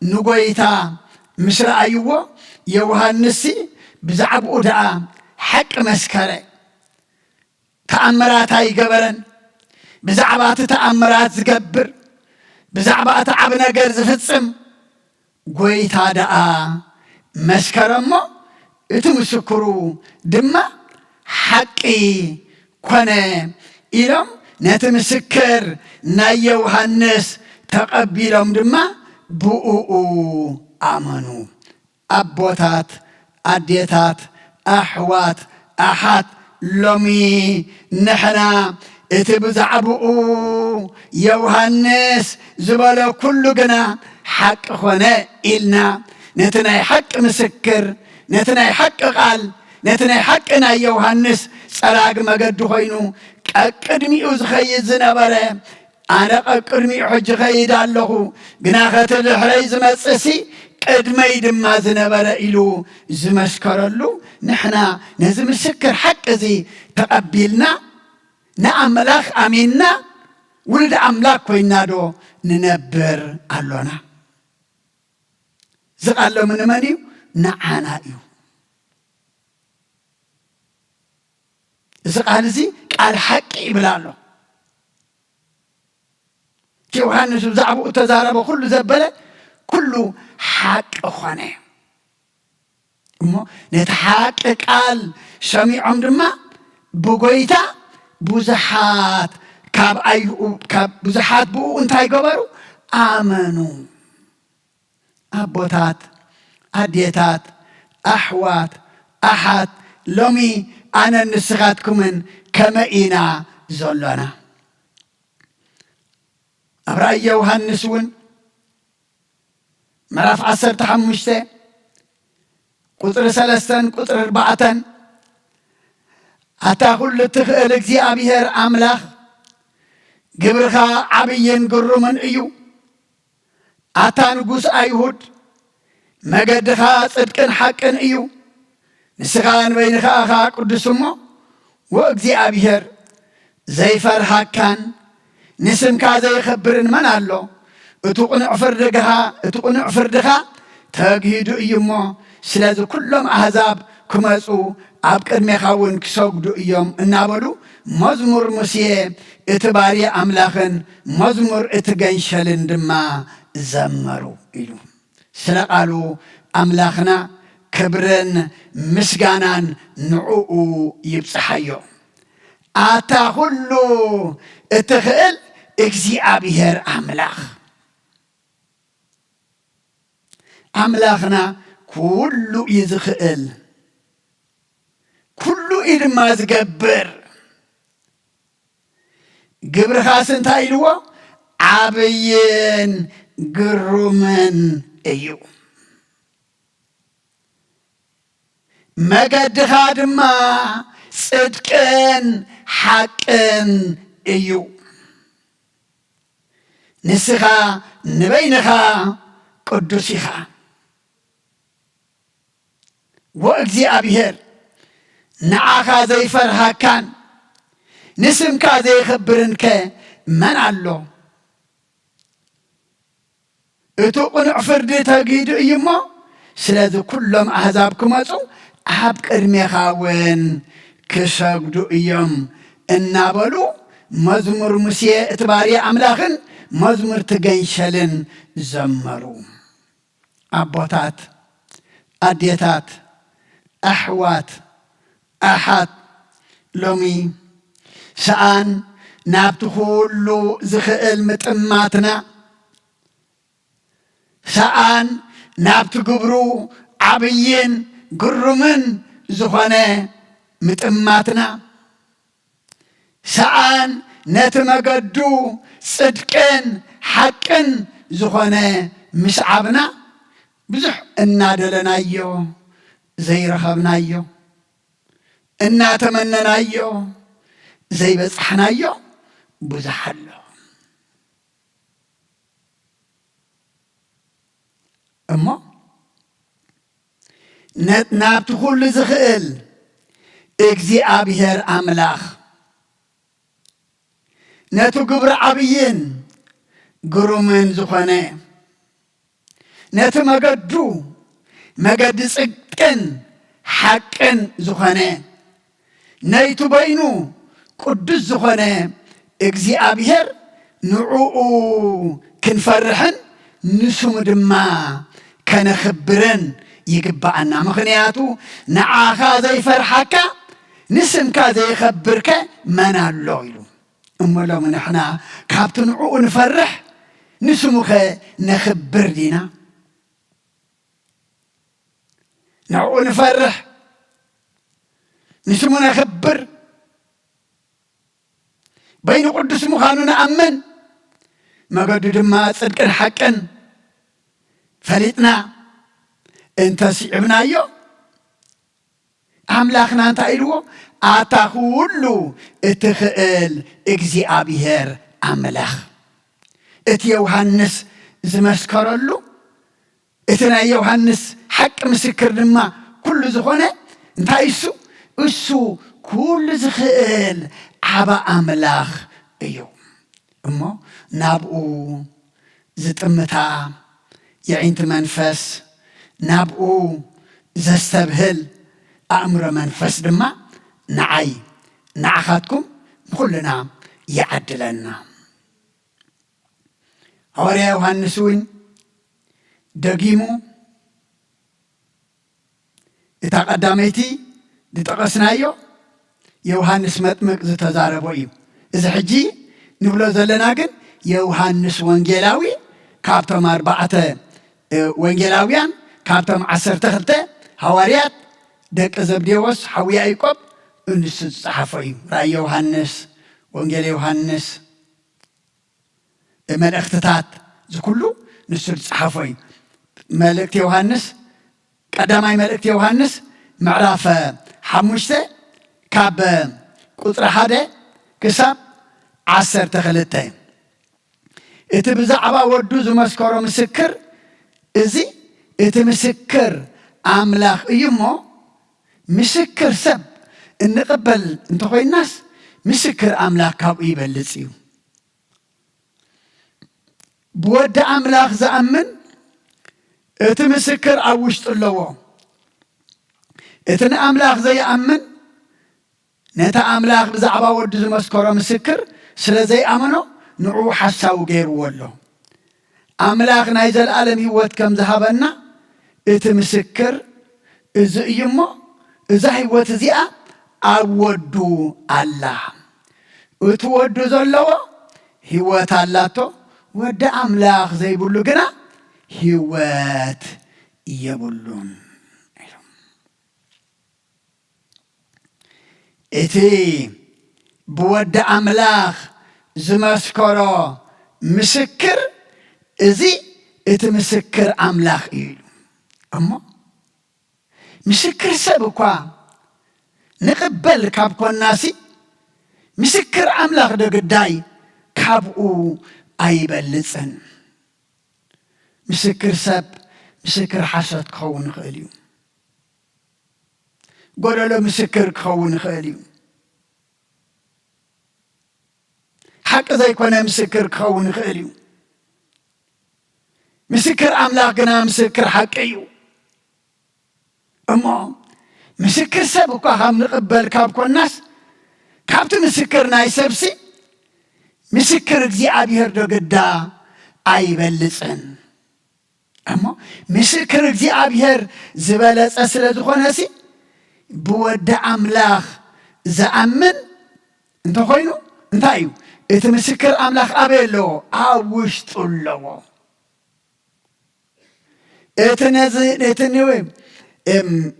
نقويتا مسرع أيوة يوحنسي بزعبقو دعا حق مسكرة تأمرات هاي قبرن بزعبات تأمرات زقبر بزعبات عبنا قرز فتسم قويتا دعا مسكرمو اتمسكرو دما حقي كونه إلهم نتمسكر نا يوحنس تقبلهم دما بؤو آمنوا أبوتات أديتات أحوات أحد لومي نحنا اتبزعبؤو يوحنس زبالو كل جنا حق خونه إلنا نتنا حق مسكر نتنا حق قال نتنا حقنا يوحنس سراغ مقد خوينو قدمي أزخيز نبره أنا قدمي حج خيد الله جناخة الحريز مسسي ቅድመይ ድማ ዝነበረ ኢሉ ዝመስከረሉ ንሕና ነዚ ምስክር ሓቂ እዚ ተቐቢልና ንኣምላኽ ኣሚንና ውሉድ ኣምላኽ ኮይና ዶ ንነብር ኣሎና? ዝቓሎም ንመን እዩ? ንዓና እዩ። እዚ ቃል እዚ ቃል ሓቂ ይብል ኣሎ። ዮሃንስ ብዛዕባኡ ተዛረበ ኩሉ ዘበለ ኩሉ ሓቂ ኾነ እሞ ነቲ ሓቂ ቃል ሰሚዖም ድማ ብጎይታ ብዙሓት ብዙሓት ብኡ እንታይ ገበሩ? ኣመኑ። ኣቦታት፣ ኣዴታት፣ ኣሕዋት፣ ኣሓት ሎሚ ኣነ ንስኻትኩምን ከመይ ኢና ዘሎና? ኣብ ራእየ ዮሃንስ እውን ምዕራፍ 15 ቁፅሪ 3 ቁፅሪ 4 ኣታ ኩሉ ትኽእል እግዚኣብሔር ኣምላኽ ግብርኻ ዓብይን ግሩምን እዩ። ኣታ ንጉስ ኣይሁድ መገድኻ ጽድቅን ሓቅን እዩ። ንስኻ ንበይንኻኻ ቅዱስ እሞ ወእግዚኣብሔር ዘይፈርሃካን ንስምካ ዘይኽብርን መን ኣሎ? እቲ ቁኑዕ ፍርድኻ ተግሂዱ እዩ እሞ ስለዚ ኩሎም ኣሕዛብ ክመፁ ኣብ ቅድሜኻ እውን ክሰግዱ እዮም እናበሉ መዝሙር ሙሴ እቲ ባርያ ኣምላኽን መዝሙር እቲ ገንሸልን ድማ ዘመሩ ኢሉ ስለ ቃሉ ኣምላኽና ክብርን ምስጋናን ንዕኡ ይብፅሓዮ። ኣታ ኩሉ እትኽእል እግዚኣብሔር ኣምላኽ ኣምላኽና ኩሉ እዩ ዝኽእል፣ ኩሉ እዩ ድማ ዝገብር። ግብርኻስ እንታይ ኢልዎ? ዓብይን ግሩምን እዩ። መገድኻ ድማ ጽድቅን ሓቅን እዩ። ንስኻ ንበይንኻ ቅዱስ ኢኻ። ወእግዚኣብሔር ንዓኻ ዘይፈርሃካን ንስምካ ዘይኽብርንከ መን ኣሎ? እቲ ቁኑዕ ፍርዲ ተጊዱ እዩ እሞ ስለዚ ኩሎም ኣሕዛብ ክመፁ ኣብ ቅድሜኻ እውን ክሰግዱ እዮም እናበሉ መዝሙር ሙሴ እቲ ባርያ ኣምላኽን መዝሙር ትገንሸልን ዘመሩ። ኣቦታት፣ ኣዴታት፣ ኣሕዋት፣ ኣሓት ሎሚ ሰኣን ናብቲ ኩሉ ዝኽእል ምጥማትና ሰኣን ናብቲ ግብሩ ዓብይን ግሩምን ዝኾነ ምጥማትና ሰኣን ነቲ መገዱ ጽድቅን ሓቅን ዝኾነ ምስዓብና ብዙሕ እናደለናዮ ዘይረኸብናዮ እናተመነናዮ ዘይበፅሕናዮ ብዙሕ ኣሎ እሞ ናብቲ ኩሉ ዝኽእል እግዚኣብሔር ኣምላኽ ነቲ ግብሪ ዓብይን ግሩምን ዝኾነ ነቲ መገዱ መገዲ ጽድቅን ሓቅን ዝኾነ ነይቱ በይኑ ቅዱስ ዝኾነ እግዚኣብሔር ንዕኡ ክንፈርሕን ንስሙ ድማ ከነኽብርን ይግባአና። ምክንያቱ ንዓኻ ዘይፈርሓካ ንስምካ ዘይኸብርከ መን ኣሎ ኢሉ እሞሎም ንሕና ካብቲ ንዕኡ ንፈርሕ ንስሙኸ ነኽብር ዲና? ንዕኡ ንፈርሕ ንስሙ ነኽብር በይኑ ቅዱስ ምዃኑ ንኣምን መገዱ ድማ ጽድቅን ሓቅን ፈሊጥና እንተስዒብናዮ ኣምላኽና እንታይ ኢልዎ? ኣታ ኩሉ እትኽእል እግዚኣብሔር ኣምላኽ። እቲ ዮሃንስ ዝመስከረሉ اتنا يوحنس حق مسكر لما كل زخونة انتا اسو كل زخيل عبا أملاخ ايو اما نابقو زتمتا يعينت منفس نابقو زستبهل أمر منفس دما نعي نعخاتكم كلنا يعدلنا هوريا يوحنسوين دقيمو إتا قداميتي دي تقسنايو يوحنس مطمق زتزاربو إيو إذا حجي نبلو زلناقن يوحنس وانجيلاوي كابتم 4 وانجيلاويان كابتم 12 حواريات دك زبديوس حوي أيقب انس صحفي رأي يوحنس وانجيل يوحنس ملأختات كله نسل صحفي ملأكت يوحنس قدامي ملأكت يوحنس معرف حموشته كاب قطر حدا كسب 12 اتبزع عبا ودو زمسكرو مسكر ازي اتمسكر أملاخ يمو مسكر سب النقبل انت خوي الناس مسكر أملاخ كاب يبلسيو بود أملاخ زأمن اتمسكر أوشت اللوو اتن أملاخ زي أمن نتا أملاخ بزعبا ود زمسكرو مسكر سلا زي أمنو نعو حساو غير ولو أملاخ نايزل العالم هوت كم ذهبنا اتمسكر إذا يمو إذا هو تزيع أودو الله وتودو زلوا هوت الله تو ود أملاخ زي بقولوا كنا هوت يبولون إتي بود أملاخ زمسكرا مسكر إذي اتمسكر أملاخ إيلو أما مسكر سبقوا نقبل كابكو الناسي مسكر أملاخ دقداي كابقو أيبلسن مسكر سب مسكر حسد كون خاليو قولوا مسكر كون خاليو حق زي كنا مسكر كون خاليو مسكر أملاخنا مسكر حقيو أما مسكر سبقوا هم نقبل كابكو الناس كابت مسكر ناي سبسي مسكر زي أبيهر دقدا أيبلسن أما مسكر زي أبيهر زبالة أسلة خونسي بود أملاخ زأمن انت خوينو انت أيو اتمسكر أملاخ أبيلو أوشت اللو اتنوي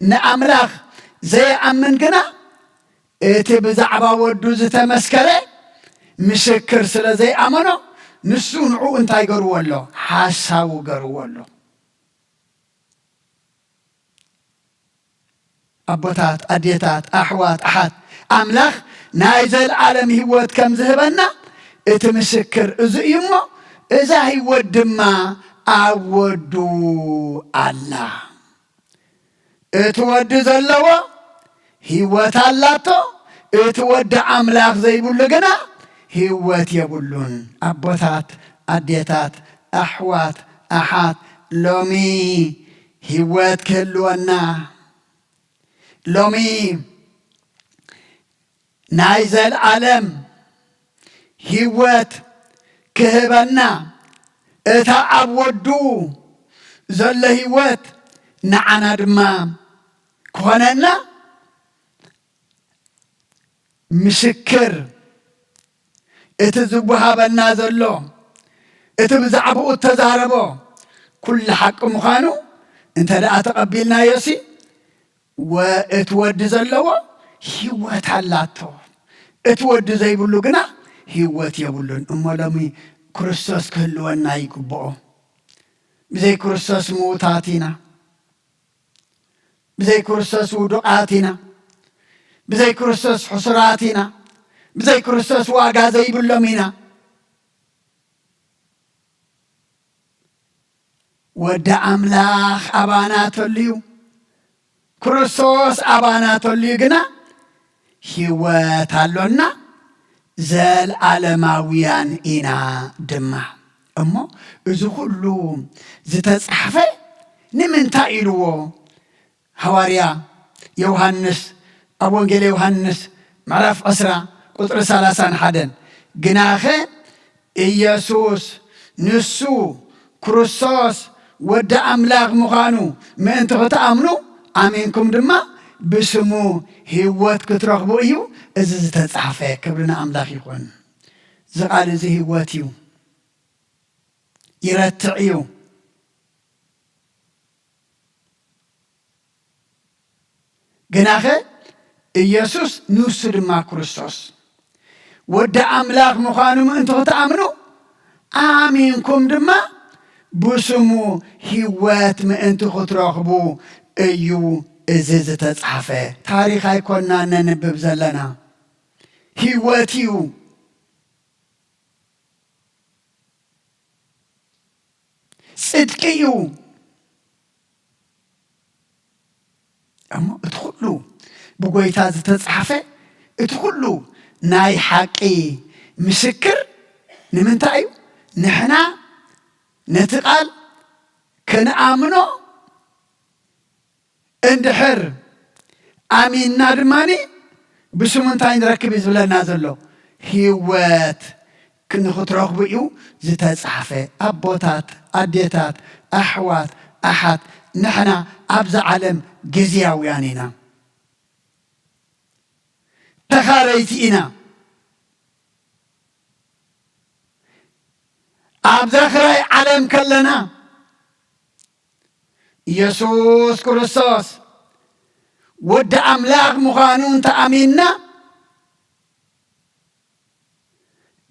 نأملاخ زي أمن قنا اتبزعبا ودو زتمسكره مسكر سلا زي أمنو نسو نعو انتاي قروا الله حاساو قروا الله أبوتات أديتات أحوات أحد أملاخ نايزل عالم هوت كم ذهبنا اتمسكر إذا يمو إذا هيود ما أودو الله اتود زلوا هوت اللاتو اتود أملاخ زي بلغنا هوت يبلون أبوتات أديتات أحوات أحد لومي هوت كلونا لومي نايزل عالم هوت كهبنا اتا أبودو زل هوت نعنا دمام كوننا مسكر اتزبوها بالنازلو اتبزعبو التزاربو كل حق مخانو انت لا تقبلنا يسي واتود زلوا هوت علاتو اتود زي بلو قنا هوت يبلون امالامي كريستوس كلونا يقبعو بزي كريستوس موتاتنا بزي كريستوس ودقاتنا بزي كريستوس حسراتنا بزي كريستوس واقع زي بلومينا ወደ አምላኽ አባናተልዩ ክርስቶስ አባናተልዩ ግና ሕይወት አሎና ዘለዓለማውያን ኢና ድማ እሞ እዚ ኩሉ ዝተጻሕፈ ንምንታይ ኢልዎ ሐዋርያ ዮሐንስ ኣብ ወንጌል ዮሐንስ ምዕራፍ 10 ቁጥሪ 31 ግናኸ ኢየሱስ ንሱ ክርስቶስ ወደ አምላኽ ምዃኑ ምእንቲ ክትኣምኑ ኣሚንኩም ድማ ብስሙ ሕይወት ክትረኽቡ እዩ እዚ ዝተጻሕፈ ክብርና ኣምላኽ ይኹን ዝቓል እዚ ሕይወት እዩ ይረትዕ እዩ ግናኸ ኢየሱስ ንሱ ድማ ክርስቶስ ወደ አምላኽ ምዃኑ ምእንቲ ክትኣምኑ ኣሚንኩም ድማ ብስሙ ሕይወት ምእንቲ ክትረኽቡ እዩ እዚ ዝተጻሕፈ ታሪኽ ኣይኮንና ነንብብ ዘለና ሕይወት እዩ ጽድቂ እዩ እሞ እቲ ኩሉ ብጎይታ ዝተጻሕፈ እቲ ኩሉ ናይ ሓቂ ምስክር ንምንታይ እዩ ንሕና ነቲ ቃል ክንኣምኖ እንድሕር ኣሚንና ድማኒ ብስሙ እንታይ ንረክብ እዩ ዝብለና ዘሎ ሕይወት ክንኽትረኽቡ እዩ ዝተጻሕፈ ኣቦታት ኣዴታት ኣሕዋት ኣሓት ንሕና ኣብዛ ዓለም ጊዜያውያን ኢና ተኻረይቲ ኢና ኣብዛ ክራይ ዓለም ከለና ኢየሱስ ክርስቶስ ወደ አምላኽ ምዃኑ እንተኣሚንና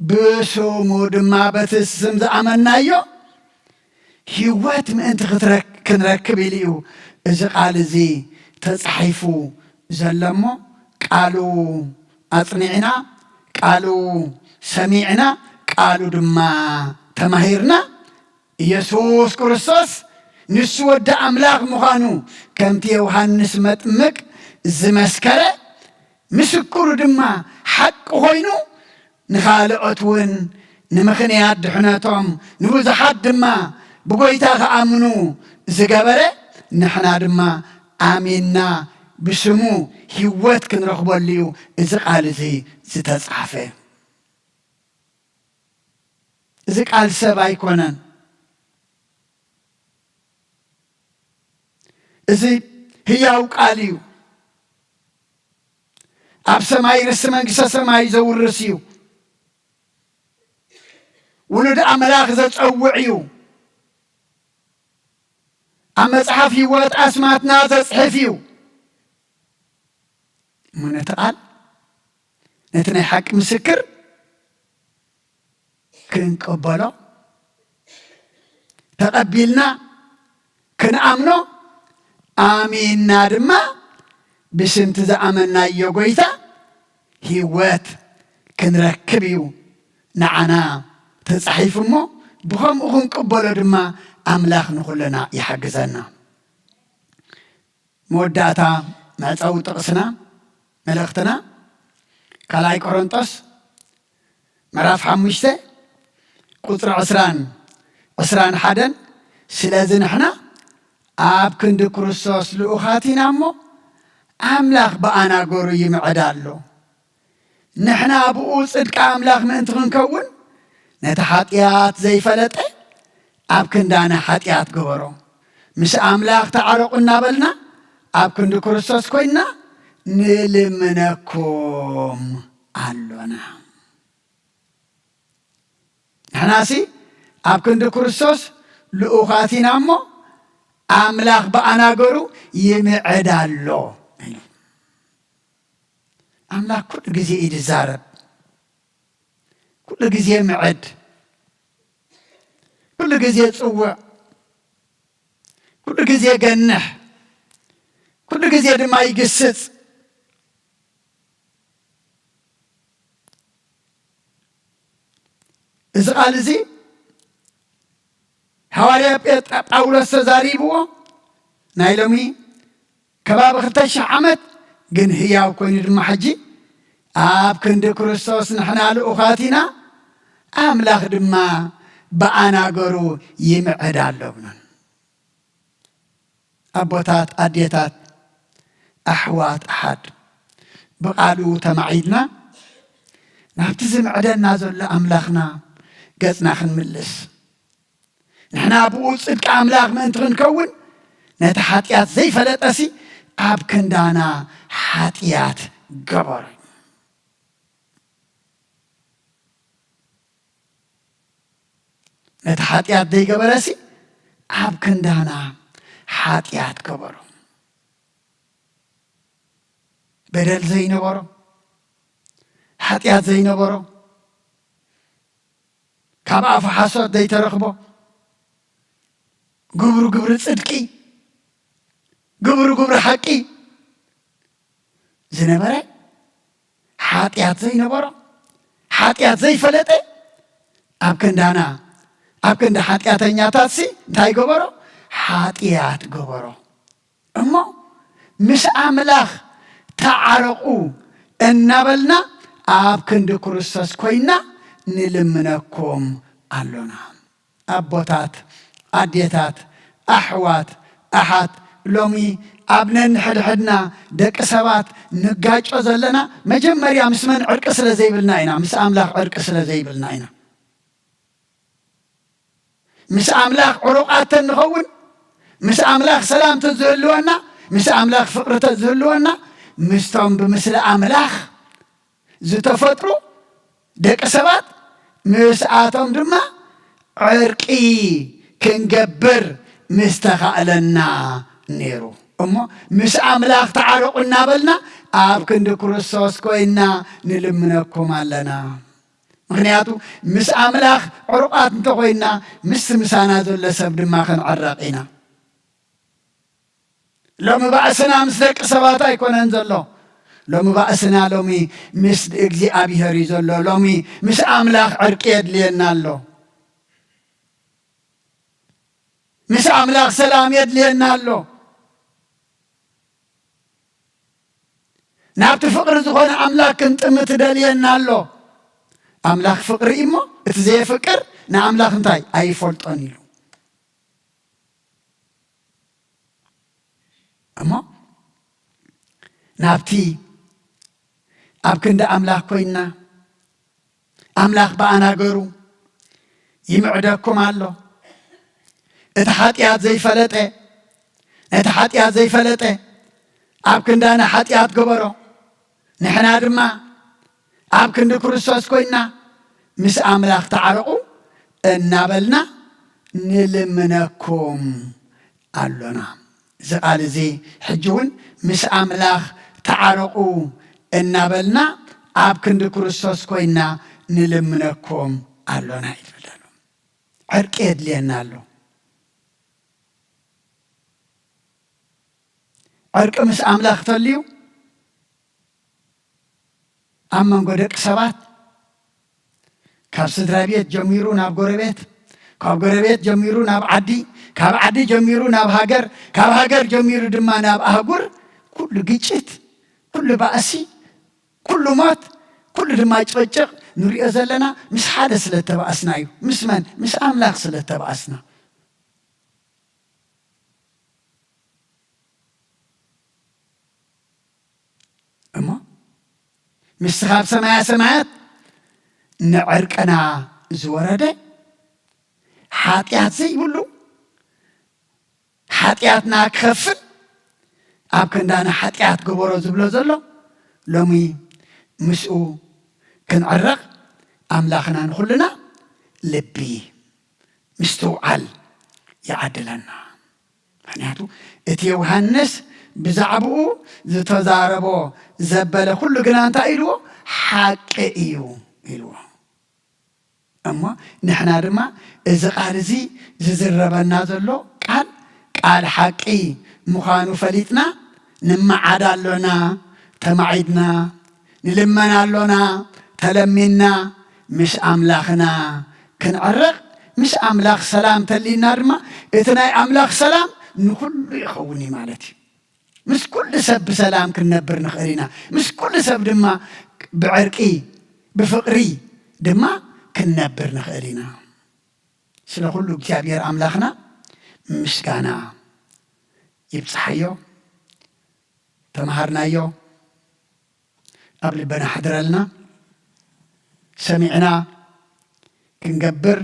ብስሙ ድማ በቲ ስም ዝኣመናዮ ሕይወት ምእንቲ ክንረክብ ኢሉ እዩ እዚ ቃል እዚ ተጻሒፉ ዘለሞ ቃሉ ኣጽኒዕና ቃሉ ሰሚዕና ቃሉ ድማ ተማሂርና ኢየሱስ ክርስቶስ ንሱ ወደ አምላኽ ምዃኑ ከምቲ ዮሐንስ መጥምቅ ዝመስከረ ምስክሩ ድማ ሓቂ ኮይኑ ንኻልኦት እውን ንምኽንያት ድሕነቶም ንብዙሓት ድማ ብጎይታ ከኣምኑ ዝገበረ ንሕና ድማ ኣሚንና ብስሙ ሕይወት ክንረኽበሉ እዩ እዚ ቃል እዚ ዝተጻሕፈ እዚ ቃል ሰብ ኣይኮነን እዚ ህያው ቃል እዩ ኣብ ሰማይ ርእሲ መንግሥተ ሰማይ ዘውርስ እዩ ውሉድ ኣምላኽ ዘጸውዕ እዩ ኣብ መጽሓፍ ሕይወት ኣስማትና ዘጽሕፍ እዩ እሞ ነቲ ቃል ነቲ ናይ ሓቂ ምስክር ክንቀበሎ ተቐቢልና ክንኣምኖ ኣሚንና ድማ ብስምቲ ዝኣመናዮ ጎይታ ሕይወት ክንረክብ እዩ ንዓና ተጻሒፉ እሞ ብኸምኡ ክንቅበሎ ድማ ኣምላኽ ንኹለና ይሓግዘና መወዳእታ መዕፀዊ ጥቕስና መልእኽትና ካልኣይ ቆሮንጦስ ምዕራፍ 5 ቁጥሪ 21 ስለዚ ንሕና ኣብ ክንዲ ክርስቶስ ልኡኻት ኢና እሞ ኣምላኽ ብኣናገሩ ይምዕዳ ኣሎ ንሕና ብኡ ጽድቂ ኣምላኽ ምእንቲ ክንከውን ነቲ ሓጢኣት ዘይፈለጠ ኣብ ክንዳና ሓጢኣት ገበሮ ምስ ኣምላኽ ተዓረቑ እናበልና ኣብ ክንዲ ክርስቶስ ኮይንና ንልምነኩም ኣሎና ንሕናሲ ኣብ ክንዲ ክርስቶስ ልኡኻት ኢና እሞ ኣምላኽ ብኣናገሩ ይምዕዳ ኣሎ ኣምላኽ ኩሉ ግዜ እዩ ዝዛረብ ኩሉ ግዜ ምዕድ ኩሉ ግዜ ጽውዕ ኩሉ ግዜ ገንሕ ኩሉ ግዜ ድማ ይግስጽ እዚ ቃል እዚ حوالي ጳውሎስ ተዛሪብዎ ናይ ሎሚ ከባቢ 2000 ዓመት ግን ህያው ኮይኑ ድማ ሕጂ ኣብ ክንዲ ክርስቶስ ንሕና ልኡኻቲና ኣምላኽ ድማ በኣናገሩ ይምዕድ ኣለብናን ኣቦታት ኣዴታት ኣሕዋት ኣሓድ ብቃሉ ተማዒድና ናብቲ ዝምዕደና ዘሎ ኣምላኽና ገጽና ክንምልስ ንሕና ብኡ ጽድቂ ኣምላኽ ምእንቲ ክንከውን ነቲ ሓጢኣት ዘይፈለጠሲ ኣብ ክንዳና ሓጢኣት ገበሩ ነቲ ሓጢኣት ዘይገበረሲ ኣብ ክንዳና ሓጢኣት ገበሩ በደል ዘይነበሮ ሓጢኣት ዘይነበሮ ካብ ኣፉ ሓሶት ዘይተረኽቦ ግብሪ ጽድቂ ግብሪ ሓቂ ዝነበረ ሓጢኣት ዘይነበሮ ሓጢኣት ዘይፈለጠ ኣብ ክንዳና ኣብ ክንዲ ሓጢኣተኛታትሲ እንታይ ገበሮ ሓጢኣት ገበሮ እሞ ምስ ኣምላኽ ተዓረቁ እናበልና ኣብ ክንዲ ክርስቶስ ኮይና ንልምነኩም ኣሎና ኣቦታት ኣዴታት ኣሕዋት ኣሓት ሎሚ ኣብ ነንሕድሕድና ደቂ ሰባት ንጋጮ ዘለና መጀመርያ ምስ መን ዕርቂ ስለ ዘይብልና ኢና ምስ ኣምላኽ ዕርቂ ስለ ዘይብልና ኢና ምስ ኣምላኽ ዕሩቃት ንኸውን ምስ ኣምላኽ ሰላም ተዝህልወና ምስ ኣምላኽ ፍቅሪ ተዝህልወና ምስቶም ብምስሊ ኣምላኽ ዝተፈጥሩ ደቂ ሰባት ምስኣቶም ድማ ዕርቂ ክንገብር ምስተኻእለና ነይሩ እሞ ምስ ኣምላኽ ተዓረቁ እናበልና ኣብ ክንዲ ክርስቶስ ኮይና ንልምነኩም ኣለና ምክንያቱ ምስ ኣምላኽ ዕሩቃት እንተኮይና ምስ ምሳና ዘሎ ሰብ ድማ ክንዕረቕ ኢና ሎሚ ባእስና ምስ ደቂ ሰባት ኣይኮነን ዘሎ ሎሚ ባእስና ሎሚ ምስ እግዚኣብሔር እዩ ዘሎ ሎሚ ምስ ኣምላኽ ዕርቂ የድልየና ኣሎ ምስ ኣምላኽ ሰላም የድልየና ኣሎ ናብቲ ፍቅሪ ዝኾነ ኣምላኽ ክንጥምት ትደልየና ኣሎ ኣምላኽ ፍቅሪ እሞ እቲ ዘይፍቅር ንኣምላኽ እንታይ ኣይፈልጦን ኢሉ እሞ ናብቲ ኣብ ክንዲ ኣምላኽ ኮይና ኣምላኽ በኣናገሩ ይምዕደኩም ኣሎ እቲ ሓጢኣት ዘይፈለጠ ኣብ ክንዳና ሓጢኣት ገበሮ ንሕና ድማ ኣብ ክንዲ ክርስቶስ ኮይና ምስ ኣምላኽ ተዓረቁ እናበልና ንልምነኩም ኣሎና እዚ ቃል እዚ ሕጂ እውን ምስ ኣምላኽ ተዓረቁ እናበልና ኣብ ክንዲ ክርስቶስ ኮይና ንልምነኩም ኣሎና ይብለሉ ዕርቂ የድልየና ኣሎ ዕርቂ ምስ ኣምላኽ ተልዩ ኣብ መንጎ ደቂ ሰባት ካብ ስድራ ቤት ጀሚሩ ናብ ጎረቤት ካብ ጎረቤት ጀሚሩ ናብ ዓዲ ካብ ዓዲ ጀሚሩ ናብ ሃገር ካብ ሃገር ጀሚሩ ድማ ናብ ኣህጉር ኩሉ ግጭት ኩሉ ባእሲ ኩሉ ሞት ኩሉ ድማ ጭቅጭቅ ንሪኦ ዘለና ምስ ሓደ ስለተባእስና እዩ ምስ መን ምስ ኣምላኽ ስለተባእስና እሞ ምስ ካብ ሰማያት ንዕርቅና ዝወረደ ሓጢኣት ዘይብሉ ሓጢኣትና ክኸፍል ኣብ ክንዳና ሓጢኣት ገበሮ ዝብሎ ዘሎ ሎሚ ምስኡ ክንዕረቕ ኣምላኽና ንኩልና ልቢ ምስትውዓል ይዓድለና ምክንያቱ እቲ ዮሃንስ ብዛዕባኡ ዝተዛረቦ ዘበለ ኩሉ ግና እንታይ ኢልዎ ሓቂ እዩ ኢልዎ እሞ ንሕና ድማ እዚ ቃል እዚ ዝዝረበና ዘሎ ቃል ሓቂ ምዃኑ ፈሊጥና ንመዓድ ኣሎና ተማዒድና ንልመና ኣሎና ተለሚና ምስ ኣምላኽና ክንዕረቕ مش أملاك سلام تلي نارما إتناي أملاك سلام نكل يخوني مالتي مش كل سب سلام كنبر نخرينا مش كل سب دما بعرقي بفقري دما كنبر نخرينا سلا كله እግዚአብሔር أملاكنا ምስጋና ይብጽሐዮ ተማሃርናዮ ኣብ ልበና ሓድረልና ሰሚዕና ክንገብር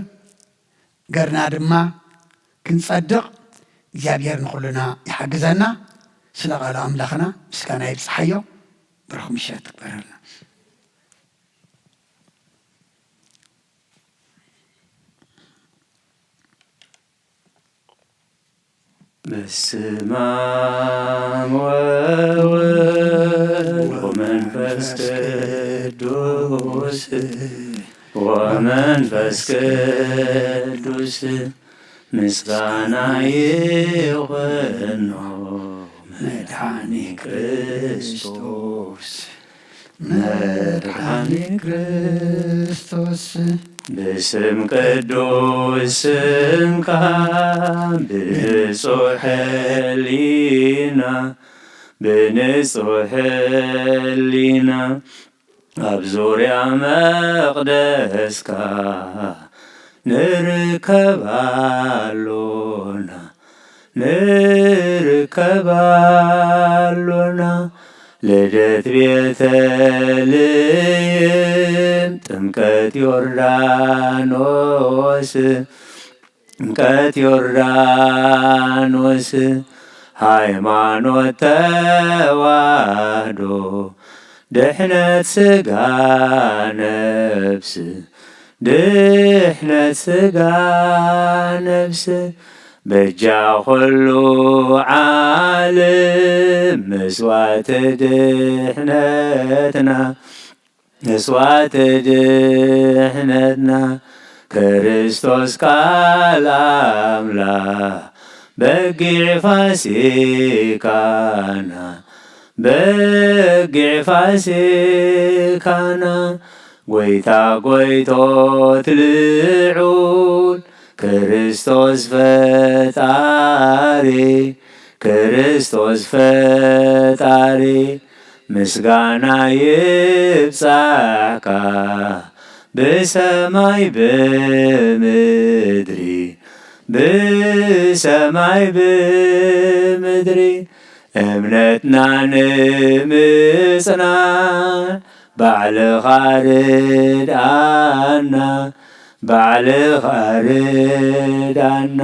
ገርና ድማ ክንጸድቕ እግዚአብሔር ንኹልና ይሓግዘና ስለ ቃሉ ኣምላኽና ምስጋና ይብጽሐዮ ብርኹም ምሽት ትግበረልና በስመ አብ ወወልድ ወመንፈስ ቅዱስ ምስጋና ይሁን መድኃኔ ክርስቶስ በስም ቅዱስ ስምካ ብንጹሕ ሕሊና ኣብ ዙርያ መቕደስካ ንርከባሎና ልደት ቤተልሔም ጥምቀት ዮርዳኖስ ሃይማኖት ተዋህዶ ድሕነት ሥጋ ነፍስ በጃ ኩሉ ዓለም መስዋዕት ድሕነትና ክርስቶስ ቃል አምላክ በጊዕ ፋሲካና ጎይታ ጎይቶት ልዑል ክርስቶስ ፈጣሪ ምስጋና ይብጻሕካ ብሰማይ ብምድሪ እምነትና ንምጽናዕ ባዕልኻ ርዳና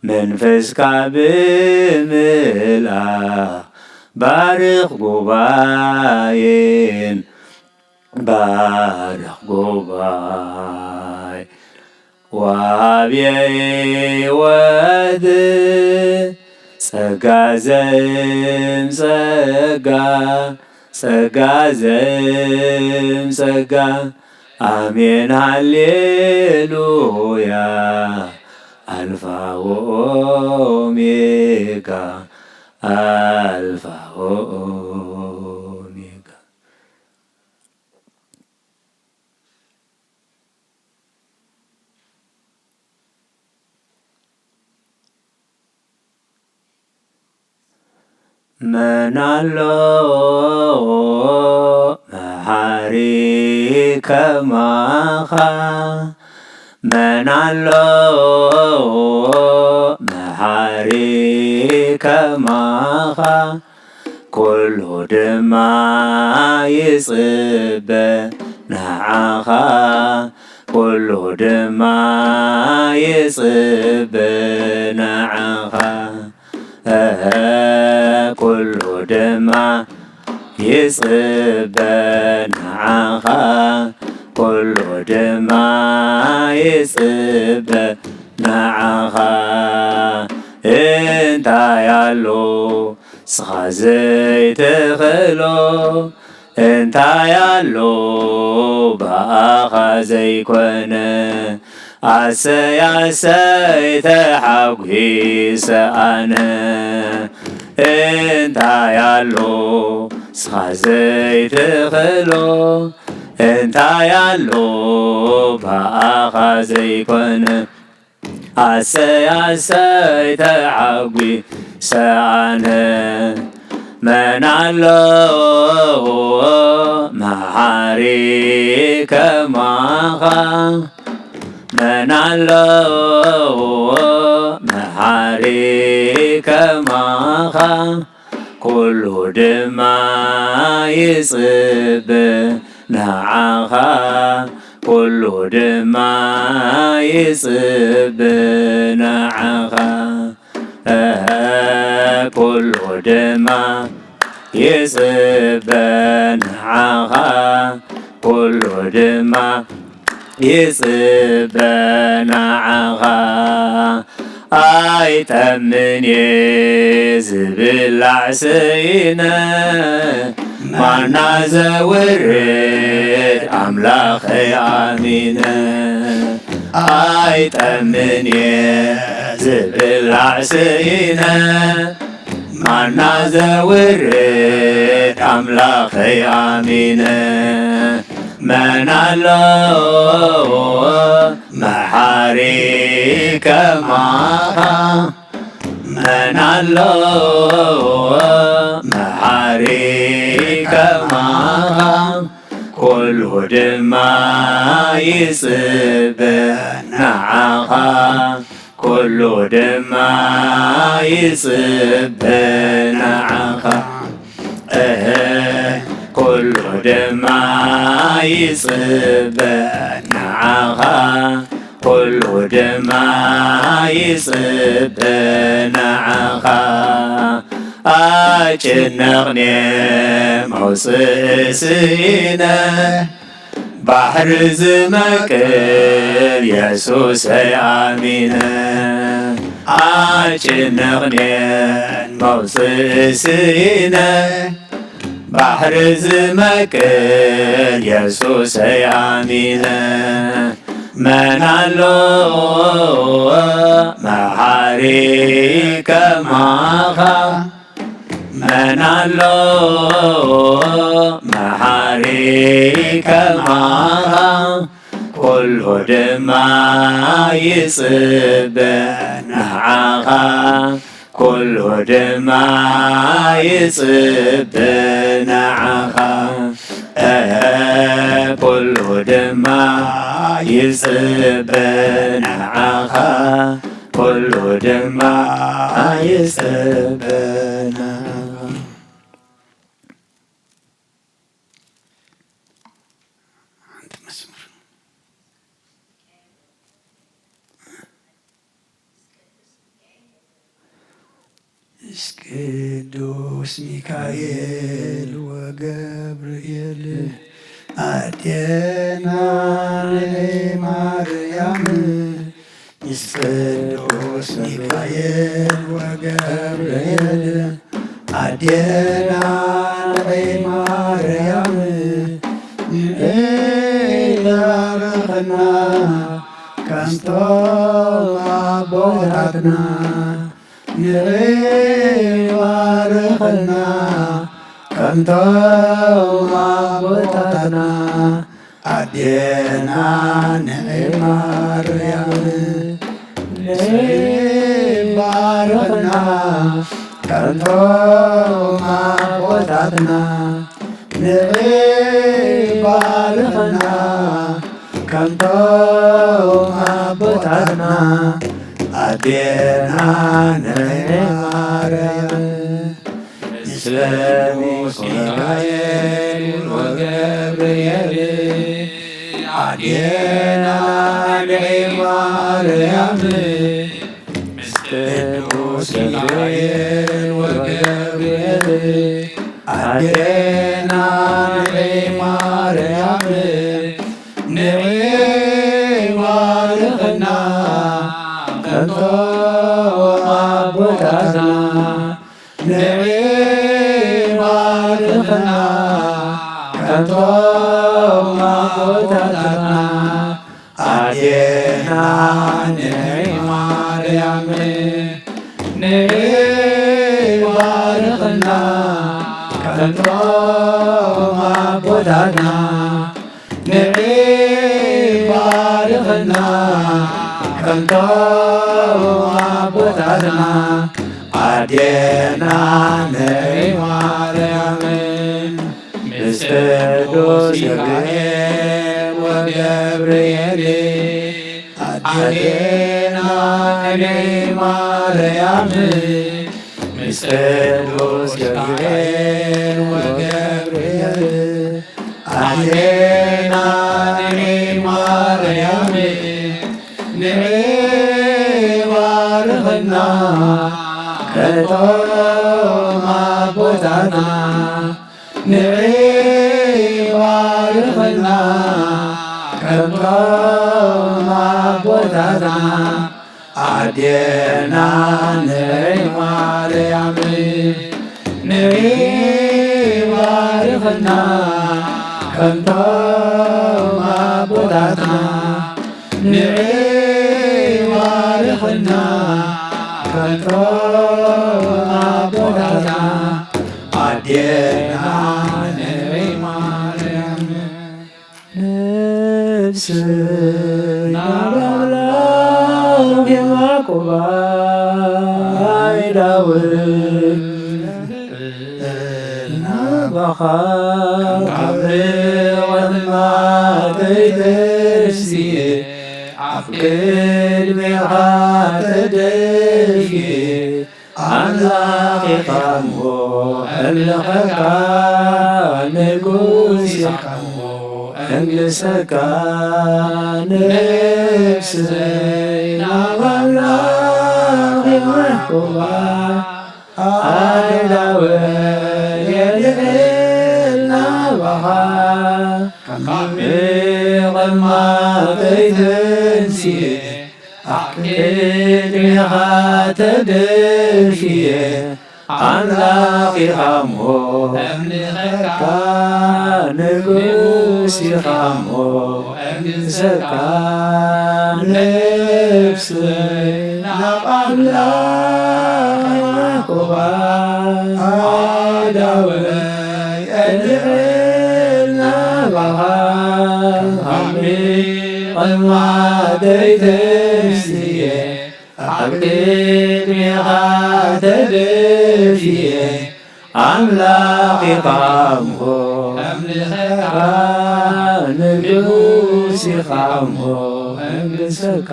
መንፈስካ ብምልኣኽ ባርኽ ጉባኤን ወሃብየ ሕይወት ጸጋ ዘእምጸጋ አሜን ሃሌሉያ አልፋ ወኦሜጋ መናሎ መሐሪ ከማኻ መናሎ መሐሪ ከማኻ ኩሉ ድማ ይጽበ ንዓኻ ኩሉ ድማ ይጽበ ንዓኻ ኩሉ ድማ ይጽበ ንዓኻ ኩሉ ድማ ይጽበ ንዓኻ እንታይ ኣሎ ስኻ ዘይትኽእሎ እንታይ ኣሎ ባእኻ ዘይኮነ አሰይ ተሓጒሰ ኣነ እንታይ ኣሎ ስኻ ዘይትኽእሎ እንታይ ኣሎ ባእኻ ዘይኮነ አሰይ ተዓጉ ሰአነ መናለው መሃሪ ከማኻ መናለው መሃሪ ከማኻ ኩሉ ድማ ይጽብ ንዓኻ ኩሉ ድማ ይጽብ ንዓኻ ኩሉ ድማ ይጽብ ንዓኻ ኩሉ ድማ ይጽብ ንዓኻ ኣይጠምን ዝብላዕ ስኢነ ማና ዘውርድ ኣምላኸይ ኣሚነ ኣይጠምን ዝብላዕ ስኢነ ማና ዘውርድ ኣምላኸይ ኣሚነ መናለው መሓሪ ከማኻ መናለው መሓሪ ከማኻ ኩሉ ድማ ይጽብ ንዓኻ ኩሉ ድማ ይጽብ ንዓኻ ኩሉ ድማ ይጽብ ንዓኻ ኩሉ ድማ ይጽብ ንዓኻ ኣይጭነቕኒ መውፅእ ስኢነ ባሕሪ ዝመቅል የሱሰይ ኣሚነ ኣይጭነቕኒ መውፅእ ስኢነ ባሕሪ ዝመቅል የሱሰይ ኣሚነ መናለው መሓሪ ከማኻ መናለው መሓሪ ከማኻ ኩሉ ድማ ይጽብ ንዓኻ ኩሉ ድማ ይጽብ ንዓኻ ኩሉ ድማ ይጽብ ንዓኻ ኩሉ ድማ ይጽብ ንዓኻ ቅዱስ ሚካኤል ወገብርኤል አዴና ማርያም ቅዱስ ሚካኤል ወገብርኤል አዴና ማርያም ይባረኽና ከንቶ አቦታትና ይባረኽና ከንቶ አቦታትና አዴና ማርያም ይባረኽና ከንቶ አቦታትና ይባረኽና ከንቶ አቦታትና አዴና ማርያም ምስለ ሚካኤል ወገብርኤል አዴና ማርያም ቅዱስ ሚካኤል ወገብርኤል አዴና ማርያም ይባረኽና ከንቶ አቦታትና ይባረኽና ከንቶ አቦታትና አዴና ማርያም ይባረኽና ከንቶ አቦታትና ይባረኽና ከምቶም ኣቦታትና ኣዴና ነይ ማርያም ምስ ቅዱስ ገብርኤል ወገብርኤል አዴና ነይ ማርያም ምስ ቅዱስ ገብርኤል ወገብርኤል አዴና ነይ ማርያም ንባርኽና ከቶም ኣቦታትና ንባርኽና ከቶም ኣቦታትና አዴና ነይ ማርያም ንባርኽና ከቶም ኣቦታትና ንባርኽና ከቶም ኣቦታትና አዴና ነይ ማርያም ነፍስና በአምላክ ያዕቆብ አይዳውን ናባኻ ካብርወማ ተይተስየ ኣብ ቅድሜኻ ተደፍየ ኣምላኺኻ እሞ ኣምልኸካ ንጉሥኻ እሞ أنجلسك نفسي نعم الله محكوبا أدوى يدعينا بها كميغ ما تيتنسي أحكي لها تدفيه አምላኺ ኻሞ እምልኸካ ንጉሥ ኻሞ እምልሰካ ነፍሰይ ናብ ኣምላኽ ያዕቆብ ኣዳወይ እልዕልና ባኻ ዓሚቕ ማደይተስየ አቅድሜኻ ተደፍየ አምላኺኻ እሞ እምልኸካ ንጉሥኻ እሞ እምልሰካ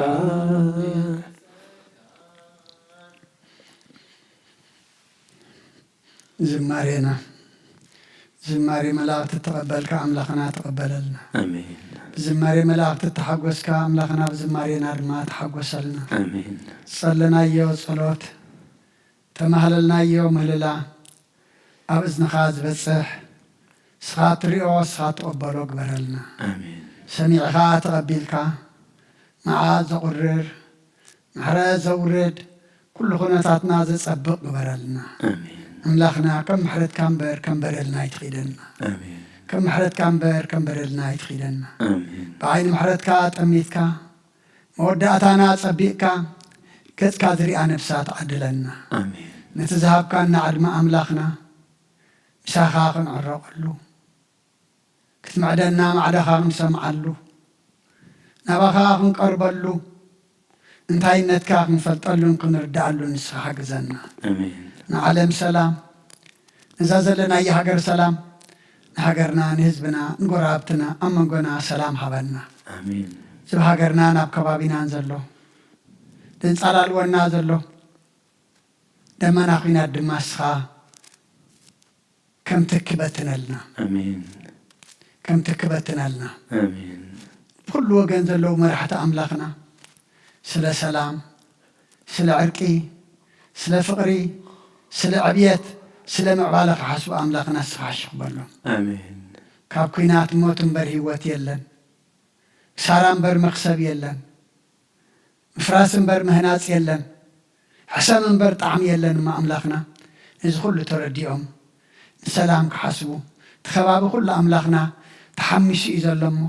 ዝማሬና ዝማሬ መላእክት ተቀበልካ አምላኽና ተቀበለልና አሜን። ዝማሬ መላእክት ተሐጎስካ አምላኽና ብዝማሬና ድማ ተሐጎሰልና አሜን። ጸለናዮ ጸሎት ተማህለልናዮ ምህልላ ኣብ እዝንኻ ዝበጽሕ ስኻ ትሪኦ ስኻ ተቀበሎ ግበረልና አሜን። ሰሚዕኻ ተቀቢልካ መዓት ዘቁርር ምሕረት ዘውርድ ኩሉ ኩነታትና ዘጸብቕ ግበረልና አሜን። አምላኽና ከም ምሕረትካ እምበር ከም በደልና ይትኺደና አሜን። ከም ምሕረትካ እምበር ከም በደልና ይትኺደና አሜን። ብዓይኒ ምሕረትካ ጠሚትካ መወዳእታና ጸቢቕካ ገጽካ ዝሪኣ ነፍሳት ዓድለና አሜን። ነቲ ዝሃብካና ዓድማ ኣምላኽና ምሳኻ ክንዕረቐሉ ክትምዕደና ማዕዳኻ ክንሰምዓሉ ናባኻ ክንቀርበሉ እንታይነትካ ክንፈልጠሉን ክንርዳእሉን ንስኻ ሓግዘና አሜን። ንዓለም ሰላም ነዛ ዘለናዮ ሃገር ሰላም ንሃገርና ንህዝብና ንጎራብትና ኣብ መንጎና ሰላም ሃበና አሜን። ዝብ ሃገርና ናብ ከባቢናን ዘሎ ድንፃላልወና ዘሎ ደመና ኩናት ድማ እስኻ ከም ትክበትነልና አሜን። ከም ትክበትነልና አሜን። ኩሉ ወገን ዘለው መራሕቲ ኣምላኽና ስለ ሰላም ስለ ዕርቂ ስለ ፍቕሪ ስለ ዕብየት ስለ ምዕባለ ክሓስቡ ኣምላኽና እስኻ ሽክበሎም አሜን። ካብ ኩናት ሞት እምበር ህይወት የለን ክሳራ እምበር መክሰብ የለን ምፍራስ እምበር ምህናፅ የለን ሕሰም እምበር ጣዕሚ የለን እማ ኣምላኽና እዚ ኩሉ ተረዲኦም ንሰላም ክሓስቡ ተኸባቢ ኩሉ ኣምላኽና ተሓሚሱ እዩ ዘሎ እሞ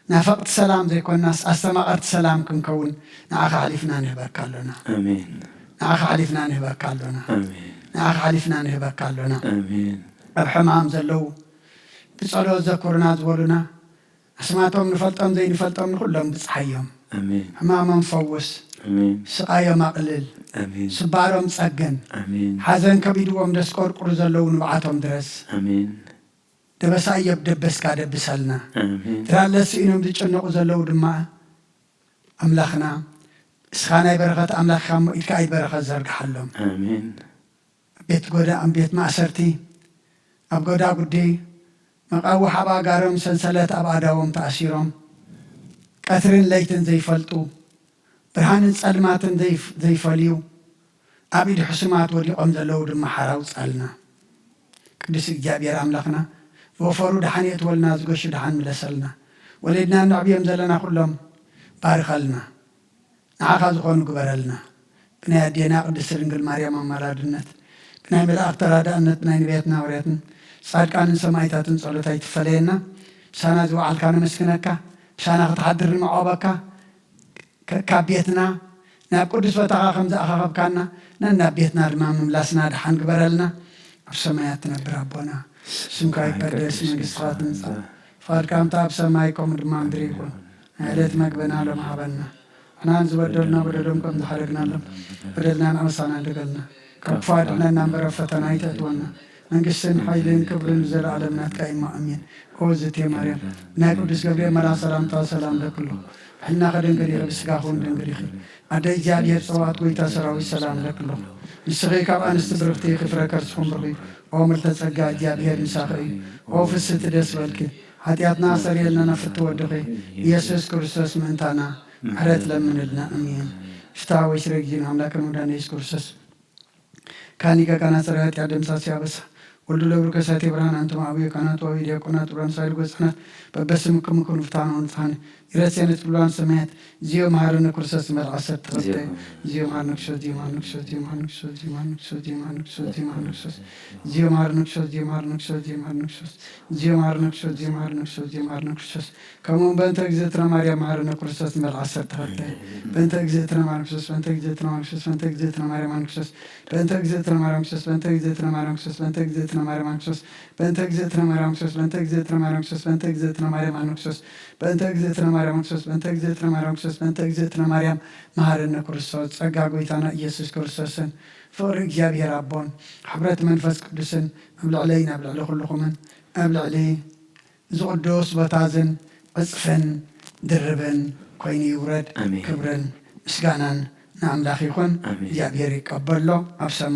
ናፈቕቲ ሰላም ዘይኮናስ ኣስተማቐርቲ ሰላም ክንከውን ንዓኻ ሓሊፍና ንህበካ ኣሎና አሜን። ንዓኻ ሓሊፍና ንህበካ ኣሎና አሜን። ንዓኻ ሓሊፍና ንህበካ ኣሎና አሜን። ኣብ ሕማም ዘለው ብጸሎት ዘኩርና ዝበሉና ኣስማቶም ንፈልጦም ዘይንፈልጦም ንኩሎም ብፅሓዮም آمين ሕማሞም ፈውስ آمين ስቃዮም ኣቕልል آمين ስባሮም ፀገን آمين ሓዘን ከቢድዎም ደስቆርቁሩ ዘለዉ ንባዓቶም ድረስ آمين ደበሳ እየብ ደበስካ ደብሰልና آمين ትራለስ ኢኖም ዝጭነቁ ዘለዉ ድማ ኣምላኽና እስኻ ናይ በረኸት ኣምላኽ ኢኻ እሞ ኢድካ ኢድ በረኸት ዘርግሓሎም آمين ቤት ጎዳ ቤት ማእሰርቲ ኣብ ጎዳ ጉዲ መቃውሕ ኣብ ኣጋሮም ሰንሰለት ኣብ ኣዳዎም ተኣሲሮም ቀትርን ለይትን ዘይፈልጡ ብርሃንን ጸልማትን ዘይፈልዩ ኣብ ኢድ ሕሱማት ወዲቖም ዘለዉ ድማ ሓራው ጻልና ቅዱስ እግዚአብሔር ኣምላኽና ወፈሩ ድሓን የትወልና ዝጎሽ ድሓን ምለሰልና ወለድና ንዕብዮም ዘለና ኩሎም ባርኸልና ንዓኻ ዝኾኑ ግበረልና ብናይ ኣዴና ቅድስት ድንግል ማርያም ኣማላድነት ብናይ መላእኽቲ ተራዳእነት ናይ ነቢያትና ወርያትን ጻድቃንን ሰማዕታትን ጸሎታ ይትፈለየና ሳና ዝወዓልካ ነመስግነካ ሳና ክትሓድር ንመዓበካ ካብ ቤትና ናብ ቅዱስ ቦታኻ ከም ዝኣኻኸብካና ናብ ቤትና ድማ ምምላስና ድሓን ግበረልና ኣብ ሰማያት ትነብር ኣቦና ስምካ ይቀደስ መንግሥትኻ ትምጻእ ፈቃድካ ከምታ ኣብ ሰማይ ከምኡ ድማ ምድሪ ይኩን ዕለት መግበና ሎም ሃበና ንሕና ዝበደልና በደሎም ከም ዝሓደግናሎም በደልናን ኣመሳና ንደገልና ካብ ክፉ ኣድሕነና እምበር ኣብ ፈተና ይተእትወና መንግሥትን ሓይልን ክብርን ዘለዓለም ናትካ ኢማ ኣሜን ኦዝቴ ማርያም ናይ ቅዱስ ገብርኤል መልአክ ሰላምታ ሰላም ለክሎ ሕልና ከደንገዲኸ ብስጋኹን ደንገዲኺ ኣደ እግዚአብሔር ጽዋት ጎይታ ሰራዊት ሰላም ለክሎ ንስኺ ካብ ኣንስቲ ብርክቲ ክፍረ ከርስኹም ብኺ ኦ ምልተ ጸጋ እግዚአብሔር ንሳኺ ኦ ፍስቲ ደስ በልኪ ኃጢአትና ሰሪየልና ነፍቲ ወድኺ ኢየሱስ ክርስቶስ ምእንታና ምሕረት ለምንልና አሜን ፍትሐ ወይስረ ጊዜን አምላክን ወዳነ ኢየሱስ ክርስቶስ ካኒከ ካና ሰራዊት ያደምሳ ሲያበሳ ወልዱ ለብሩ ከሳቴ ብርሃን አንተም አብየ ካናቱ አብየ ዲያቆናት ብርሃን ሳይል ጎጽናት በበስም ክምኩን ፍታን ወንፋን ይረሴነት ብሏን ሰማያት ዚዮ ማህረነ ክርስቶስ መልዓሰት ተፈተ ዚዮ ማህረነ ክርስቶስ ዚዮ ማህረነ ክርስቶስ ዚዮ ማህረነ ክርስቶስ ዚዮ ማህረነ ክርስቶስ ዚዮ ማህረነ ክርስቶስ ዚዮ ማህረነ ክርስቶስ ዚዮ ማህረነ ክርስቶስ ዚዮ ማህረነ ክርስቶስ ዚዮ ማህረነ ክርስቶስ ዚዮ ማህረነ ክርስቶስ ዚዮ ማህረነ ክርስቶስ ዚዮ ማህረነ ክርስቶስ ከመን በእንተ እግዝእትነ ማርያም ማህረነ ክርስቶስ መልዓሰት ተፈተ በእንተ እግዝእትነ ማርያም ክርስቶስ በእንተ እግዝእትነ ማርያም ክርስቶስ በእንተ እግዝእትነ ማርያም ክርስቶስ በእንተ እግዝእትነ ማርያም ክርስቶስ በእንተ እግዝእትነ ማርያም ክርስቶስ በእንተ እግዝእትነ ማርያም ክርስቶስ በእንተ እግዝእትነ ማርያም ክርስቶስ በእንተ እግዝእትነ ማርያም ክርስቶስ በእንተ እግዝእትነ ማርያም ክርስቶስ በእንተ እግዝእትነ ማርያም ክርስቶስ በእንተ እግዝእትነ ማርያም ክርስቶስ በእንተ እግዝእትነ ማርያም መሐረነ ክርስቶስ ጸጋ ጎይታና ኢየሱስ ክርስቶስን ፍቅሪ እግዚአብሔር አቦን ሕብረት መንፈስ ቅዱስን ኣብ ልዕለይና ኣብ ልዕሊ ኩልኹምን ኣብ ልዕሊ ዝቅዱስ ቦታዝን ዕፅፍን ድርብን ኮይኑ ይውረድ ክብርን ምስጋናን ንኣምላኽ ይኹን እግዚአብሔር ይቀበሎ ኣብ ሰማይ